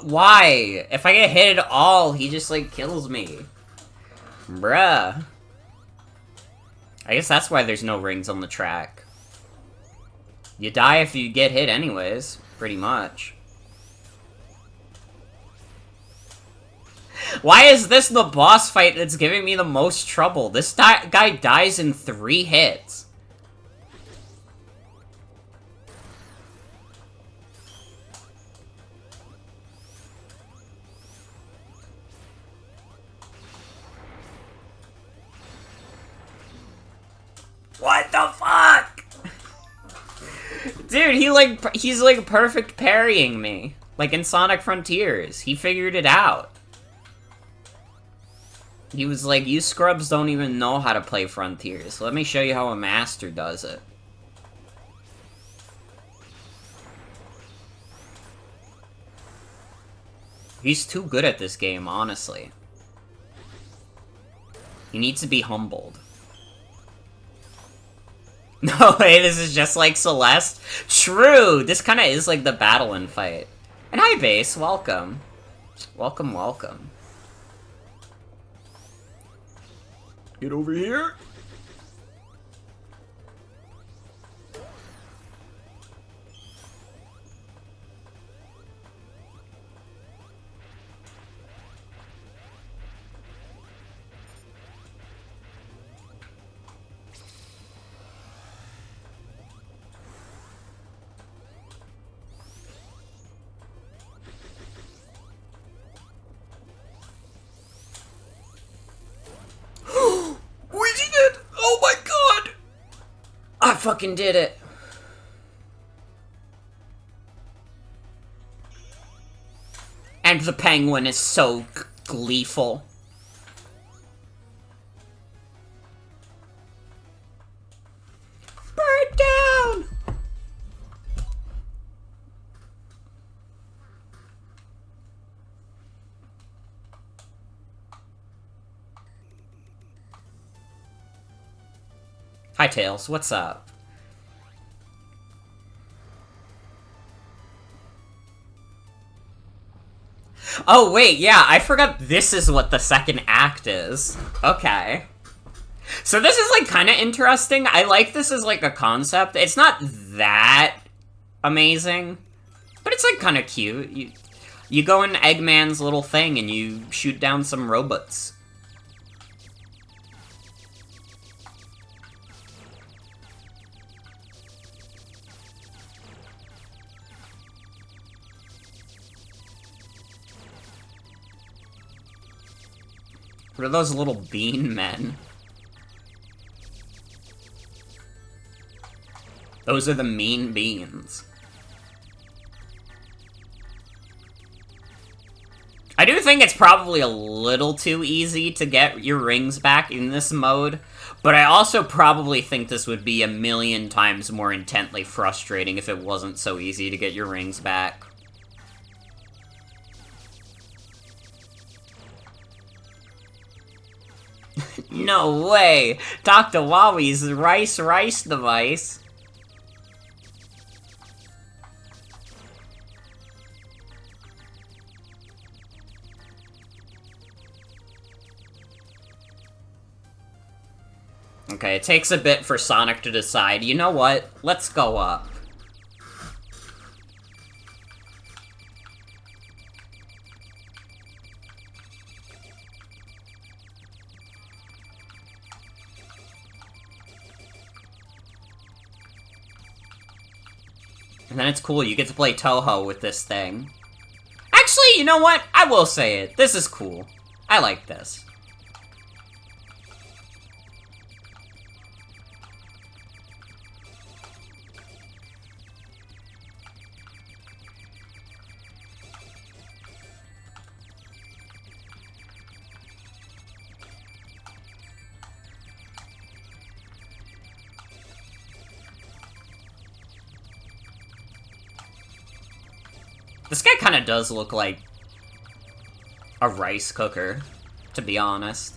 Why? If I get hit at all, he just, like, kills me. Bruh. I guess that's why there's no rings on the track. You die if you get hit anyways, pretty much. Why is this the boss fight that's giving me the most trouble? This guy dies in 3 hits. What the fuck? Dude, he's like perfect parrying me. Like in Sonic Frontiers. He figured it out. He was like, you scrubs don't even know how to play Frontiers. Let me show you how a master does it. He's too good at this game, honestly. He needs to be humbled. No way, this is just like Celeste? True! This kinda is like the battle and fight. And hi, Base. Welcome. Welcome, welcome. Get over here. We did it! Oh my god! I fucking did it. And the penguin is so gleeful. Bird down! Hi, Tails. What's up? Oh, wait, yeah, I forgot this is what the second act is. Okay. So this is, like, kind of interesting. I like this as, like, a concept. It's not that amazing, but it's, like, kind of cute. You go in Eggman's little thing and you shoot down some robots. What are those little bean men? Those are the mean beans. I do think it's probably a little too easy to get your rings back in this mode, but I also probably think this would be a million times more intently frustrating if it wasn't so easy to get your rings back. No way! Dr. Wowie's rice device. Okay, it takes a bit for Sonic to decide, you know what? Let's go up. And then it's cool, you get to play Toho with this thing. Actually, you know what? I will say it. This is cool. I like this. This guy kind of does look like a rice cooker, to be honest.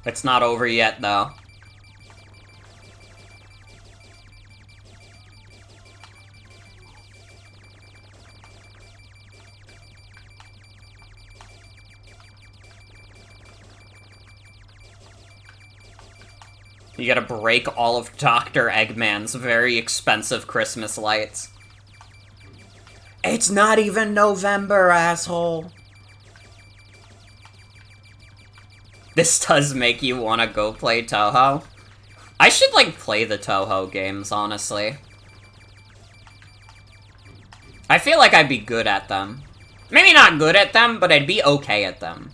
It's not over yet, though. You gotta break all of Dr. Eggman's very expensive Christmas lights. It's not even November, asshole! This does make you want to go play Toho. I should, like, play the Toho games, honestly. I feel like I'd be good at them. Maybe not good at them, but I'd be okay at them.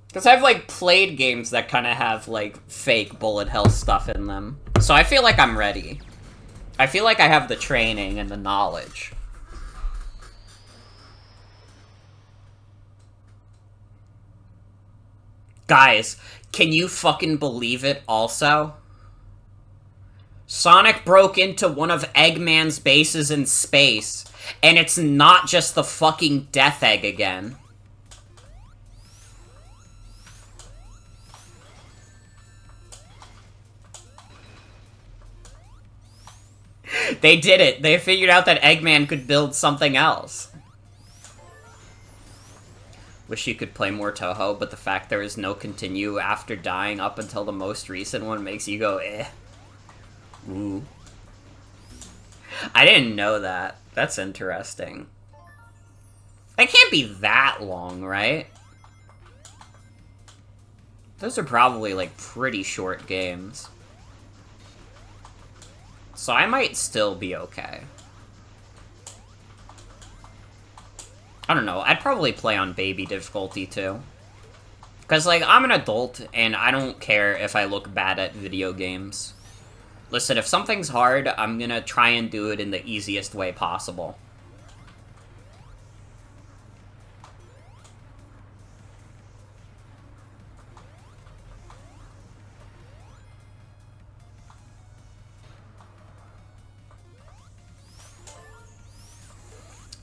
Because I've, like, played games that kind of have, like, fake bullet hell stuff in them. So I feel like I'm ready. I feel like I have the training and the knowledge. Guys, Can you fucking believe it also? Sonic broke into one of Eggman's bases in space, and it's not just the fucking Death Egg again. They did it. They figured out that Eggman could build something else. Wish you could play more Toho, but the fact there is no continue after dying up until the most recent one makes you go, eh. Ooh. I didn't know that. That's interesting. It can't be that long, right? Those are probably, like, pretty short games. So I might still be okay. I don't know, I'd probably play on baby difficulty, too. Because, like, I'm an adult, and I don't care if I look bad at video games. Listen, if something's hard, I'm gonna try and do it in the easiest way possible.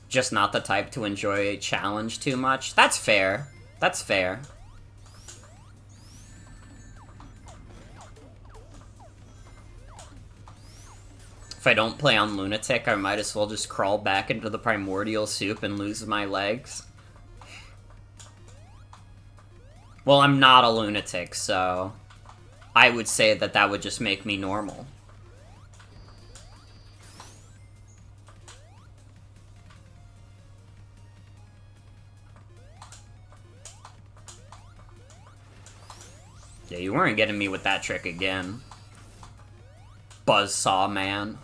Just not the type to enjoy a challenge too much. That's fair. That's fair. If I don't play on Lunatic, I might as well just crawl back into the primordial soup and lose my legs. Well, I'm not a lunatic, so I would say that that would just make me normal. Yeah, you weren't getting me with that trick again. Buzzsaw man.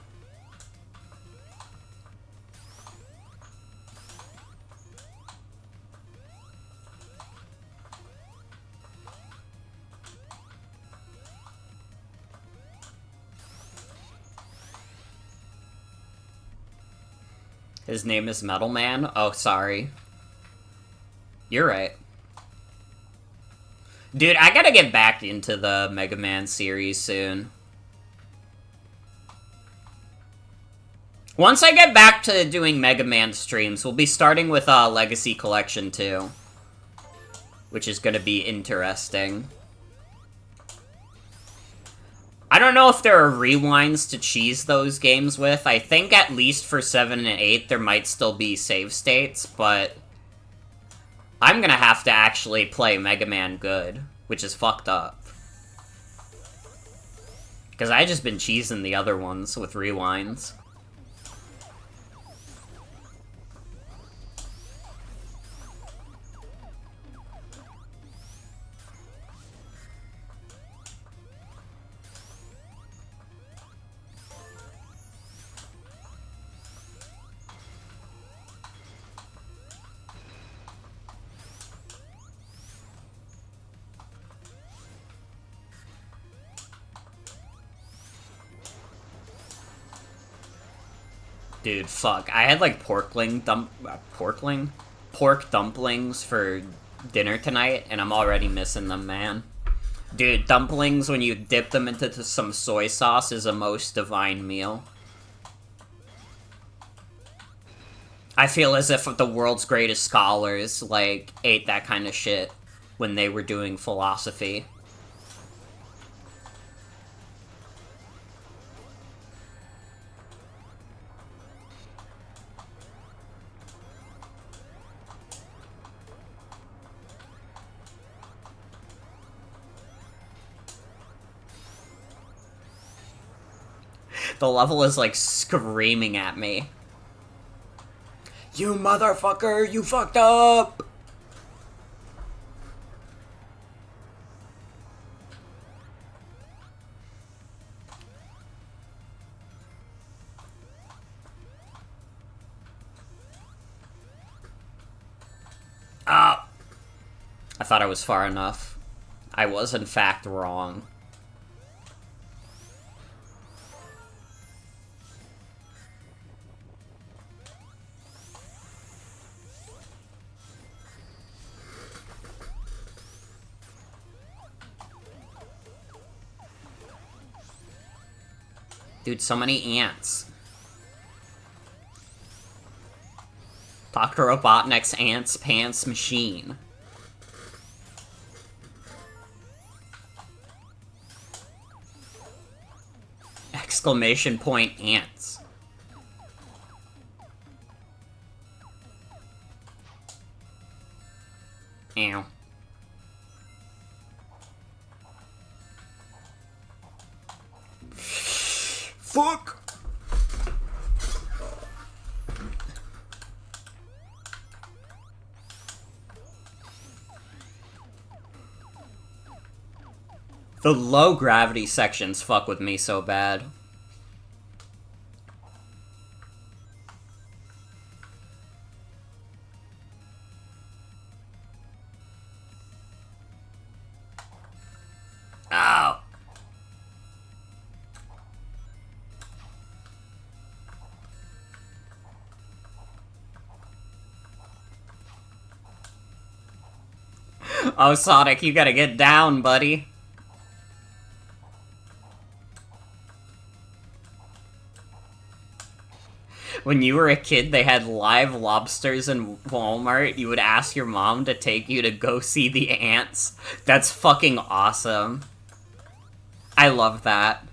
His name is Metal Man? Oh, sorry. You're right. Dude, I gotta get back into the Mega Man series soon. Once I get back to doing Mega Man streams, we'll be starting with Legacy Collection 2. Which is gonna be interesting. I don't know if there are rewinds to cheese those games with. I think at least for 7 and 8 there might still be save states, but I'm gonna have to actually play Mega Man good, which is fucked up. Because I just been cheesing the other ones with rewinds. Dude, fuck. I had, like, pork dumplings for dinner tonight, and I'm already missing them, man. Dude, dumplings, when you dip them into some soy sauce, is a most divine meal. I feel as if the world's greatest scholars, like, ate that kind of shit when they were doing philosophy. The level is, like, screaming at me. You motherfucker, you fucked up! Ah! I thought I was far enough. I was, in fact, wrong. Dude, so many ants. Dr. Robotnik's Ants Pants Machine. Exclamation point ants. Ow. Fuck! The low gravity sections fuck with me so bad. Ow. Oh, Sonic, you gotta get down, buddy. When you were a kid, they had live lobsters in Walmart. You would ask your mom to take you to go see the ants. That's fucking awesome. I love that.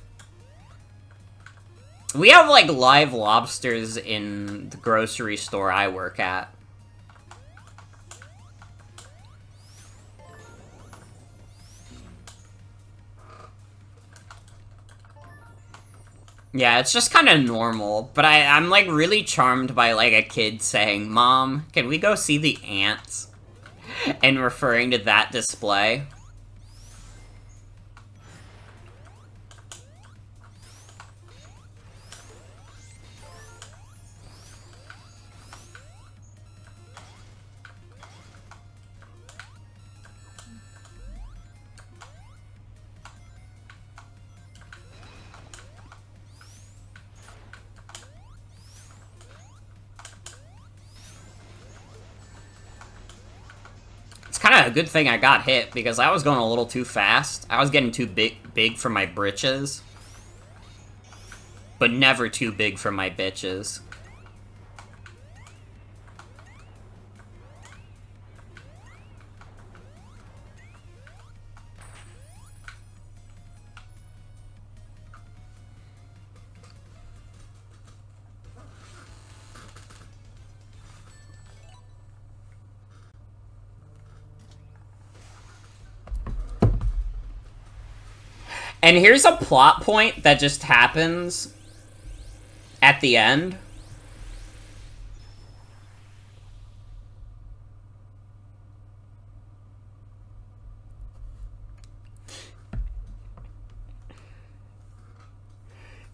We have, like, live lobsters in the grocery store I work at. Yeah, it's just kind of normal, but I'm, like, really charmed by, like, a kid saying, "Mom, can we go see the ants?" And referring to that display. It's kind of a good thing I got hit, because I was going a little too fast. I was getting too big for my britches. But never too big for my bitches. And here's a plot point that just happens at the end.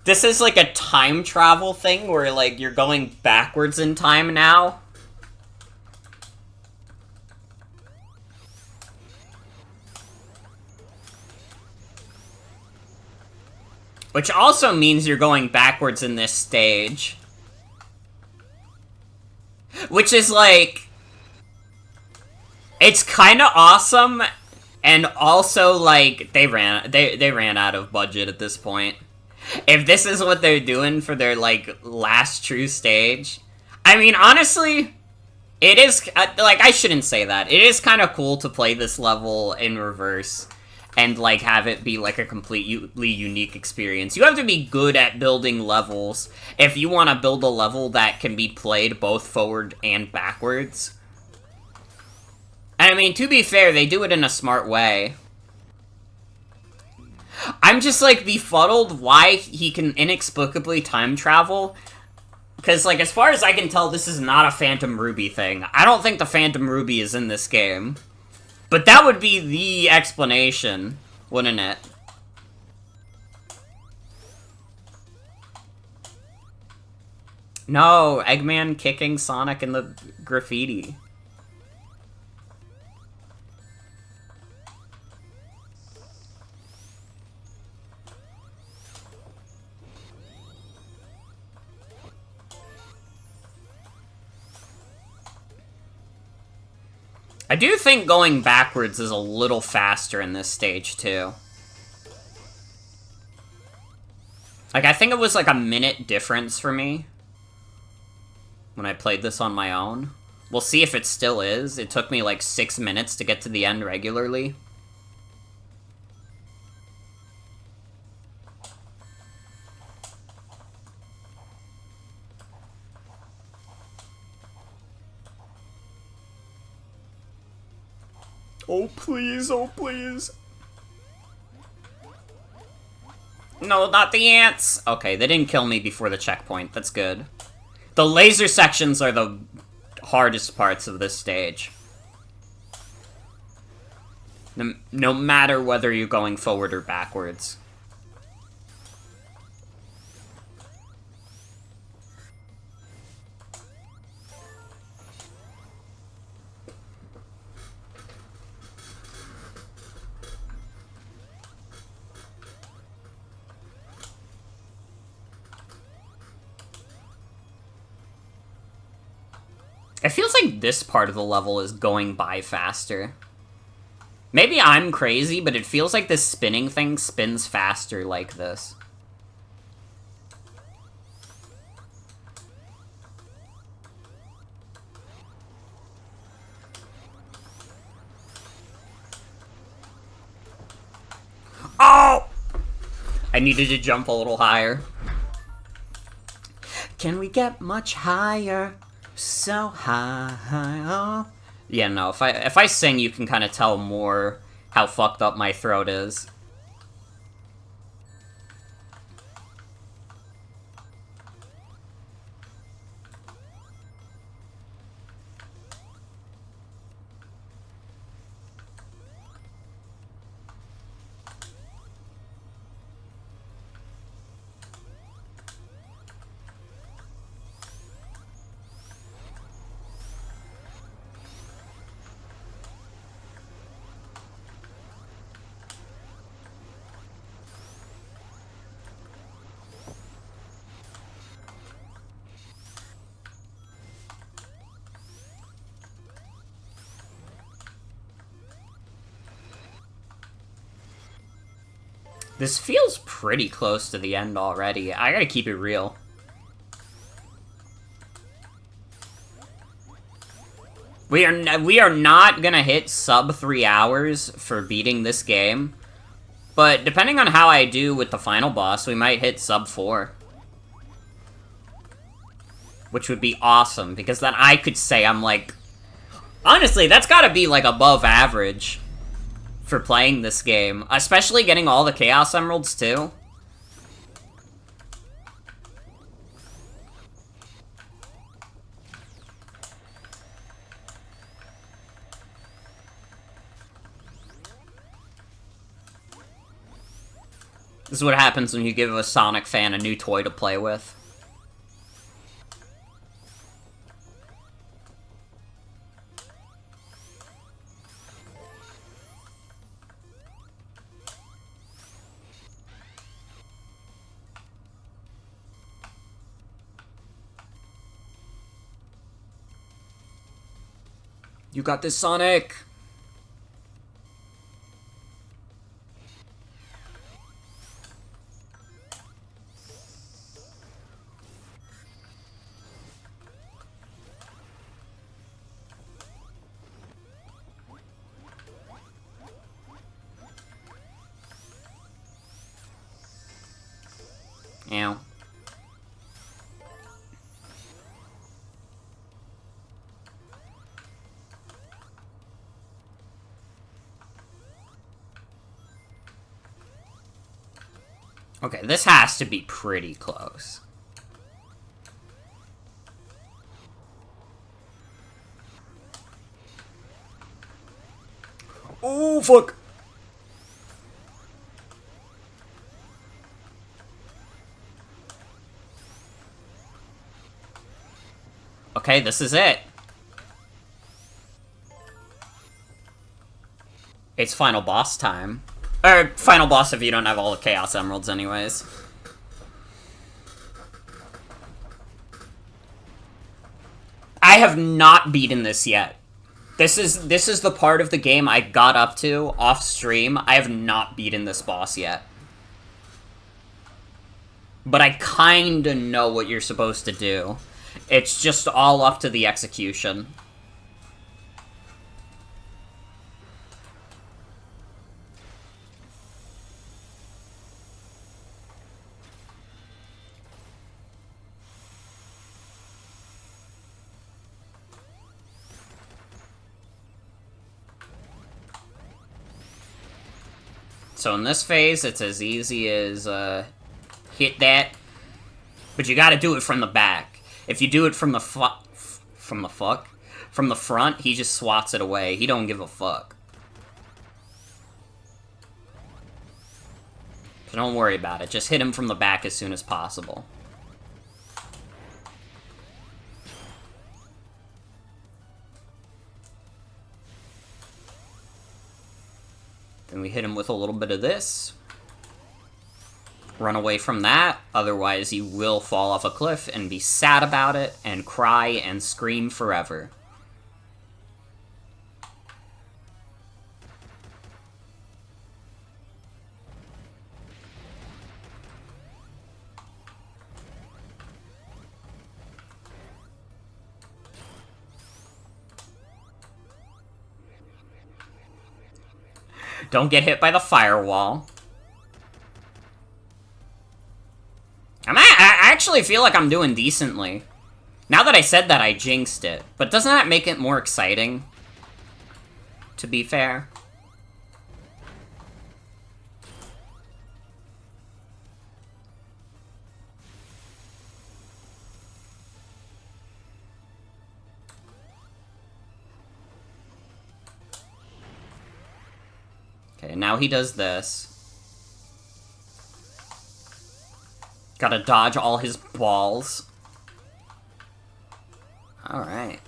This is like a time travel thing where, like, you're going backwards in time now. Which also means you're going backwards in this stage. Which is, like... It's kind of awesome, and also, like, they ran out of budget at this point. If this is what they're doing for their, like, last true stage... I mean, honestly, it is... like, I shouldn't say that. It is kind of cool to play this level in reverse. And, like, have it be, like, a completely unique experience. You have to be good at building levels if you want to build a level that can be played both forward and backwards. And, I mean, to be fair, they do it in a smart way. I'm just, like, befuddled why he can inexplicably time travel. Because, like, as far as I can tell, this is not a Phantom Ruby thing. I don't think the Phantom Ruby is in this game. But that would be the explanation, wouldn't it? No, Eggman kicking Sonic in the graffiti. I do think going backwards is a little faster in this stage, too. Like, I think it was like a minute difference for me when I played this on my own. We'll see if it still is. It took me like 6 minutes to get to the end regularly. Oh, please, oh, please. No, not the ants! Okay, they didn't kill me before the checkpoint. That's good. The laser sections are the hardest parts of this stage. No matter whether you're going forward or backwards. It feels like this part of the level is going by faster. Maybe I'm crazy, but it feels like this spinning thing spins faster like this. Oh! I needed to jump a little higher. Can we get much higher? So high, oh. Yeah, no, if I sing, you can kind of tell more how fucked up my throat is. This feels pretty close to the end already. I gotta keep it real. We are not gonna hit sub 3 hours for beating this game, but depending on how I do with the final boss, we might hit sub 4. Which would be awesome, because then I could say I'm like... Honestly, that's gotta be like above average for playing this game. Especially getting all the Chaos Emeralds, too. This is what happens when you give a Sonic fan a new toy to play with. You got this, Sonic! Ow. Okay, this has to be pretty close. Oh, fuck! Okay, this is it. It's final boss time. Or, final boss if you don't have all the Chaos Emeralds anyways. I have not beaten this yet. This is the part of the game I got up to off stream. I have not beaten this boss yet. But I kinda know what you're supposed to do. It's just all up to the execution. So in this phase, it's as easy as, hit that. But you gotta do it from the back. If you do it from the from the front, he just swats it away. He don't give a fuck. So don't worry about it. Just hit him from the back as soon as possible. Then we hit him with a little bit of this. Run away from that, otherwise he will fall off a cliff and be sad about it and cry and scream forever. Don't get hit by the firewall. I actually feel like I'm doing decently. Now that I said that, I jinxed it. But doesn't that make it more exciting? To be fair. Okay, now he does this. Gotta dodge all his balls. Alright.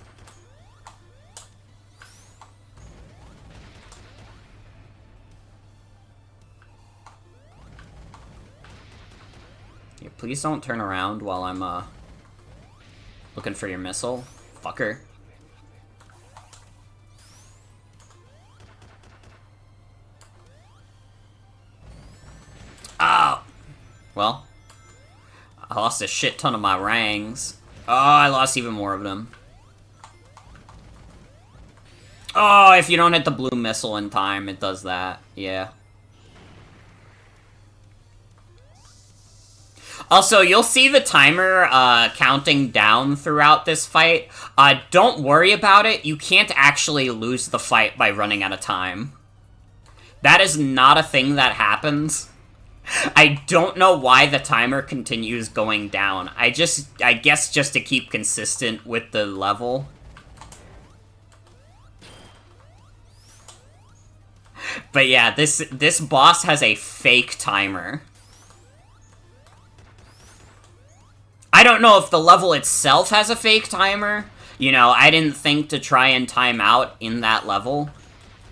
Yeah, please don't turn around while I'm, looking for your missile. Fucker. Oh! Well. I lost a shit ton of my rangs. Oh, I lost even more of them. Oh, if you don't hit the blue missile in time, it does that. Yeah. Also, you'll see the timer counting down throughout this fight. Don't worry about it. You can't actually lose the fight by running out of time. That is not a thing that happens. I don't know why the timer continues going down. I guess just to keep consistent with the level. But yeah, this boss has a fake timer. I don't know if the level itself has a fake timer. You know, I didn't think to try and time out in that level.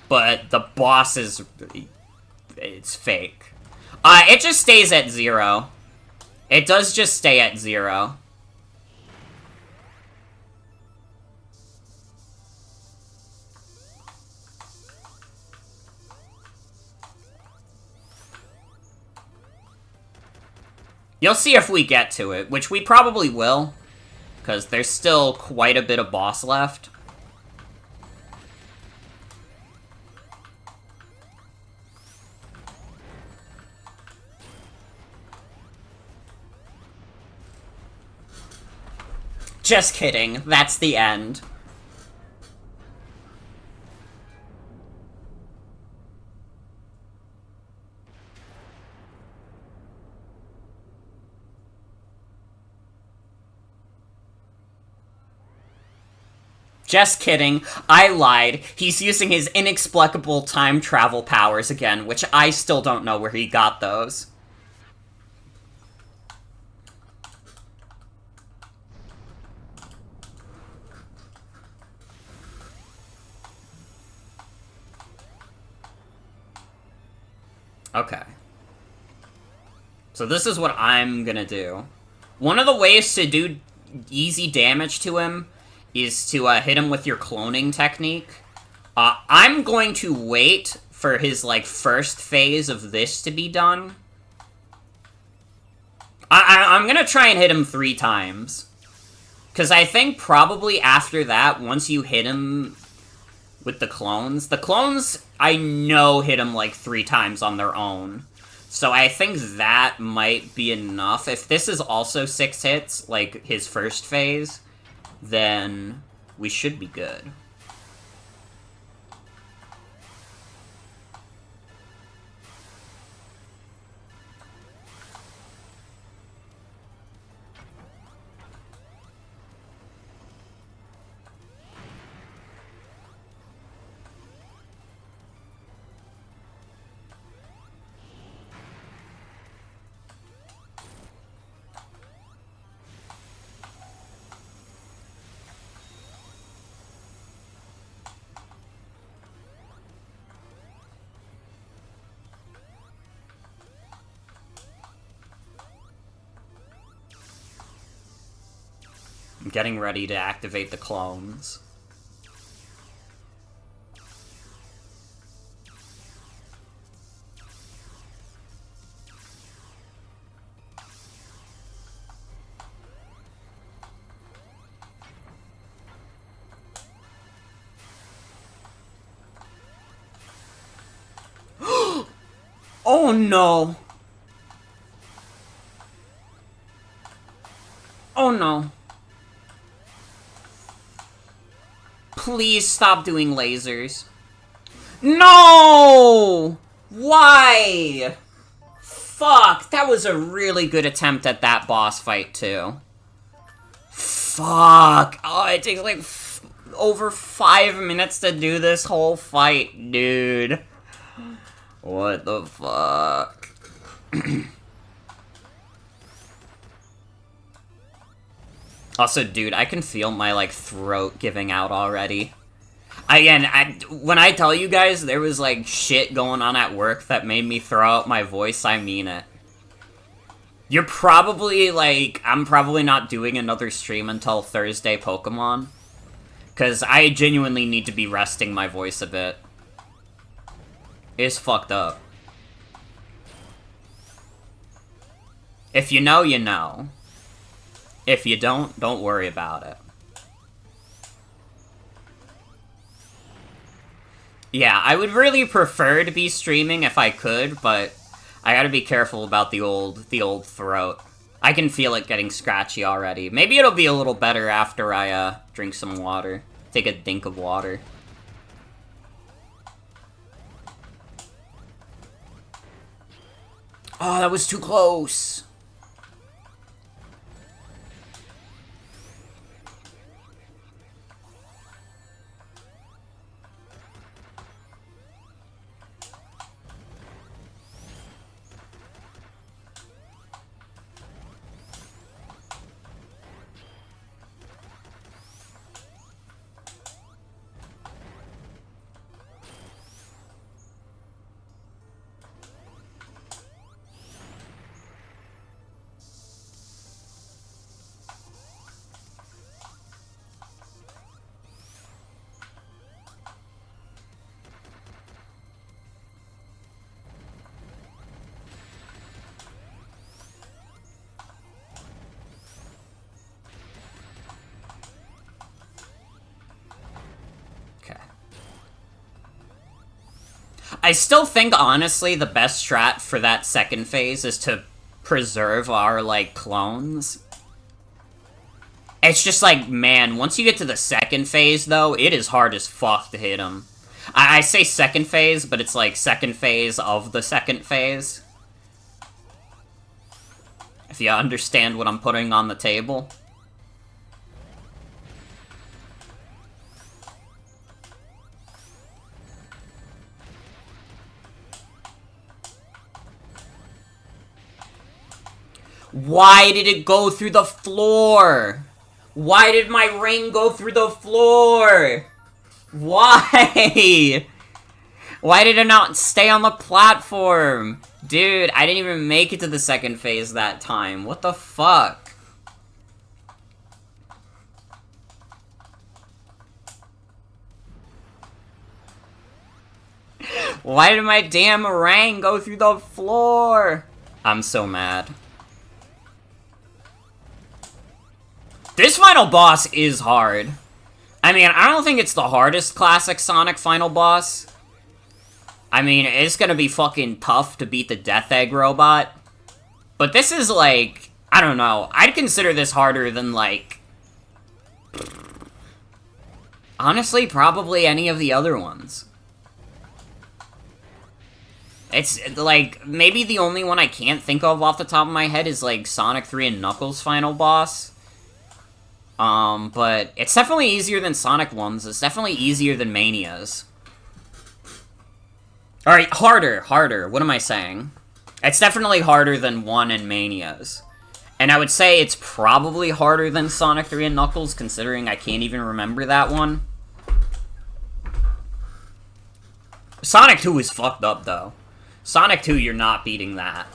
But the boss it's fake. It just stays at 0. It does just stay at 0. You'll see if we get to it, which we probably will, because there's still quite a bit of boss left. Just kidding, that's the end. Just kidding, I lied. He's using his inexplicable time travel powers again, which I still don't know where he got those. Okay. So this is what I'm gonna do. One of the ways to do easy damage to him is to hit him with your cloning technique. I'm going to wait for his, like, first phase of this to be done. I'm gonna try and hit him 3 times. Because I think probably after that, once you hit him with the clones, I know, hit him like 3 times on their own. So I think that might be enough. If this is also 6 hits, like his first phase, then we should be good. I'm getting ready to activate the clones. Oh no! Oh no. Please stop doing lasers. No! Why? Fuck, that was a really good attempt at that boss fight, too. Fuck. Oh, it takes like over 5 minutes to do this whole fight, dude. What the fuck? Also, dude, I can feel my, like, throat giving out already. Again, when I tell you guys there was, like, shit going on at work that made me throw out my voice, I mean it. You're probably, like, I'm probably not doing another stream until Thursday Pokemon. Because I genuinely need to be resting my voice a bit. It's fucked up. If you know, you know. If you don't worry about it. Yeah, I would really prefer to be streaming if I could, but I gotta be careful about the old throat. I can feel it getting scratchy already. Maybe it'll be a little better after I, drink some water. Take a dink of water. Oh, that was too close! I still think, honestly, the best strat for that second phase is to preserve our, like, clones. It's just like, man, once you get to the second phase, though, it is hard as fuck to hit them. I say second phase, but it's like second phase of the second phase. If you understand what I'm putting on the table. Why did it go through the floor? Why did my ring go through the floor? Why? Why did it not stay on the platform? Dude, I didn't even make it to the second phase that time. What the fuck? Why did my damn ring go through the floor? I'm so mad. This final boss is hard. I mean, I don't think it's the hardest classic Sonic final boss. I mean, it's gonna be fucking tough to beat the Death Egg robot. But this is, like, I don't know. I'd consider this harder than, like, honestly, probably any of the other ones. It's, like, maybe the only one I can't think of off the top of my head is, like, Sonic 3 and Knuckles' final boss. But it's definitely easier than Sonic 1's. It's definitely easier than Mania's. Alright, harder. What am I saying? It's definitely harder than 1 and Mania's. And I would say it's probably harder than Sonic 3 and Knuckles, considering I can't even remember that one. Sonic 2 is fucked up, though. Sonic 2, you're not beating that.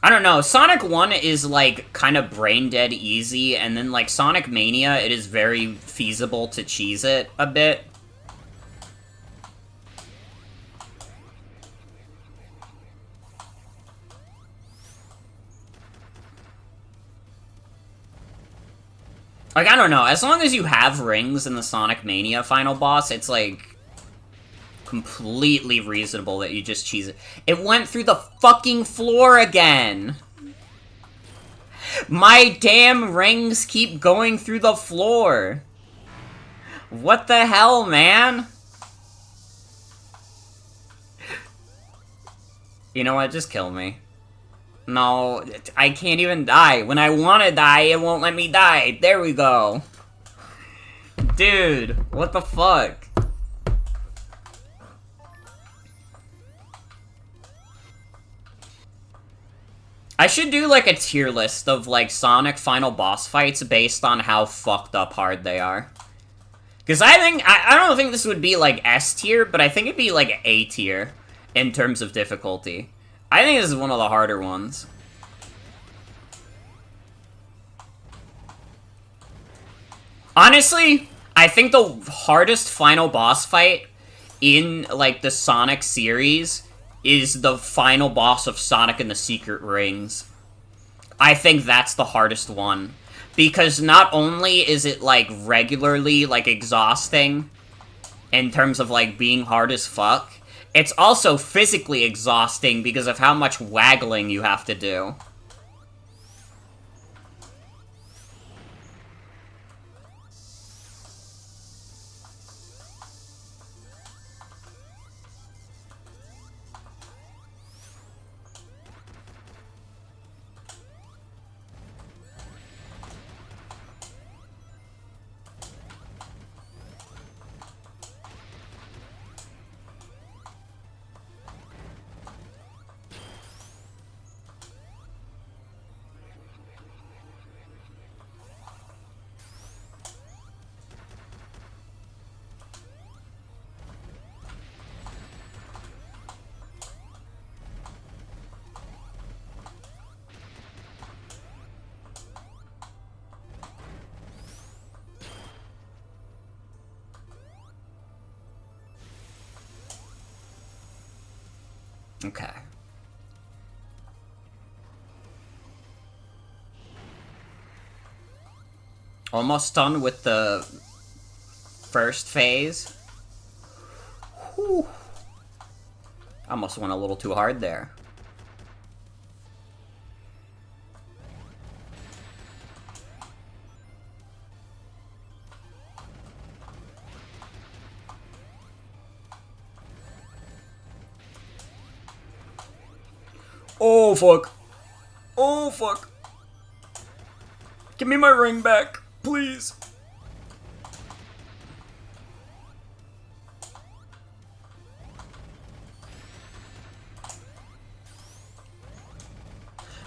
I don't know, Sonic 1 is, like, kind of brain-dead easy, and then, like, Sonic Mania, it is very feasible to cheese it a bit. Like, I don't know, as long as you have rings in the Sonic Mania final boss, it's, like, completely reasonable that you just cheese it. It went through the fucking floor again! My damn rings keep going through the floor! What the hell, man? You know what, just kill me. No, I can't even die. When I want to die, it won't let me die. There we go. Dude, what the fuck? I should do, like, a tier list of, like, Sonic final boss fights based on how fucked up hard they are. Because I don't think this would be, like, S tier, but I think it'd be, like, A tier in terms of difficulty. I think this is one of the harder ones. Honestly, I think the hardest final boss fight in, like, the Sonic series is the final boss of Sonic and the Secret Rings. I think that's the hardest one. Because not only is it, like, regularly, like, exhausting in terms of, like, being hard as fuck, it's also physically exhausting because of how much waggling you have to do. Okay. Almost done with the first phase. Whew. I almost went a little too hard there. Oh, fuck. Oh, fuck. Give me my ring back, please.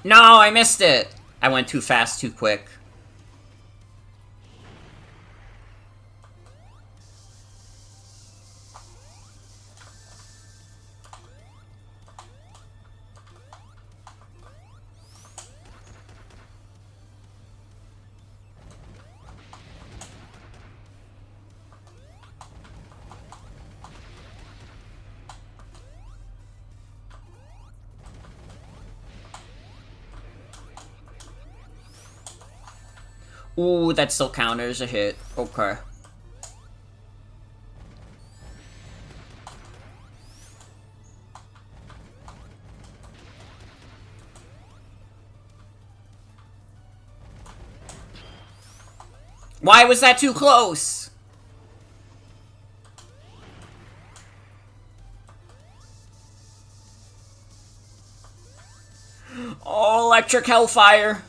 No, I missed it. I went too fast, too quick. Ooh, that still counters a hit. Okay. Why was that too close? Oh, electric hellfire.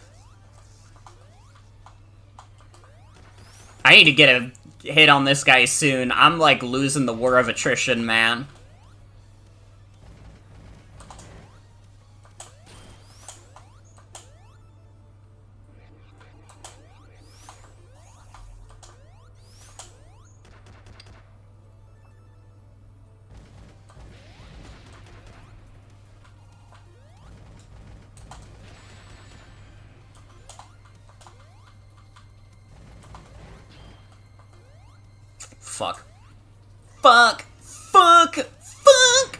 I need to get a hit on this guy soon. I'm, like, losing the war of attrition, man. Fuck. Fuck! Fuck! Fuck!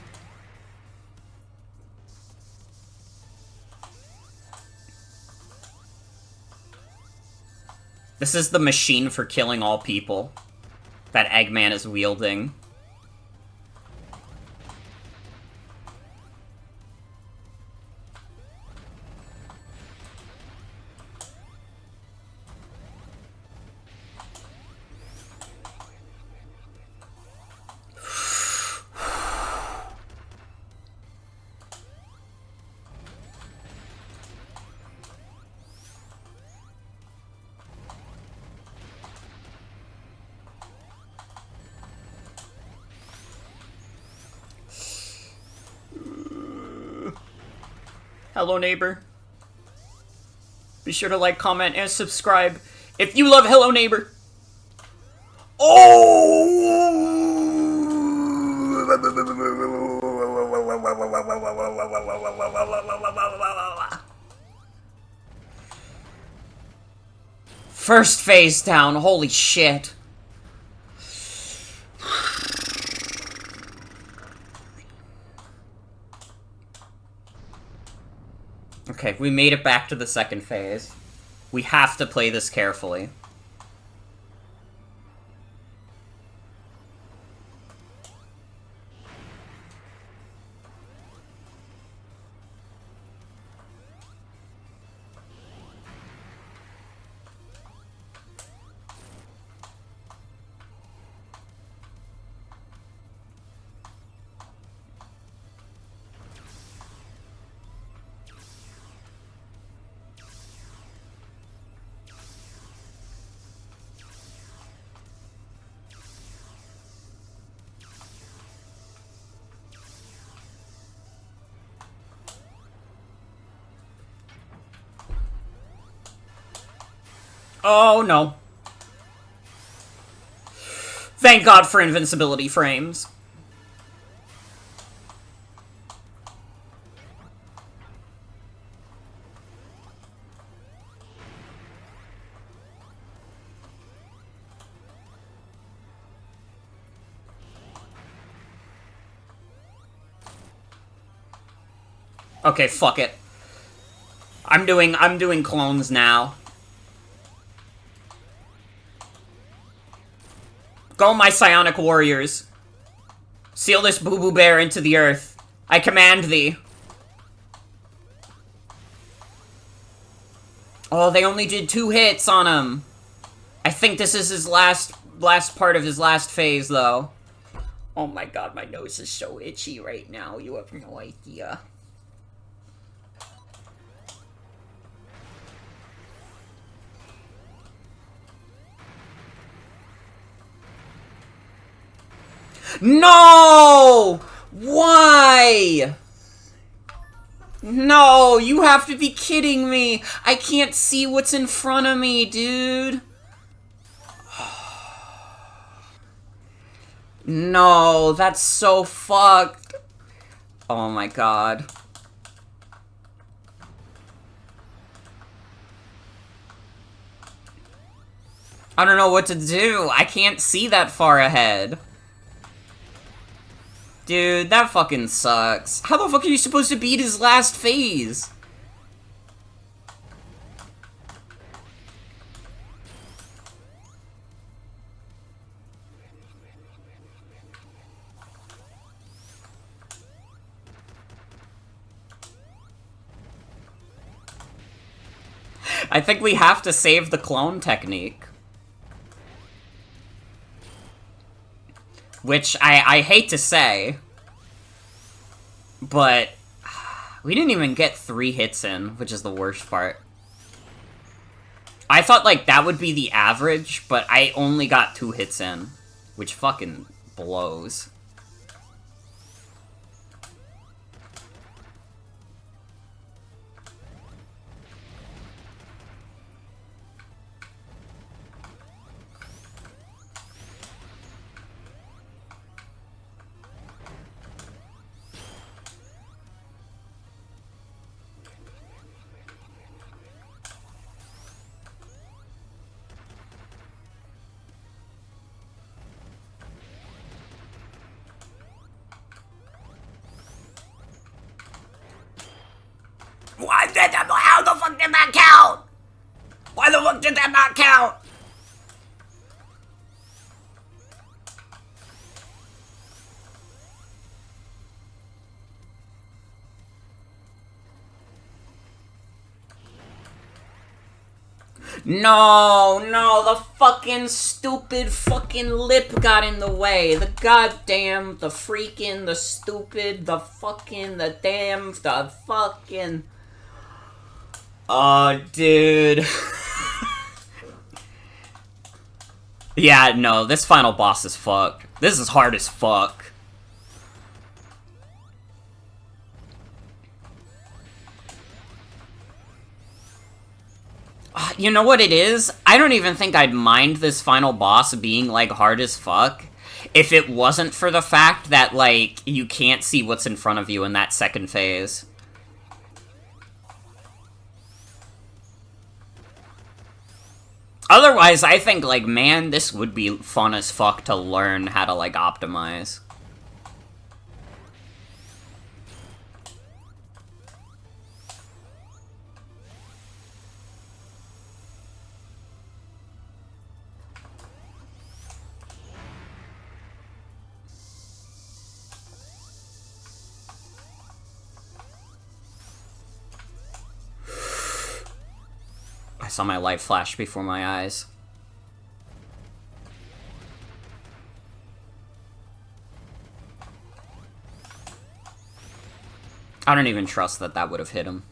This is the machine for killing all people that Eggman is wielding. Hello, neighbor. Be sure to like, comment, and subscribe if you love Hello, Neighbor. Oh! First phase down, holy shit. Okay, we made it back to the second phase. We have to play this carefully. Oh, no. Thank God for invincibility frames. Okay, fuck it. I'm doing clones now. Go, my psionic warriors. Seal this boo-boo bear into the earth. I command thee. Oh, they only did 2 hits on him. I think this is his last part of his last phase, though. Oh my god, my nose is so itchy right now. You have no idea. No! Why? No, you have to be kidding me. I can't see what's in front of me, dude. No, that's so fucked. Oh my god. I don't know what to do. I can't see that far ahead. Dude, that fucking sucks. How the fuck are you supposed to beat his last phase? I think we have to save the clone technique. Which, I hate to say, but we didn't even get 3 hits in, which is the worst part. I thought, like, that would be the average, but I only got 2 hits in, which fucking blows. How the fuck did that count? Why the fuck did that not count? No, the fucking stupid fucking lip got in the way. The goddamn, the freaking, the stupid, the fucking, the damn, the fucking... Oh, dude. Yeah, no, this final boss is fucked. This is hard as fuck. You know what it is? I don't even think I'd mind this final boss being, like, hard as fuck if it wasn't for the fact that, like, you can't see what's in front of you in that second phase. Otherwise, I think, like, man, this would be fun as fuck to learn how to, like, optimize. I saw my light flash before my eyes. I don't even trust that that would have hit him.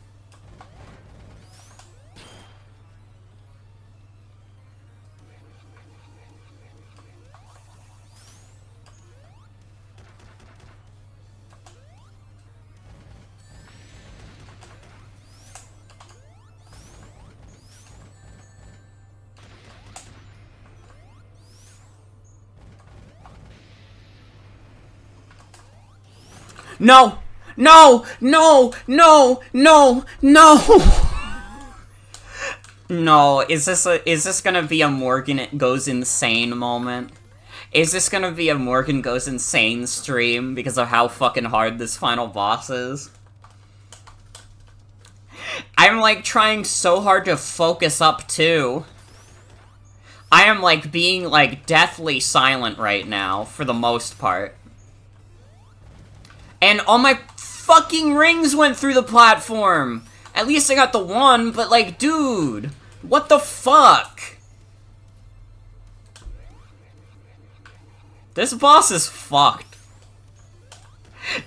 No! No! No! No! No! No! No, is this gonna be a Morgan goes insane moment? Is this gonna be a Morgan goes insane stream because of how fucking hard this final boss is? I'm, like, trying so hard to focus up, too. I am, like, being, like, deathly silent right now, for the most part. And all my fucking rings went through the platform! At least I got the one, but, like, dude, what the fuck? This boss is fucked.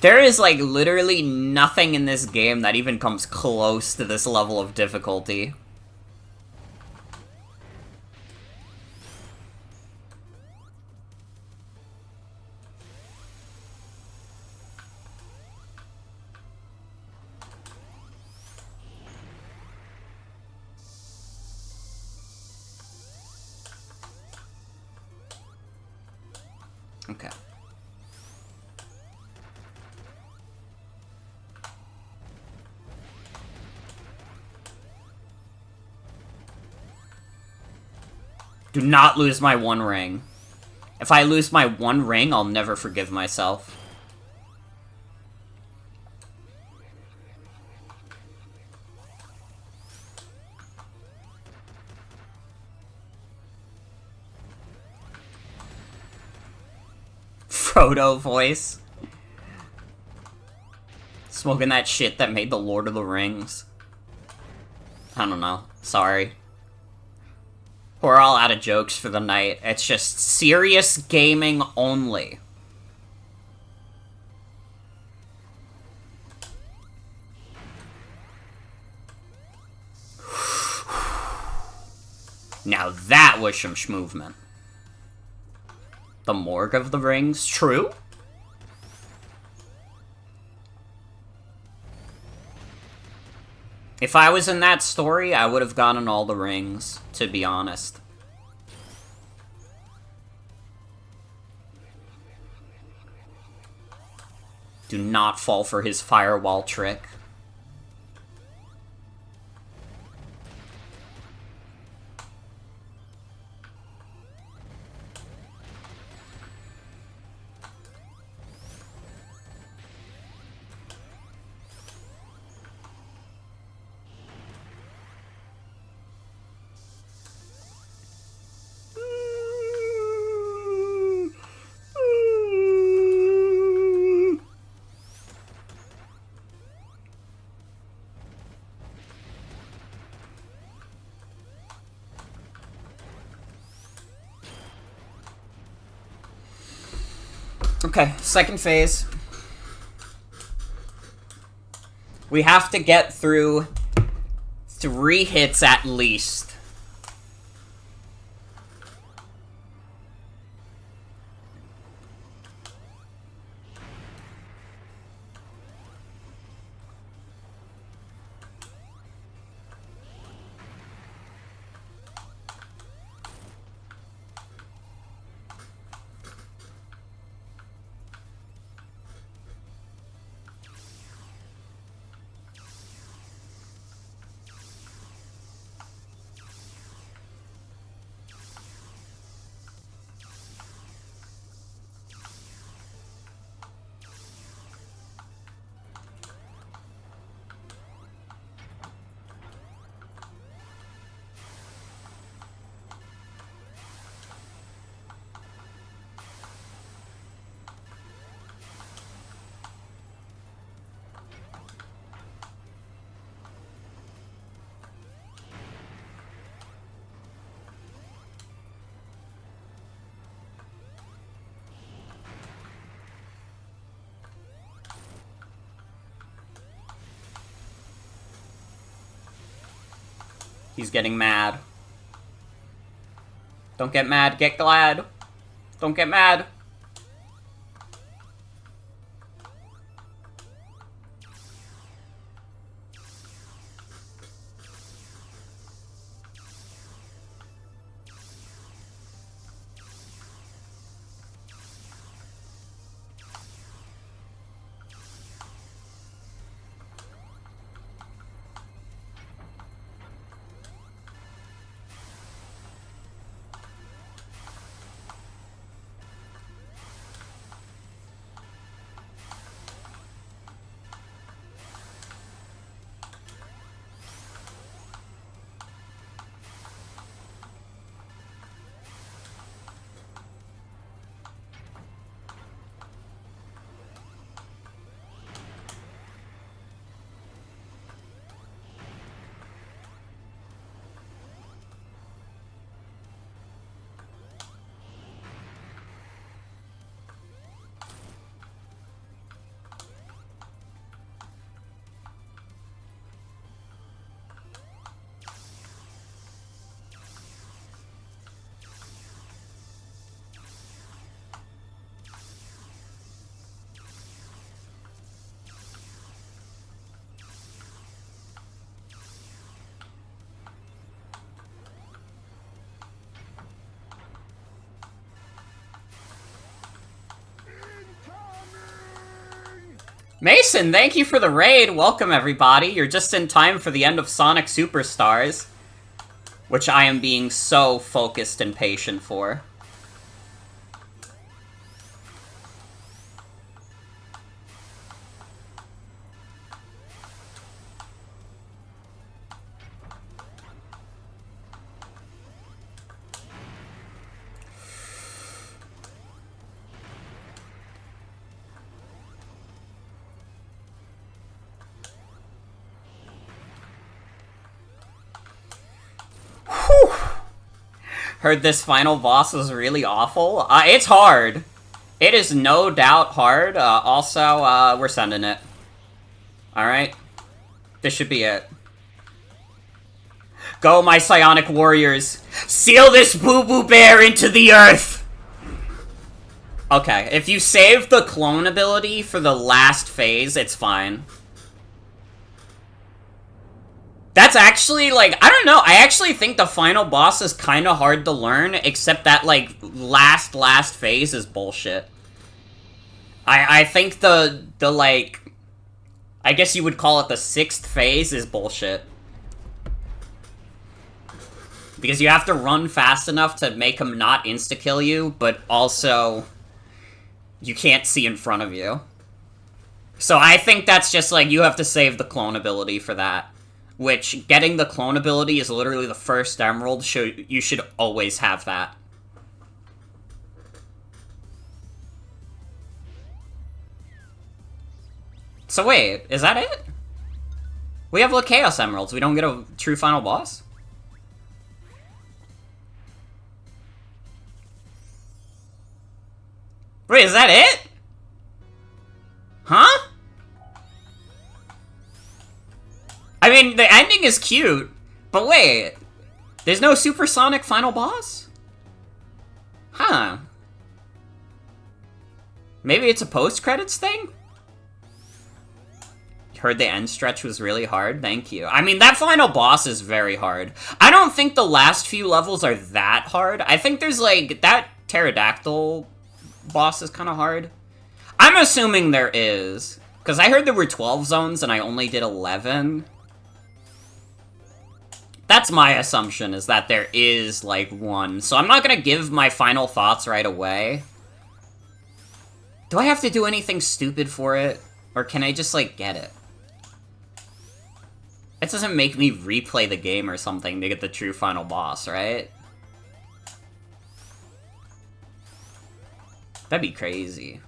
There is, like, literally nothing in this game that even comes close to this level of difficulty. Okay. Do not lose my one ring. If I lose my one ring, I'll never forgive myself. Frodo voice. Smoking that shit that made the Lord of the Rings. I don't know. Sorry. We're all out of jokes for the night. It's just serious gaming only. Now that was some schmovement. The Morgue of the Rings, true? If I was in that story, I would have gotten all the rings, to be honest. Do not fall for his firewall trick. Okay, second phase. We have to get through 3 hits at least. He's getting mad. Don't get mad, get glad. Don't get mad. Mason, thank you for the raid. Welcome, everybody. You're just in time for the end of Sonic Superstars, which I am being so focused and patient for. Heard this final boss was really awful. It's hard. It is no doubt hard. Also, we're sending it. Alright. This should be it. Go, my psionic warriors. Seal this boo-boo bear into the earth! Okay, if you save the clone ability for the last phase, it's fine. That's actually, like, I don't know, I actually think the final boss is kind of hard to learn, except that, like, last phase is bullshit. I think the, like, I guess you would call it the 6th phase is bullshit. Because you have to run fast enough to make him not insta-kill you, but also you can't see in front of you. So I think that's just, like, you have to save the clone ability for that. Which, getting the clone ability is literally the first emerald, so you should always have that. So wait, is that it? We have the Chaos Emeralds, we don't get a true final boss? Wait, is that it? Huh? I mean, the ending is cute, but wait, there's no supersonic final boss? Huh. Maybe it's a post-credits thing? Heard the end stretch was really hard, thank you. I mean, that final boss is very hard. I don't think the last few levels are that hard. I think there's, like, that pterodactyl boss is kind of hard. I'm assuming there is, because I heard there were 12 zones and I only did 11. That's my assumption, is that there is, like, one. So I'm not gonna give my final thoughts right away. Do I have to do anything stupid for it? Or can I just, like, get it? It doesn't make me replay the game or something to get the true final boss, right? That'd be crazy.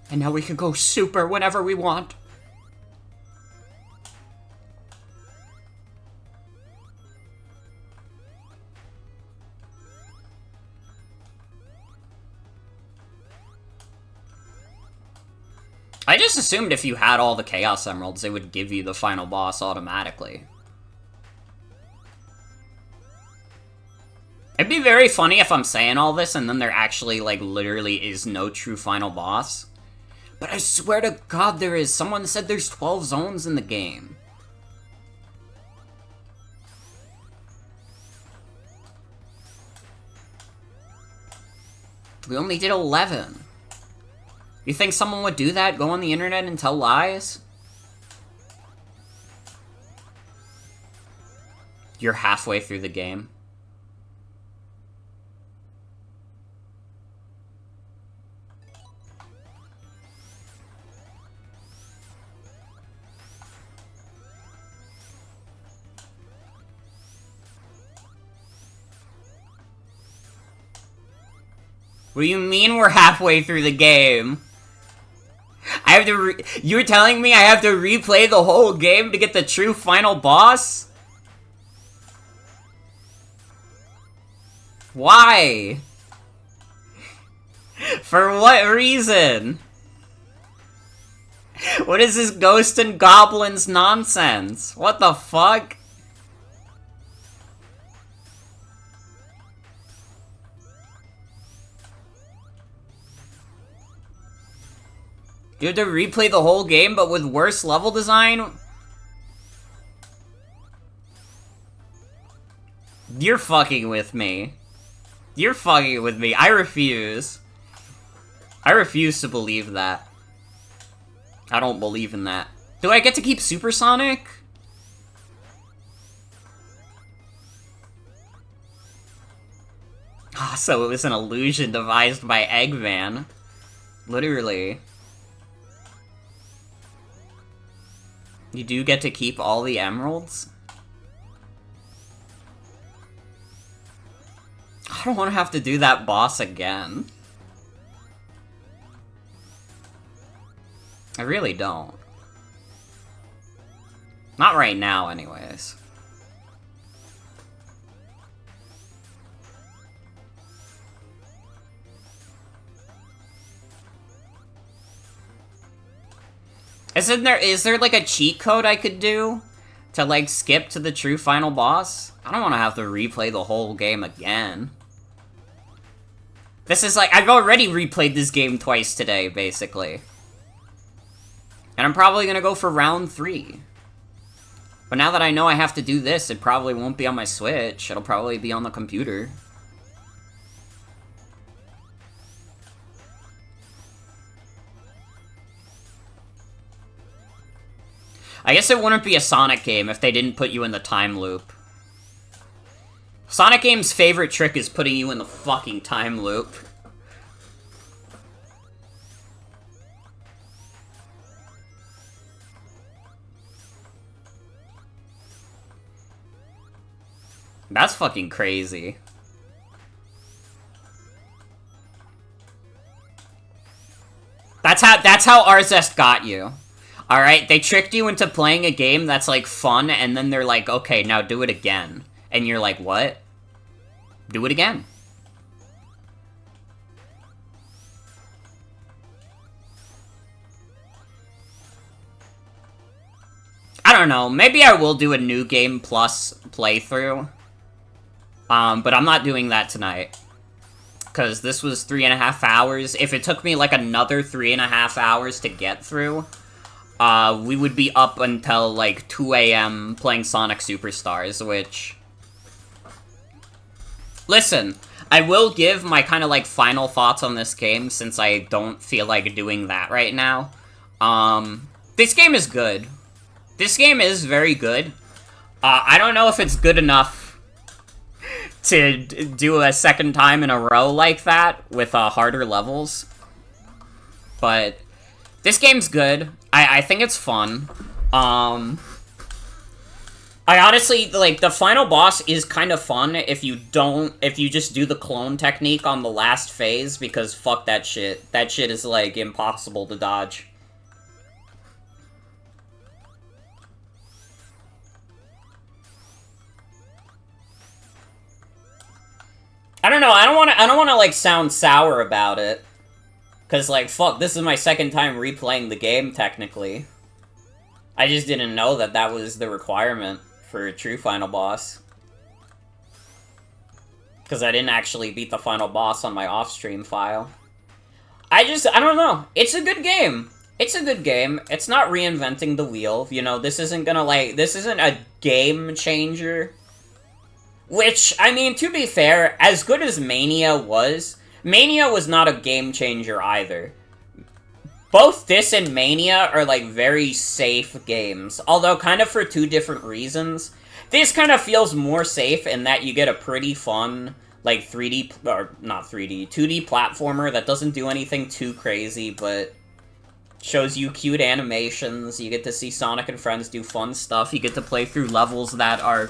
And now we can go super whenever we want. I just assumed if you had all the Chaos Emeralds, it would give you the final boss automatically. It'd be very funny if I'm saying all this and then there actually, like, literally is no true final boss. But I swear to God there is. Someone said there's 12 zones in the game. We only did 11. You think someone would do that? Go on the internet and tell lies? You're halfway through the game. What do you mean we're halfway through the game? I have to You're telling me I have to replay the whole game to get the true final boss? Why? For what reason? What is this ghost and goblins nonsense? What the fuck? You have to replay the whole game, but with worse level design? You're fucking with me. You're fucking with me. I refuse. I refuse to believe that. I don't believe in that. Do I get to keep Supersonic? Ah, so it was an illusion devised by Eggman. Literally. You do get to keep all the emeralds? I don't want to have to do that boss again. I really don't. Not right now, anyways. Is there like a cheat code I could do to like skip to the true final boss? I don't want to have to replay the whole game again. This is like, I've already replayed this game twice today, basically. And I'm probably gonna go for round 3. But now that I know I have to do this, it probably won't be on my Switch. It'll probably be on the computer. I guess it wouldn't be a Sonic game if they didn't put you in the time loop. Sonic game's favorite trick is putting you in the fucking time loop. That's fucking crazy. That's how Arzest got you. Alright, they tricked you into playing a game that's, like, fun, and then they're like, okay, now do it again. And you're like, what? Do it again. I don't know, maybe I will do a New Game Plus playthrough. But I'm not doing that tonight. Because this was 3.5 hours. If it took me, like, another 3.5 hours to get through... we would be up until, like, 2 AM playing Sonic Superstars, which... Listen, I will give my kind of, like, final thoughts on this game, since I don't feel like doing that right now. This game is good. This game is very good. I don't know if it's good enough to do a second time in a row like that, with, harder levels. But... this game's good. I think it's fun. I honestly, like, the final boss is kind of fun if you just do the clone technique on the last phase, because fuck that shit. That shit is, like, impossible to dodge. I don't know, I don't wanna, like, sound sour about it. Because, like, fuck, this is my second time replaying the game, technically. I just didn't know that that was the requirement for a true final boss. Because I didn't actually beat the final boss on my off-stream file. I don't know. It's a good game. It's a good game. It's not reinventing the wheel. You know, this isn't gonna, like, this isn't a game changer. Which, I mean, to be fair, as good as Mania was not a game changer either. Both this and Mania are, like, very safe games, although kind of for two different reasons. This kind of feels more safe in that you get a pretty fun, like, 3D, or not 3D, 2D platformer that doesn't do anything too crazy, but shows you cute animations, you get to see Sonic and friends do fun stuff, you get to play through levels that are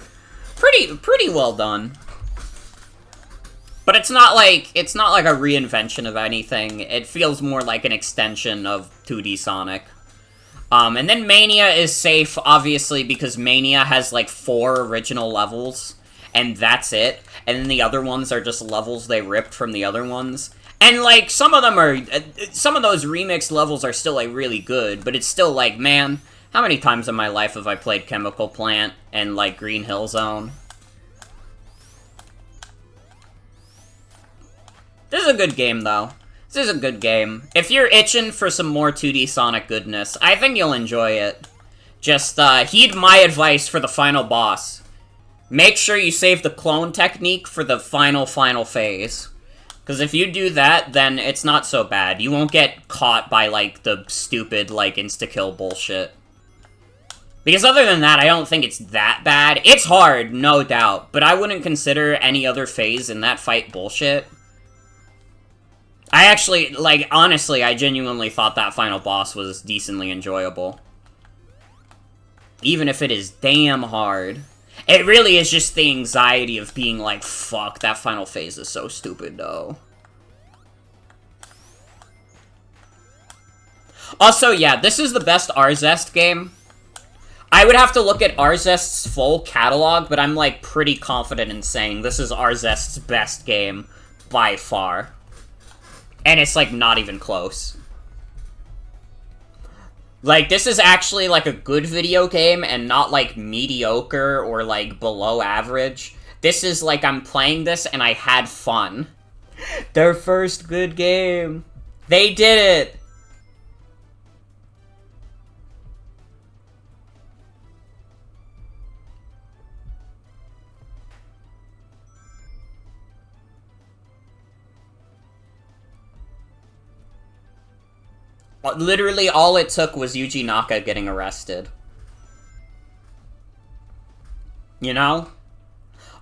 pretty well done. But it's not like a reinvention of anything. It feels more like an extension of 2D Sonic. And then Mania is safe, obviously, because Mania has, like, 4 original levels, and that's it. And then the other ones are just levels they ripped from the other ones. And, like, some of those remixed levels are still, like, really good, but it's still like, man, how many times in my life have I played Chemical Plant and, like, Green Hill Zone? This is a good game, though. This is a good game. If you're itching for some more 2D Sonic goodness, I think you'll enjoy it. Just, heed my advice for the final boss. Make sure you save the clone technique for the final phase. Because if you do that, then it's not so bad. You won't get caught by, like, the stupid, like, insta-kill bullshit. Because other than that, I don't think it's that bad. It's hard, no doubt, but I wouldn't consider any other phase in that fight bullshit. I actually, like, honestly, I genuinely thought that final boss was decently enjoyable. Even if it is damn hard. It really is just the anxiety of being like, fuck, that final phase is so stupid, though. Also, yeah, this is the best Arzest game. I would have to look at Arzest's full catalog, but I'm, like, pretty confident in saying this is Arzest's best game by far. And it's, like, not even close. Like, this is actually, like, a good video game and not, like, mediocre or, like, below average. This is, like, I'm playing this and I had fun. Their first good game. They did it! Literally all it took was Yuji Naka getting arrested. You know?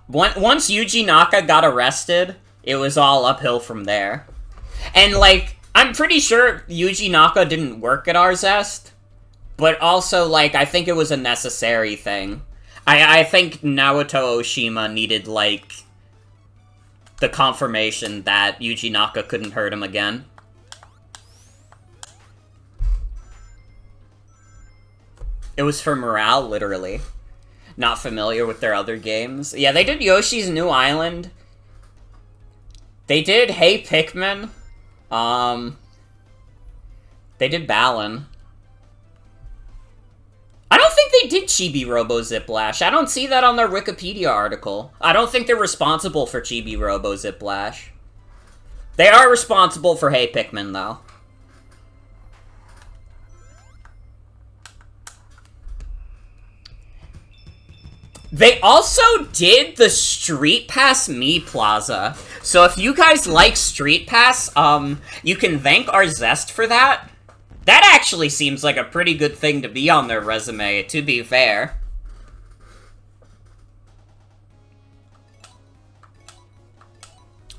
Once Yuji Naka got arrested, it was all uphill from there. And, like, I'm pretty sure Yuji Naka didn't work at Arzest, but also, like, I think it was a necessary thing. I think Naoto Oshima needed, like, the confirmation that Yuji Naka couldn't hurt him again. It was for morale, literally. Not familiar with their other games. Yeah, they did Yoshi's New Island. They did Hey Pikmin. They did Balan. I don't think they did Chibi Robo Ziplash. I don't see that on their Wikipedia article. I don't think they're responsible for Chibi Robo Ziplash. They are responsible for Hey Pikmin, though. They also did the Street Pass Mii Plaza. So if you guys like Street Pass, you can thank Arzest for that. That actually seems like a pretty good thing to be on their resume, to be fair.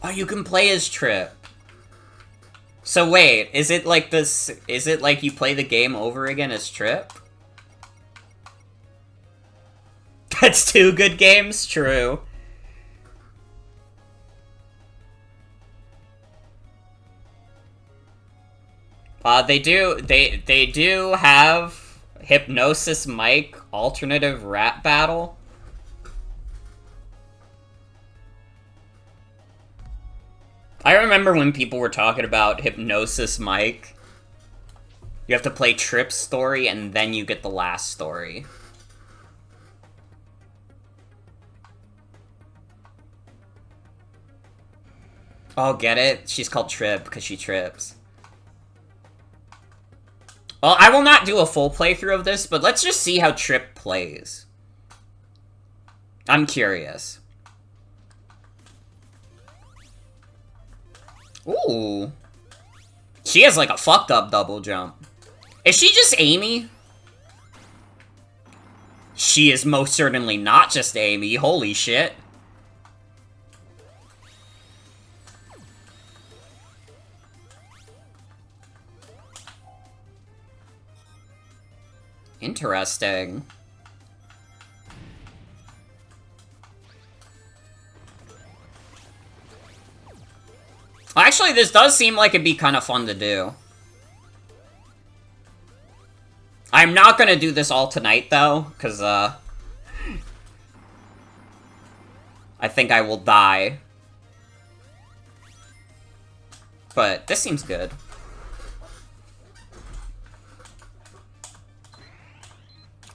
Oh, you can play as Trip. So wait, is it like this, is it like you play the game over again as Trip? That's two good games? True. They do have Hypnosis Mike alternative rap battle. I remember when people were talking about Hypnosis Mike. You have to play Trip's story and then you get the last story. Oh, get it? She's called Trip because she trips. Well, I will not do a full playthrough of this, but let's just see how Trip plays. I'm curious. Ooh. She has like a fucked up double jump. Is she just Amy? She is most certainly not just Amy, holy shit. Interesting. Actually, this does seem like it'd be kind of fun to do. I'm not gonna do this all tonight, though, because, I think I will die. But this seems good.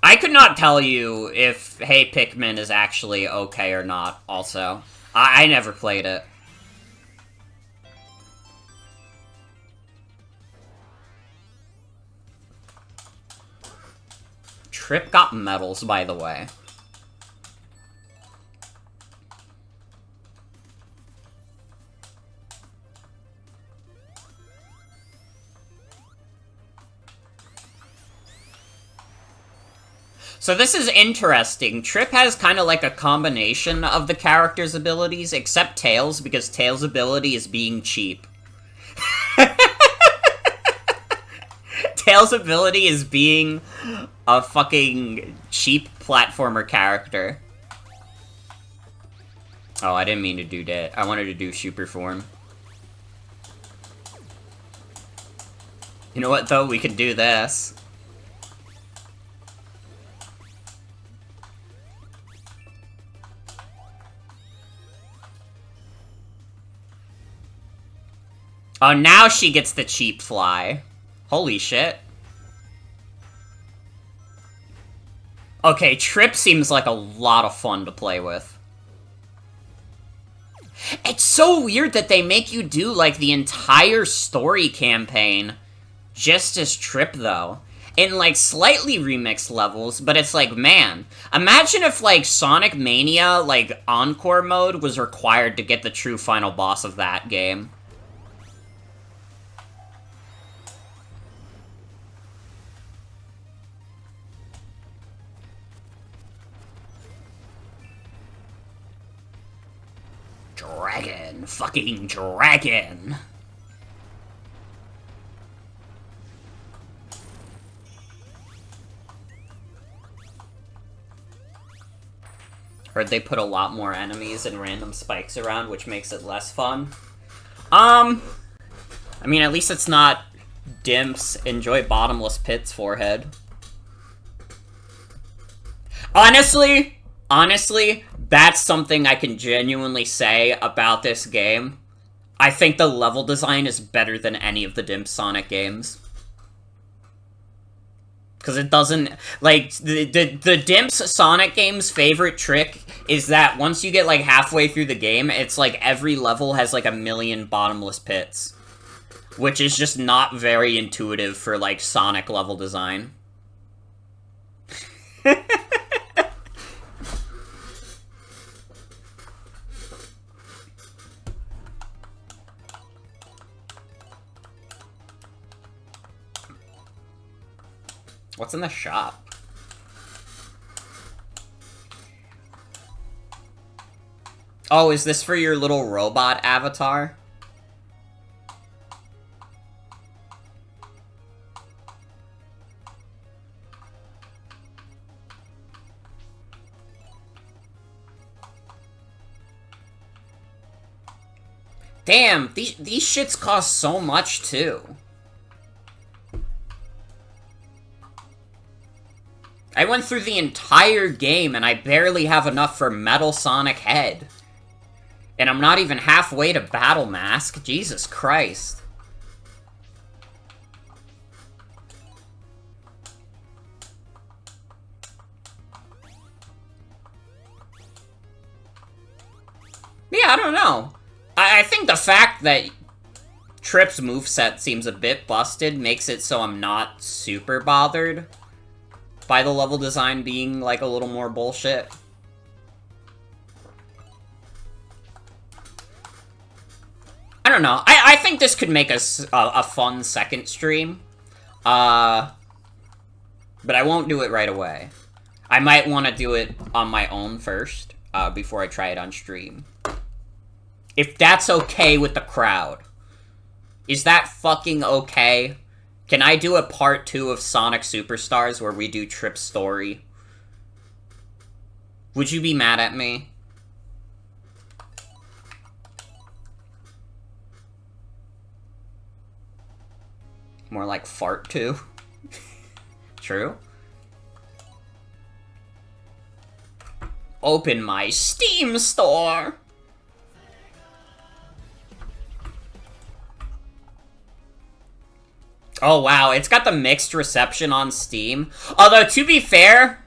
I could not tell you if Hey Pikmin is actually okay or not, also. I never played it. Trip got medals, by the way. So this is interesting. Trip has kind of like a combination of the character's abilities, except Tails, because Tails' ability is being cheap. Tails' ability is being a fucking cheap platformer character. Oh, I didn't mean to do that. I wanted to do super form. You know what, though? We could do this. Oh, now she gets the cheap fly. Holy shit. Okay, Trip seems like a lot of fun to play with. It's so weird that they make you do, like, the entire story campaign just as Trip, though. In, like, slightly remixed levels, but it's like, man, imagine if, like, Sonic Mania, like, Encore mode was required to get the true final boss of that game. Dragon. Fucking dragon. Heard they put a lot more enemies and random spikes around, which makes it less fun. I mean, at least it's not Dimps Enjoy Bottomless Pit's forehead. Honestly, that's something I can genuinely say about this game. I think the level design is better than any of the Dimps Sonic games. Because it doesn't, like, the Dimps Sonic game's favorite trick is that once you get, like, halfway through the game, it's like every level has, like, 1,000,000 bottomless pits. Which is just not very intuitive for, like, Sonic level design. What's in the shop? Oh, is this for your little robot avatar? Damn, these shits cost so much, too. I went through the entire game and I barely have enough for Metal Sonic Head. And I'm not even halfway to Battle Mask. Jesus Christ. Yeah, I don't know. I think the fact that Trip's moveset seems a bit busted makes it so I'm not super bothered by the level design being, like, a little more bullshit. I don't know. I think this could make us a fun second stream. But I won't do it right away. I might want to do it on my own first, before I try it on stream. If that's okay with the crowd. Is that fucking okay? Can I do a part 2 of Sonic Superstars where we do Trip's story? Would you be mad at me? More like fart 2? True? Open my Steam store! Oh, wow, it's got the mixed reception on Steam. Although, to be fair,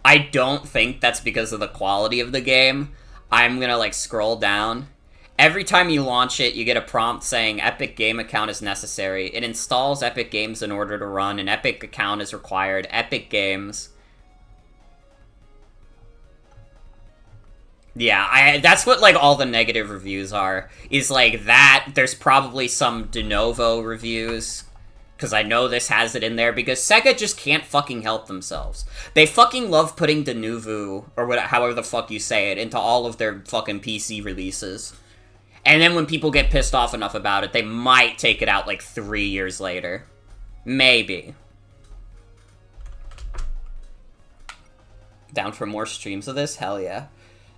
I don't think that's because of the quality of the game. I'm gonna, like, scroll down. Every time you launch it, you get a prompt saying, Epic Game account is necessary. It installs Epic Games in order to run. An Epic account is required. Epic Games. Yeah, that's what, like, all the negative reviews are. Is, like, that, there's probably some de novo reviews, because I know this has it in there, because Sega just can't fucking help themselves. They fucking love putting de nouveau, or whatever, however the fuck you say it, into all of their fucking PC releases. And then when people get pissed off enough about it, they might take it out, like, 3 years later. Maybe. Down for more streams of this? Hell yeah.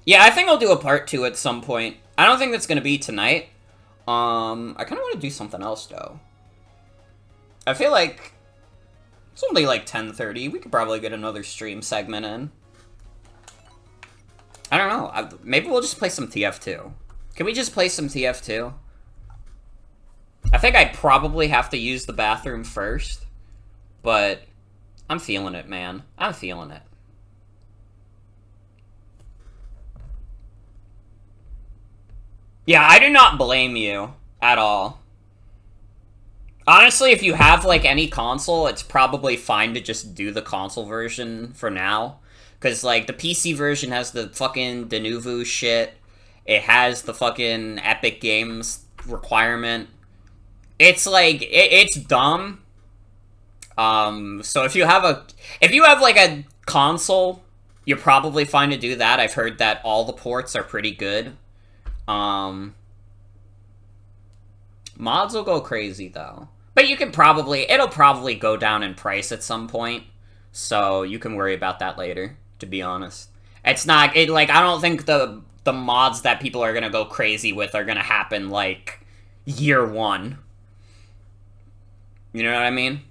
Yeah, I think I'll do a part 2 at some point. I don't think that's gonna be tonight. I kinda wanna do something else, though. I feel like it's only like 10:30. We could probably get another stream segment in. I don't know. Maybe we'll just play some TF2. Can we just play some TF2? I think I'd probably have to use the bathroom first, but I'm feeling it, man. I'm feeling it. Yeah, I do not blame you at all. Honestly, if you have, like, any console, it's probably fine to just do the console version for now. Because, like, the PC version has the fucking Denuvo shit. It has the fucking Epic Games requirement. It's, like, it's dumb. So if you have like, a console, you're probably fine to do that. I've heard that all the ports are pretty good. Mods will go crazy, though. But you can it'll probably go down in price at some point. So you can worry about that later, to be honest. It's not, like, I don't think the mods that people are gonna go crazy with are gonna happen, like, year one. You know what I mean?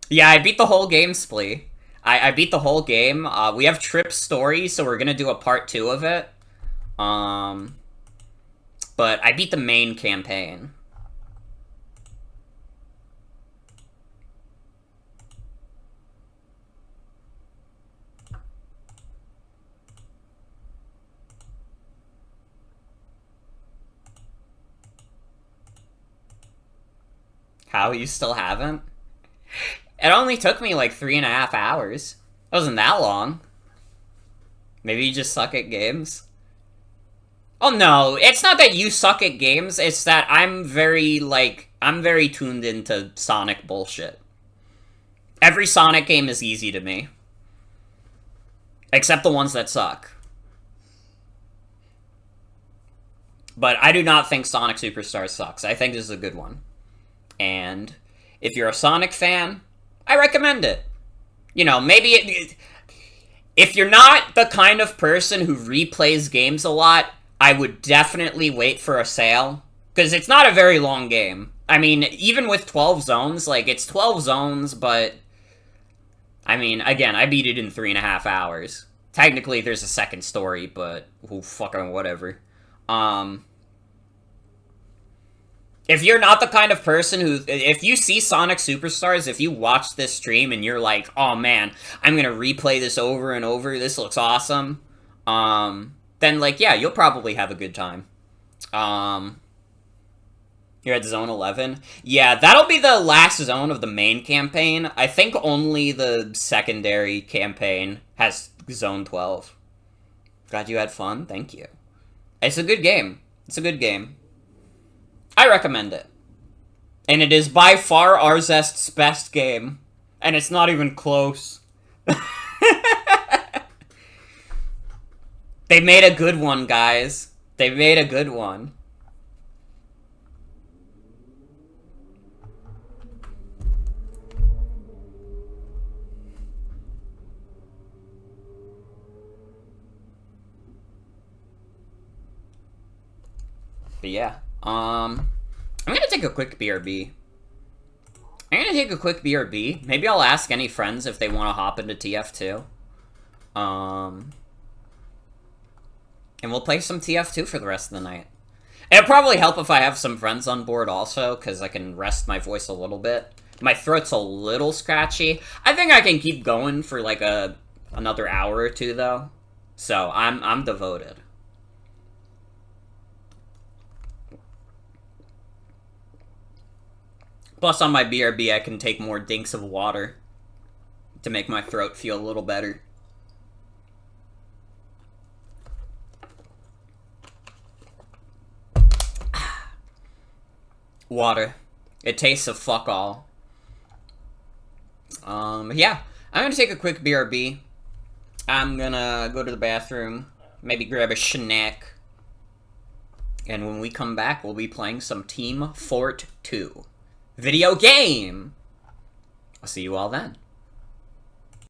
Yeah, I beat the whole game, Splee. I beat the whole game. We have Trip's story, so we're gonna do a part 2 of it. But I beat the main campaign. How, you still haven't? It only took me like 3.5 hours. It wasn't that long. Maybe you just suck at games? Oh no, it's not that you suck at games, it's that I'm very tuned into Sonic bullshit. Every Sonic game is easy to me. Except the ones that suck. But I do not think Sonic Superstars sucks. I think this is a good one. And if you're a Sonic fan, I recommend it. You know, maybe if you're not the kind of person who replays games a lot, I would definitely wait for a sale. Because it's not a very long game. I mean, even with 12 zones, like, it's 12 zones, but... I mean, again, I beat it in 3.5 hours. Technically, there's a second story, but... fucking whatever. If you're not the kind of person who... If you see Sonic Superstars, if you watch this stream and you're like, oh man, I'm gonna replay this over and over, this looks awesome, then, like, yeah, you'll probably have a good time. You're at Zone 11? Yeah, that'll be the last zone of the main campaign. I think only the secondary campaign has Zone 12. Glad you had fun. Thank you. It's a good game. It's a good game. I recommend it. And it is by far Arzest's best game. And it's not even close. They made a good one, guys. They made a good one. But yeah, I'm gonna take a quick BRB. Maybe I'll ask any friends if they want to hop into TF2. And we'll play some TF2 for the rest of the night. It'll probably help if I have some friends on board also, because I can rest my voice a little bit. My throat's a little scratchy. I think I can keep going for like another hour or two though. So I'm devoted. Plus on my BRB I can take more dinks of water to make my throat feel a little better. Water. It tastes of fuck all. Yeah. I'm gonna take a quick BRB. I'm gonna go to the bathroom, maybe grab a snack. And when we come back, we'll be playing some Team Fort 2. Video game! I'll see you all then.